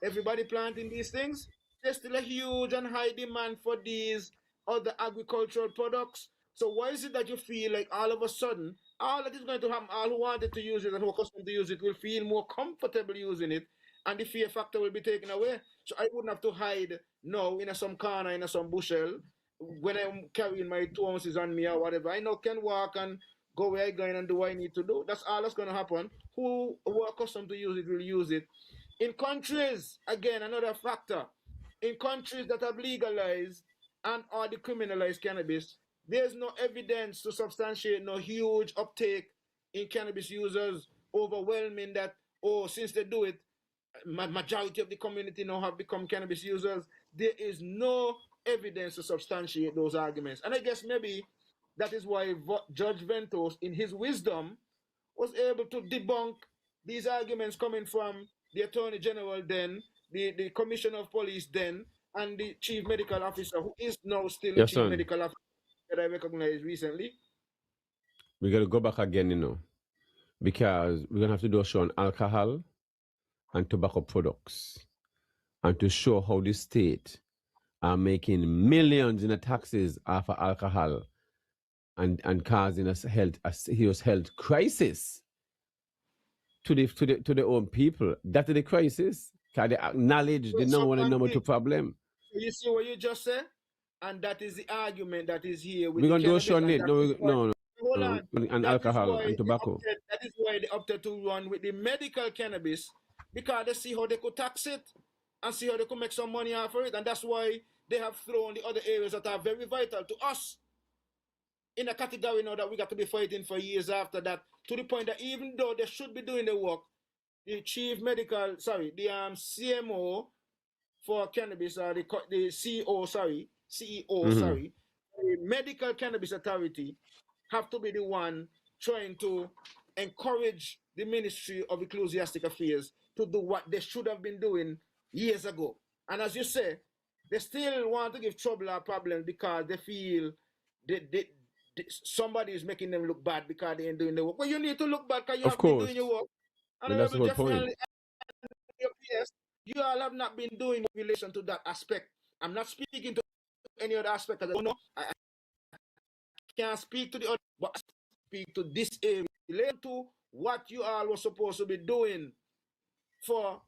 Everybody planting these things. There's still a huge and high demand for these other agricultural products. So why is it that you feel like all of a sudden, all that is going to happen, all who wanted to use it and who are accustomed to use it will feel more comfortable using it, and the fear factor will be taken away. So I wouldn't have to hide now in some corner, in some bushel, when I'm carrying my 2 ounces on me or whatever. I now can walk and go where I going and do what I need to do. That's all that's going to happen. Who are accustomed to use it will use it. In countries, again, another factor, in countries that have legalized and or decriminalized cannabis, there's no evidence to substantiate no huge uptake in cannabis users, overwhelming that, oh, since they do it, majority of the community now have become cannabis users. There is no evidence to substantiate those arguments. And I guess maybe that is why Judge Ventos, in his wisdom, was able to debunk these arguments coming from the Attorney General then, the Commissioner of Police then, and the Chief Medical Officer, who is now still the Yes, Chief son. Medical Officer that I recognized recently. We got to go back again, because we're going to have to do a show on alcohol and tobacco products, and to show how the state are making millions in the taxes off of alcohol and causing a serious health crisis to the own people. That's the crisis. Because they acknowledge the number two problem. You see what you just said? And that is the argument that is here with We're going to do a cannabis, show on and it. that No, is why- no, hold on. and That is alcohol why and tobacco. that is why they opted to run with the medical cannabis, because they see how they could tax it and see how they could make some money off of it. And that's why they have thrown the other areas that are very vital to us in a category now that we got to be fighting for years after that, to the point that even though they should be doing the work, the CMO for cannabis, or the CEO, the Medical Cannabis Authority have to be the one trying to encourage the Ministry of Ecclesiastic Affairs to do what they should have been doing years ago. And as you say, they still want to give trouble or problems because they feel somebody is making them look bad because they ain't doing the work. Well, you need to look bad because you Of have been course. doing your work. And that's the whole point. Your PS, you all have not been doing in relation to that aspect. I'm not speaking to any other aspect. I don't know. I can't speak to the other, but I speak to this area related to what you all were supposed to be doing for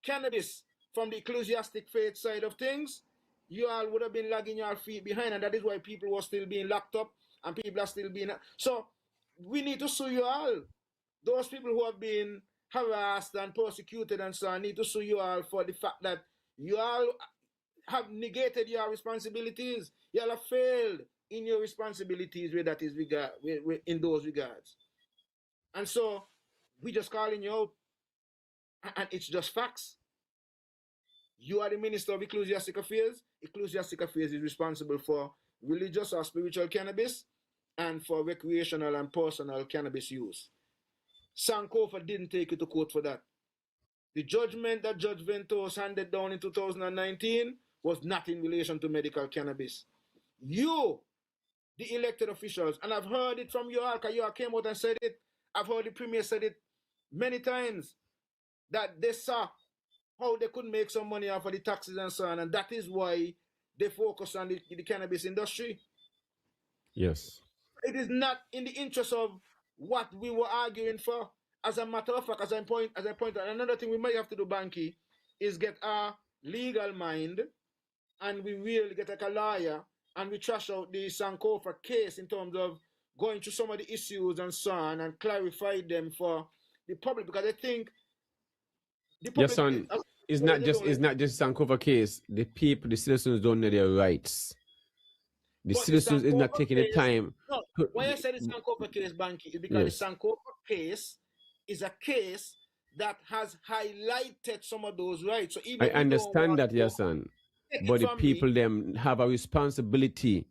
cannabis from the ecclesiastic faith side of things. You all would have been lagging your feet behind, and that is why people were still being locked up and people are still being. So we need to sue you all. Those people who have been harassed and persecuted and so on need to sue you all for the fact that you all have negated your responsibilities. You all have failed in your responsibilities where that is in those regards. And so we just calling you out, and it's just facts. You are the Minister of Ecclesiastic Affairs. Ecclesiastic Affairs is responsible for religious or spiritual cannabis and for recreational and personal cannabis use. Sankofa didn't take you to court for that. The judgment that Judge Ventos handed down in 2019 was not in relation to medical cannabis. You, the elected officials, and I've heard it from you all, because you all came out and said it. I've heard the Premier said it many times, that they saw how they could make some money off of the taxes and so on, and that is why they focus on the cannabis industry. Yes. It is not in the interest of what we were arguing for. As a matter of fact, as I point out, another thing we might have to do, Bankie, is get our legal mind, and we really get like a lawyer, and we trash out the Sankofa case in terms of going through some of the issues and so on, and clarify them for the public, because I think the public. Yes, son. It's not just Sankofa case. The people, the citizens don't know their rights. The citizens is not taking the time. No, why I said it's Sankofa case, Bankie, is because the Sankofa case is a case that has highlighted some of those rights. So even I understand that, Yahsonn. But the people them have a responsibility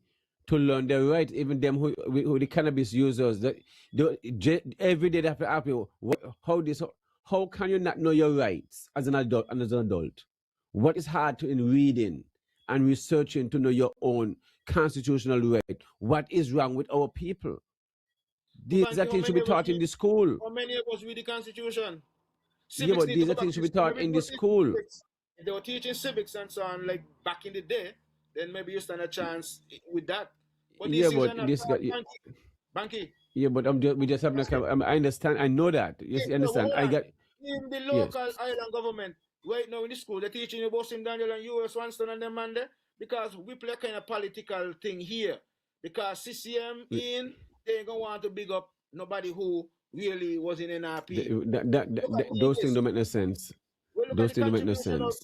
to learn their rights. Even them who the cannabis users, every day they have to ask you, how can you not know your rights as an adult? What is hard in reading and researching to know your own constitutional right? What is wrong with our people? These are things should be taught in the school. How many of us read the Constitution? Yeah, but these are things should be taught in the school. If they were teaching civics and so on, like back in the day, then maybe you stand a chance with that. But yeah, but this guy, Bankie. Yeah, but we just have no. I understand. I know that. Yes, I understand. I get in the local island government right now in the school. They're teaching you about Sim Daniel and U.S. Swanston and them man there, because we play kind of political thing here. Because CCM they ain't gonna want to big up nobody who really was in NRP. Those things don't make no sense. Those things don't make no sense.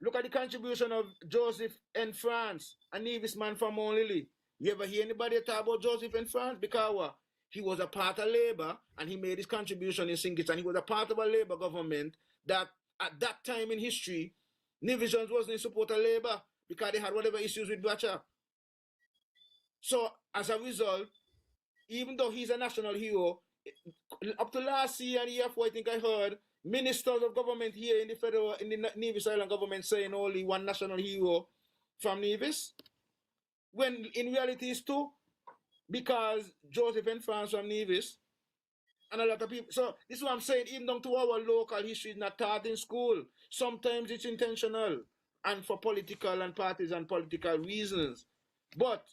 Look at the contribution of Joseph and France, a Nevis man from Mount Lily. You ever hear anybody talk about Joseph and France? Because he was a part of Labour and he made his contribution in St. Kitts, and he was a part of a Labour government that at that time in history, Nevisions wasn't in support of Labour because they had whatever issues with Thatcher. So as a result, even though he's a national hero, up to last year and year before, I think I heard ministers of government here in the Nevis Island government saying only one national hero from Nevis, when in reality it's two, because Joseph and France from Nevis and a lot of people. So this is what I'm saying. Even down to our local history is not taught in school. Sometimes it's intentional and for political and parties and political reasons. But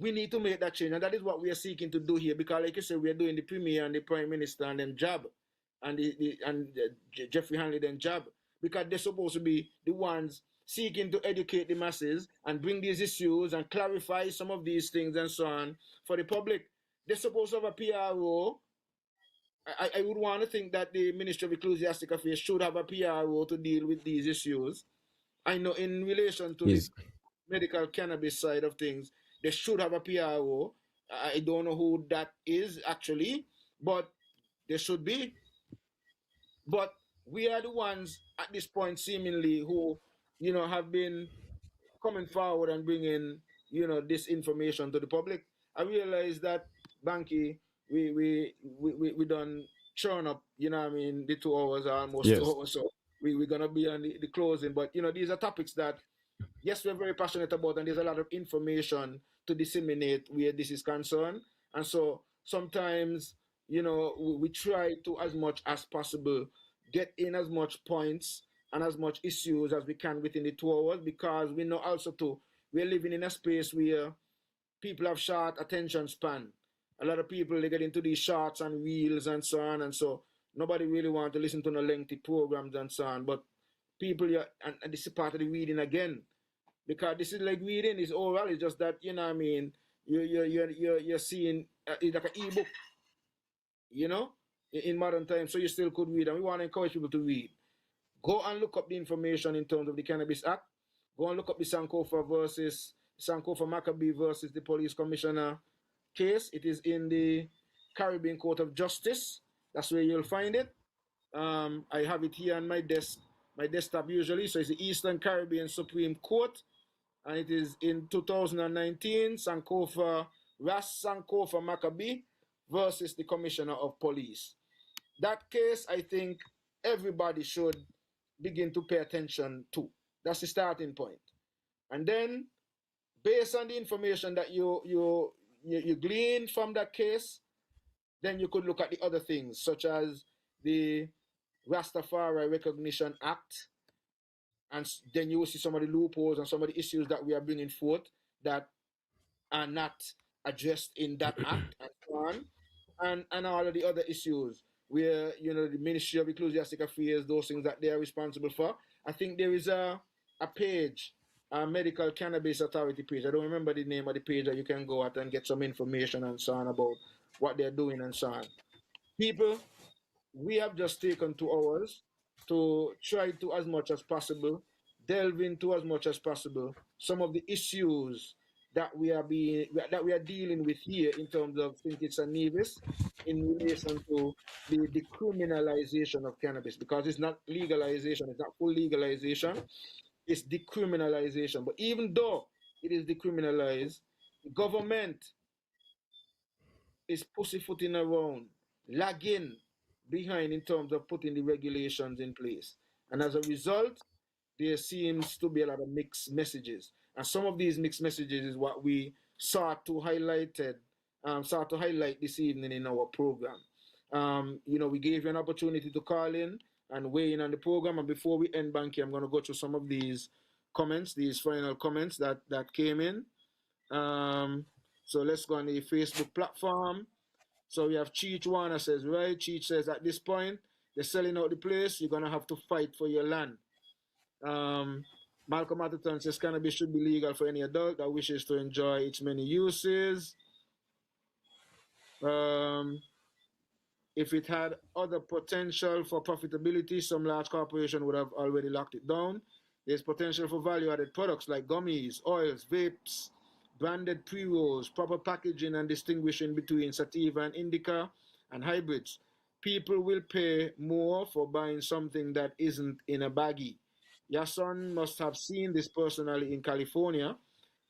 we need to make that change, and that is what we are seeking to do here. Because, like you said, we are doing the premier and the prime minister and then job, and Jeffrey Hanley then job, because they're supposed to be the ones seeking to educate the masses and bring these issues and clarify some of these things and so on for the public. They're supposed to have a PRO. I would want to think that the Ministry of Ecclesiastic Affairs should have a PRO to deal with these issues. I know in relation to the medical cannabis side of things, they should have a PRO. I don't know who that is actually, but there should be. But we are the ones at this point, seemingly, who, have been coming forward and bringing, this information to the public. I realize that, Bankie, we done churn up, the 2 hours are almost Yes. 2 hours, so we're gonna be on the closing. But these are topics that, yes, we're very passionate about, and there's a lot of information to disseminate where this is concerned. And so sometimes, we try to, as much as possible, get in as much points and as much issues as we can within the 2 hours, because we know also too, we're living in a space where people have short attention span. A lot of people, they get into these shorts and reels and so on, and so nobody really want to listen to no lengthy programs and so on. But people, and this is part of the reading again, because this is like reading, is oral. It's just that, you're seeing it's like an ebook, in modern times. So you still could read, and we want to encourage people to read. Go and look up the information in terms of the Cannabis Act. Go and look up the Sankofa Maccabee versus the police commissioner case. It is in the Caribbean Court of Justice. That's where you'll find it. I have it here on my desktop usually. So it's the Eastern Caribbean Supreme Court, and it is in 2019, Ras Sankofa Maccabee versus the Commissioner of Police. That case, I think everybody should begin to pay attention to. That's the starting point. And then, based on the information that you glean from that case, then you could look at the other things, such as the Rastafari Recognition Act, and then you will see some of the loopholes and some of the issues that we are bringing forth that are not addressed in that act, and so on, and all of the other issues where, the Ministry of Ecclesiastic Affairs, those things that they are responsible for. I think there is a page, a Medical Cannabis Authority page. I don't remember the name of the page that you can go out and get some information and so on about what they're doing and so on. People, we have just taken 2 hours to try to, as much as possible, delve into as much as possible some of the issues that we are dealing with here in terms of St. Kitts and Nevis in relation to the decriminalization of cannabis, because it's not legalization, it's not full legalization, it's decriminalization. But even though it is decriminalized, the government is pussyfooting around, lagging behind in terms of putting the regulations in place. And as a result, there seems to be a lot of mixed messages. And some of these mixed messages is what we sought to highlight this evening in our program. We gave you an opportunity to call in and weigh in on the program. And before we end, Bankie, I'm going to go through some of these comments, these final comments that came in. So let's go on the Facebook platform. So we have Cheech Warner says, right? Cheech says, at this point, they're selling out the place. You're going to have to fight for your land. Malcolm Atherton says, cannabis should be legal for any adult that wishes to enjoy its many uses. If it had other potential for profitability, some large corporation would have already locked it down. There's potential for value-added products like gummies, oils, vapes, branded pre-rolls, proper packaging and distinguishing between sativa and indica and hybrids. People will pay more for buying something that isn't in a baggie. Yahsonn must have seen this personally in California.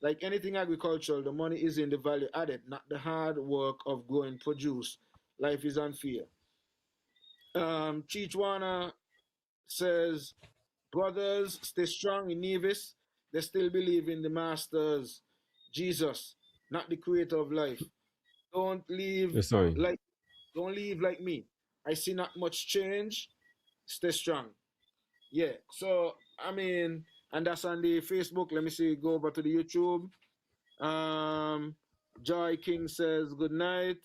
Like anything agricultural, the money is in the value added, not the hard work of growing produce. Life is unfair. Chichwana says, brothers, stay strong in Nevis. They still believe in the masters, Jesus, not the creator of life. Don't leave Yes, sorry. don't leave like me. I see not much change. Stay strong. Yeah. So I mean, and that's on the Facebook. Let me see. Go over to the YouTube. Joy King says good night.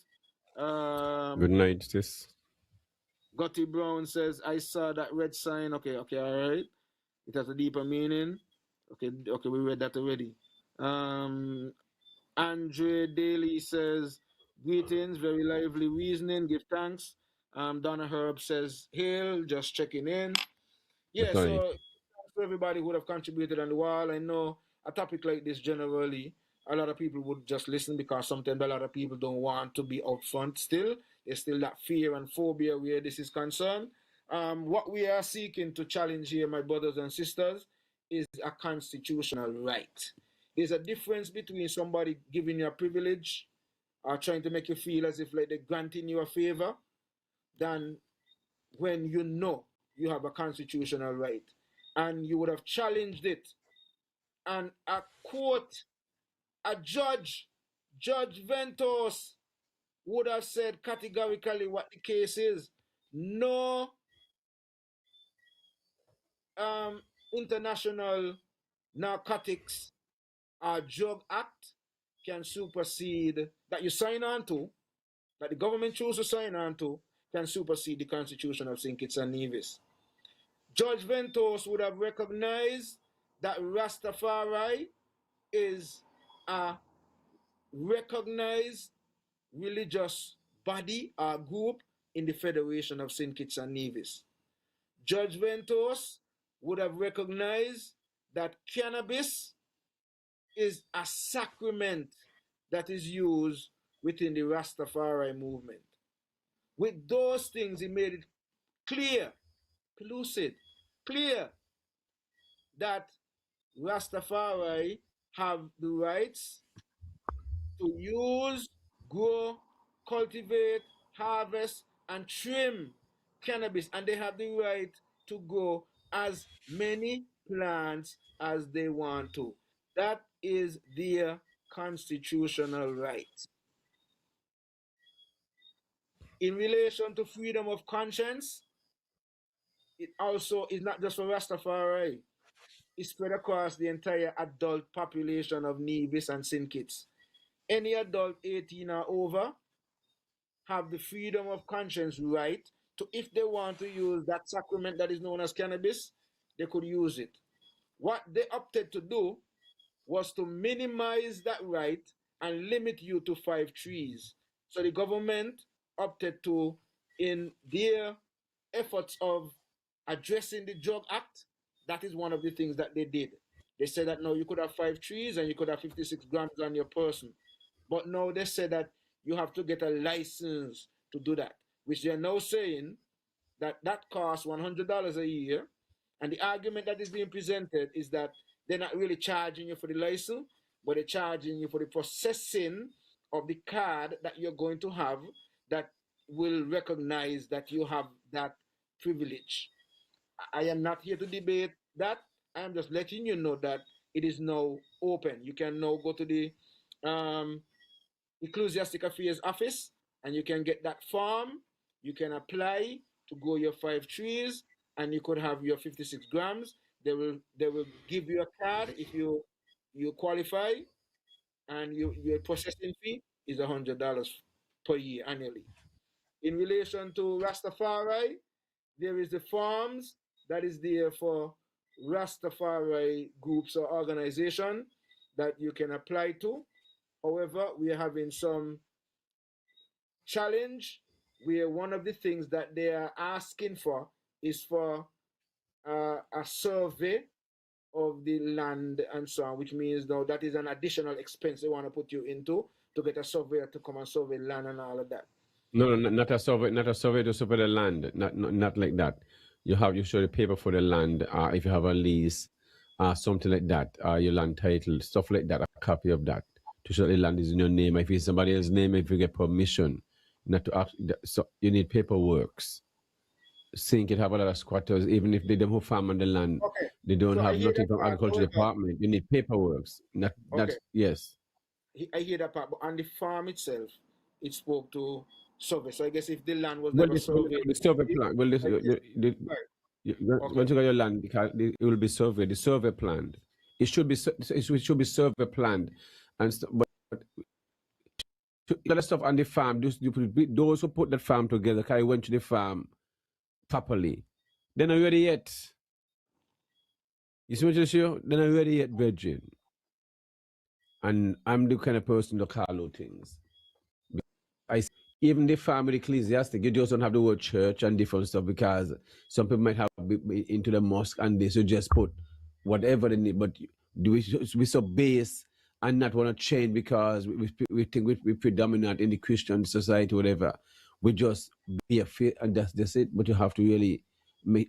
Good night, sis. Gotti Brown says I saw that red sign. Okay, all right. It has a deeper meaning. Okay, we read that already. Andre Daly says greetings, very lively reasoning. Give thanks. Donna Herb says hail, just checking in. Yes, Yeah, sorry. so thanks to everybody who would have contributed on the wall. I know a topic like this generally, a lot of people would just listen because sometimes a lot of people don't want to be out front still. There's still that fear and phobia where this is concerned. What we are seeking to challenge here, my brothers and sisters, is a constitutional right. There's a difference between somebody giving you a privilege or trying to make you feel as if like they're granting you a favor than when you know you have a constitutional right. And you would have challenged it. And a court, a judge, Judge Ventos, would have said categorically what the case is. No international narcotics or drug act can supersede, that you sign on to, that the government chooses to sign on to, can supersede the Constitution of St. Kitts and Nevis. Judge Ventos would have recognized that Rastafari is a recognized religious body or group in the Federation of St. Kitts and Nevis. Judge Ventos would have recognized that cannabis is a sacrament that is used within the Rastafari movement. With those things, he made it clear, pellucid, clear that Rastafari have the rights to use, grow, cultivate, harvest, and trim cannabis, and they have the right to grow as many plants as they want to. That is their constitutional right. In relation to freedom of conscience, it also is not just for Rastafari. It's spread across the entire adult population of Nevis and St. Kitts. Any adult 18 or over have the freedom of conscience right to, if they want to use that sacrament that is known as cannabis, they could use it. What they opted to do was to minimize that right and limit you to 5 trees. So the government opted to, in their efforts of addressing the Drug Act, that is one of the things that they did. They said that no, you could have 5 trees and you could have 56 grams on your person. But now they said that you have to get a license to do that, which they're now saying that that costs $100 a year. And the argument that is being presented is that they're not really charging you for the license, but they're charging you for the processing of the card that you're going to have that will recognize that you have that privilege. I am not here to debate that. I am just letting you know that it is now open. You can now go to the Ecclesiastic Affairs Office and you can get that form. You can apply to grow your 5 trees and you could have your 56 grams. They will give you a card if you qualify, and your processing fee is $100 per year annually. In relation to Rastafari, there is the forms that is there for Rastafari groups or organization that you can apply to. However, we are having some challenge where one of the things that they are asking for is for a survey of the land and so on, which means now that is an additional expense they want to put you into to get a surveyor to come and survey land and all of that. No, not a survey, not a survey to survey the land, not like that. You show the paper for the land, if you have a lease, something like that, your land title, stuff like that. copy of that to show the land is in your name. If it's somebody else's name, if you get permission, not to ask, so you need paperwork. Think it have a lot of squatters, even if they don't farm on the land, Okay. they don't So I have hear nothing that from part. agriculture department. You need paperwork. Not Okay. yes. I hear that part, but on the farm itself, it spoke to survey. So I guess if the land was Well, never surveyed, the survey plan. Well, I guess, right. once you got your land, it will be surveyed. The survey planned. It should be survey planned, and but the other stuff on the farm. Those who put that farm together, I went to the farm properly. They're not ready yet. You see what I'm saying? They're not ready yet, virgin. And I'm the kind of person to call out things. Even the family ecclesiastic, you just don't have the word church and different stuff, because some people might have into the mosque and they should just put whatever they need. But do we so base and not want to change because we think we predominant in the Christian society, whatever. We just be afraid and that's it. But you have to really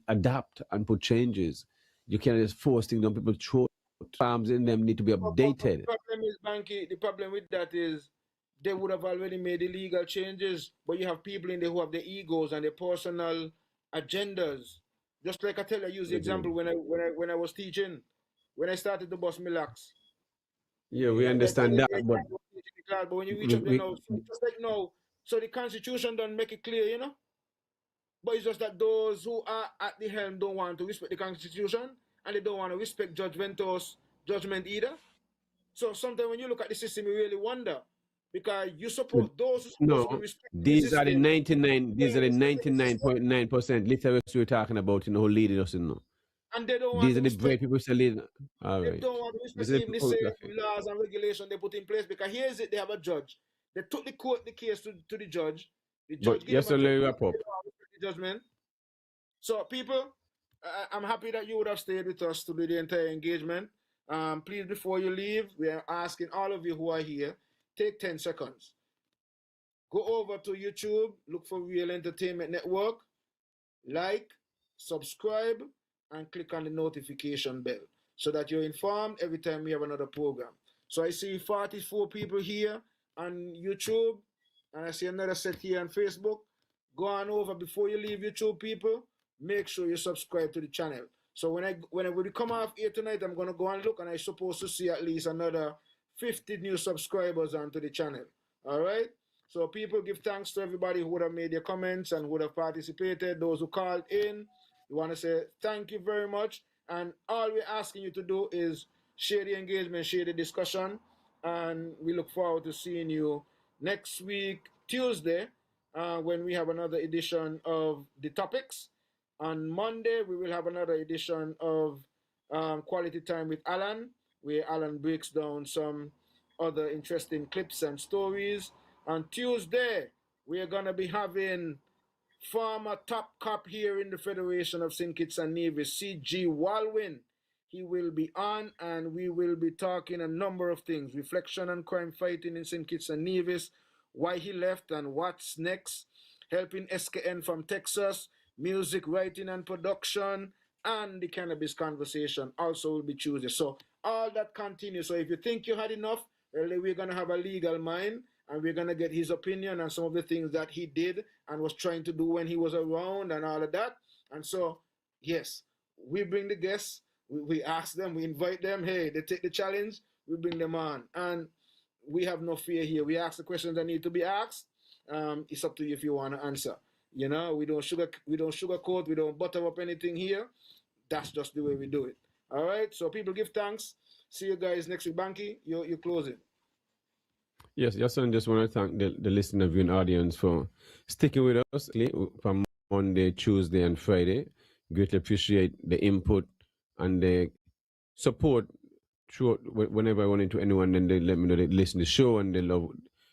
adapt and put changes. You can't just force things on people. Farms in them need to be updated. The problem is, Bankie, the problem with that is they would have already made illegal changes, but you have people in there who have their egos and their personal agendas. Just like I use the example when I was teaching, when I started to bust my locks. Yeah, we understand that, but when you reach up there now, just like now, so the Constitution don't make it clear, you know. But it's just that those who are at the helm don't want to respect the Constitution, and they don't want to respect judgment either. So sometimes when you look at the system, you really wonder, because you support those who supposed to be respecting these the are the system. 99. These are the 99.9% literally we're talking about, who leading us, And they don't want These to are the brave people who lead. All They right. don't want to respect even the same laws and regulations they put in place, because here's it: they have a judge. They took the case to the judge. The judge gave them the judgment. So people, I'm happy that you would have stayed with us to do the entire engagement. Please, before you leave, we are asking all of you who are here, take 10 seconds. Go over to YouTube, look for Real Entertainment Network, like, subscribe, and click on the notification bell so that you're informed every time we have another program. So I see 44 people here on YouTube, and I see another set here on Facebook. Go on over before you leave YouTube, people. Make sure you subscribe to the channel. So when we come off here tonight, I'm gonna go and look, and I'm supposed to see at least another 50 new subscribers onto the channel. All right. So people, give thanks to everybody who would have made their comments and would have participated. Those who called in, we want to say thank you very much. And all we're asking you to do is share the engagement, share the discussion, and we look forward to seeing you next week, Tuesday, when we have another edition of The Topics. On Monday, we will have another edition of Quality Time with Alan, where Alan breaks down some other interesting clips and stories. On Tuesday, we are going to be having former top cop here in the Federation of St. Kitts and Nevis, C.G. Walwyn. He will be on, and we will be talking a number of things: reflection on crime fighting in St. Kitts and Nevis, why he left and what's next, helping SKN from Texas, music writing and production, and the cannabis conversation also will be Tuesday. So all that continues. So if you think you had enough, well, we're going to have a legal mind, and we're going to get his opinion on some of the things that he did and was trying to do when he was around and all of that. And so, yes, we bring the guests, we ask them, we invite them. Hey, they take the challenge, we bring them on. And we have no fear here. We ask the questions that need to be asked. It's up to you if you want to answer. You know, we don't sugarcoat, we don't butter up anything here. That's just the way we do it. All right, so people, give thanks. See you guys next week. Bankie, you're closing. Yes, Yahsonn, just want to thank the listener viewing audience for sticking with us from Monday, Tuesday, and Friday. Greatly appreciate the input and the support throughout. Whenever I run into anyone, then they let me know they listen to the show and they love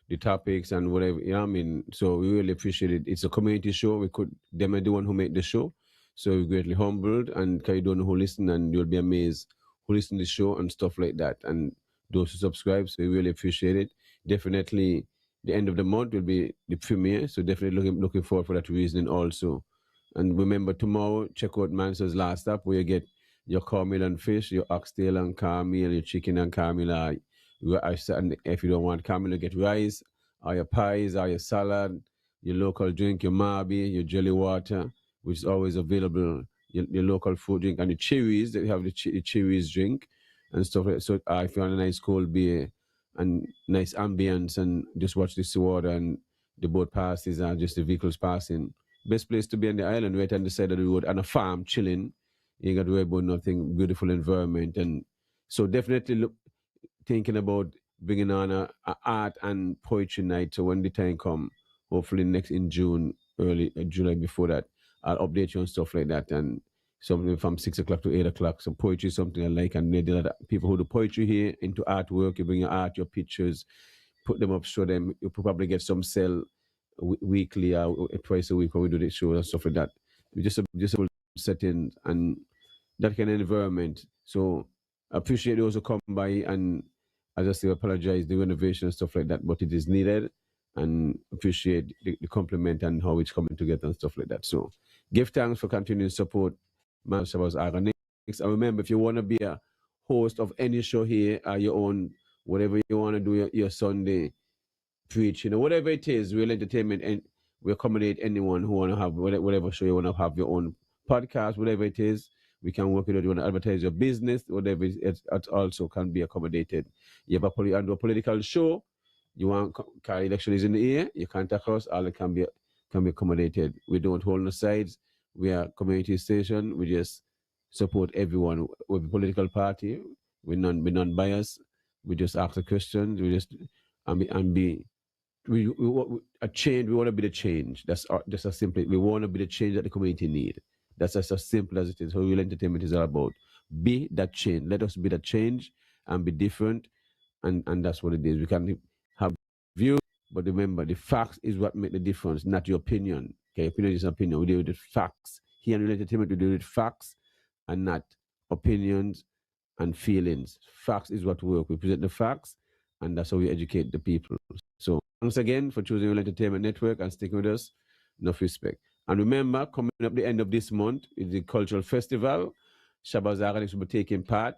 the topics and whatever. You know what I mean? So we really appreciate it. It's a community show. Them are the one who made the show. So we're greatly humbled, and you don't know who listen, and you'll be amazed who listen to the show and stuff like that. And those who subscribe, so we really appreciate it. Definitely the end of the month will be the premiere, so definitely looking forward for that reasoning also. And remember, tomorrow, check out Manso's Last Stop, where you get your cornmeal and fish, your oxtail and cornmeal, your chicken and cornmeal, And if you don't want caramel, you get rice, or your pies, or your salad, your local drink, your marby, your jelly water, which is always available, your local food drink, and the cherries, they have the cherries drink and stuff like that. So if you want a nice cold beer and nice ambience and just watch the water and the boat passes and just the vehicles passing, best place to be on the island, right on the side of the road, on a farm, chilling. You ain't got to worry about nothing, beautiful environment. And so definitely thinking about bringing on a art and poetry night. So when the time come, hopefully next in June, early July before that, I'll update you on stuff like that. And something from 6 o'clock to 8 o'clock. So poetry is something I like. And people who do poetry here into artwork, you bring your art, your pictures, put them up, show them. You'll probably get some sell weekly or twice a week when we do the show and stuff like that. We just a setting and that kind of environment. So I appreciate those who come by, and as I say, apologize the renovation and stuff like that, but it is needed, and appreciate the compliment and how it's coming together and stuff like that. So give thanks for continuing support Man Shabazz Organics. And remember, if you want to be a host of any show here, your own, whatever you want to do, your Sunday preach, whatever it is, real entertainment, and we accommodate anyone who want to have whatever show you want to have, your own podcast, whatever it is. We can work with it. You want to advertise your business, whatever it also can be accommodated. You have a political show, you want carry elections in the air, you contact us, all it can be accommodated. We don't hold no sides. We are a community station. We just support everyone with the political party. We're non-biased. We just ask the questions. We just we a change. We want to be the change. That's just as simple. We want to be the change that the community need. That's just as simple as it is. How real entertainment is all about. Be that change. Let us be that change and be different. And that's what it is. We can have views, but remember, the facts is what make the difference, not your opinion. Okay, opinion is opinion. We deal with the facts. Here in real entertainment, we deal with facts and not opinions and feelings. Facts is what work. We present the facts, and that's how we educate the people. So thanks again for choosing Real Entertainment Network and sticking with us. Enough respect. And remember, coming up the end of this month is the cultural festival. Shabazz Organics will be taking part.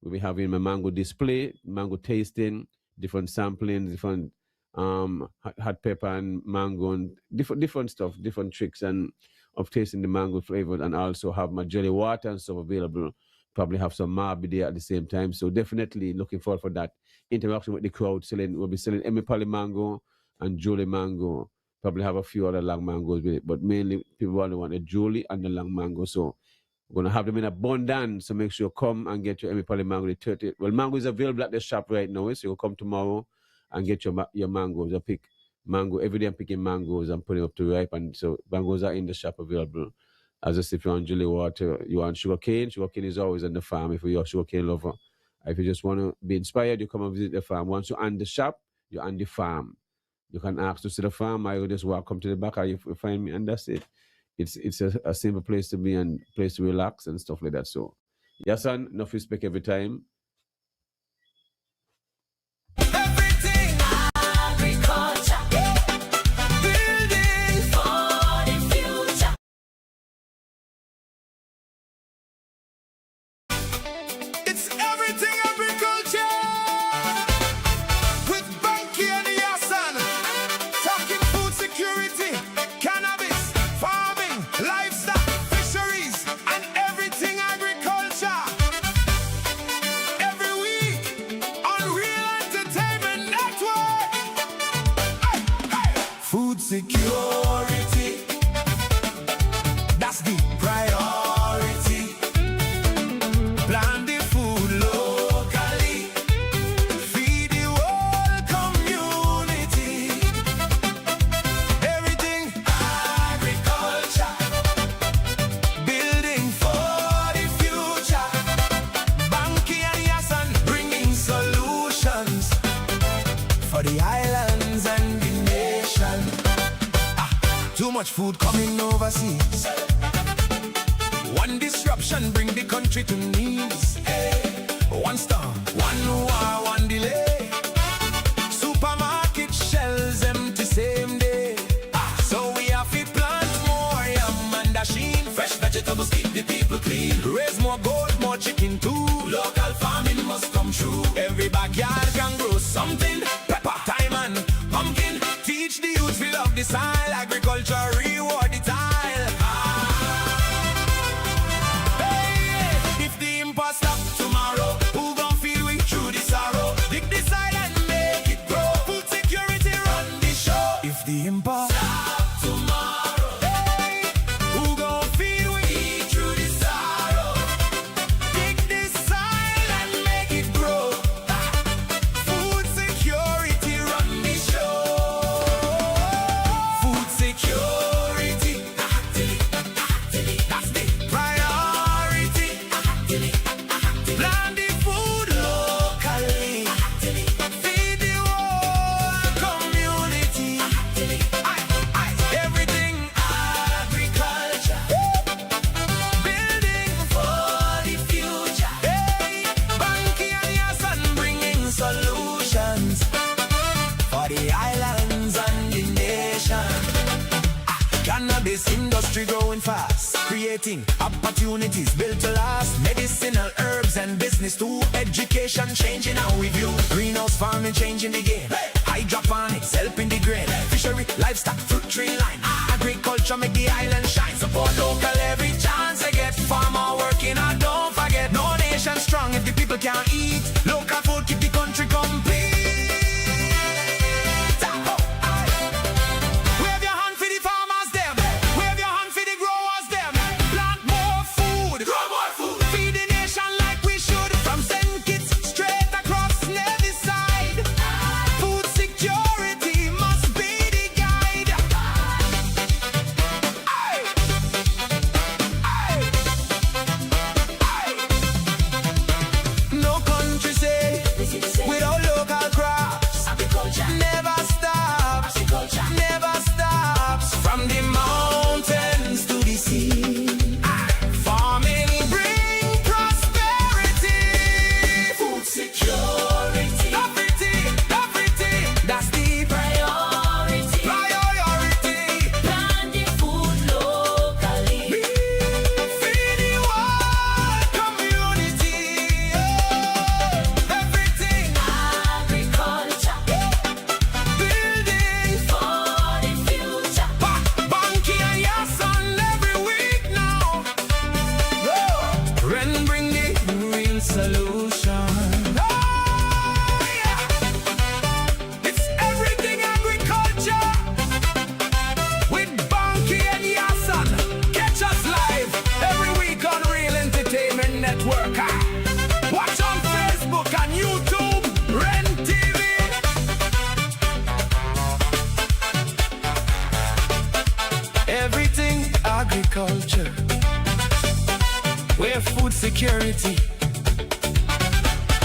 We'll be having a mango display, mango tasting, different sampling, different hot pepper and mango, and different stuff, different tricks and of tasting the mango flavor, and also have my jelly water and stuff available. Probably have some marby there at the same time. So definitely looking forward for that interaction with the crowd. We'll be selling Emipali mango and Julie mango. Probably have a few other long mangoes with it, but mainly people only want the Julie and the long mango. So we're going to have them in abundance. So make sure you come and get your Emipali mango. The 30. Well, mango is available at the shop right now. So you'll come tomorrow and get your mangoes. I pick mango. Every day I'm picking mangoes and putting up to ripe. And so mangoes are in the shop available. As I say, if you want jelly water, you want sugar cane is always on the farm if you're a sugar cane lover. If you just want to be inspired, you come and visit the farm. Once you're on the shop, you're on the farm. You can ask to see the farm, or you just come to the back, or you find me, and that's it. It's a simple place to be and place to relax and stuff like that. So, Yahsonn, enough respect every time. Everything agriculture, building for the future. It's everything agriculture with Bankie and Yahsonn. Talking food security, cannabis, farming, livestock, fisheries, and everything agriculture. Every week on Real Entertainment Network. Food security, that's the priority. Plant the food locally, feed the whole community. Everything agriculture, building for the future. Bankie and Yahsonn bringing solutions for the islands and the nation. Too much food coming overseas. One disruption bring the country to knees. One storm, one war, one delay. Supermarket shelves empty same day. So we have to plant more yam and dasheen. Fresh vegetables keep the people clean. Raise more goat, more chicken too. Local farming must come true. Every backyard can grow something. Pepper, thyme and pumpkin. Teach the youth we love the soil. Agriculture reward the tile. Hey, if the import stop tomorrow, who gon' feed we through the sorrow? Dig the soil and make it grow. Food security run the show. If the import stop tomorrow, hey, who gon' feed we through the sorrow? Dig the soil and make it grow. Food security run the show. Food security, that's the priority. Plant the food locally. Feed the whole community. Everything agriculture. Building for the future. Hey, Bankie and Yahsonn bringing solutions for the islands and the nation. Cannabis industry growing fast, creating opportunities built to last. Medicinal herbs and business to education, changing how we view. Greenhouse farming changing the game. Hydroponics helping the grain. Fishery, livestock, fruit tree line. Agriculture make the island shine. Support local every chance I get. Farmer working and don't forget. No nation strong if the people can't eat. Local food keep the country complete. Wave your hand for the farmers them. Wave your hand for the growers them. Plant more food. Grow more food. Feed the nation like we should. From St. Kitts straight across every side. Food security must be the guide. Aye. Aye. Aye. No country say without local crops. Never stops. Never stops. From the mountains to the sea. Farming bring prosperity. Food security. Everything. That's the priority. Plant the food locally. Feed the whole community. Everything agriculture. Building for the future. Bankie and Yahsonn every week now. Ren bring the real solution. Oh, yeah. It's everything agriculture. With Bankie and Yahsonn. Catch us live every week on Real Entertainment Network. Watch on Facebook and YouTube. Ren TV. Everything agriculture. Where food security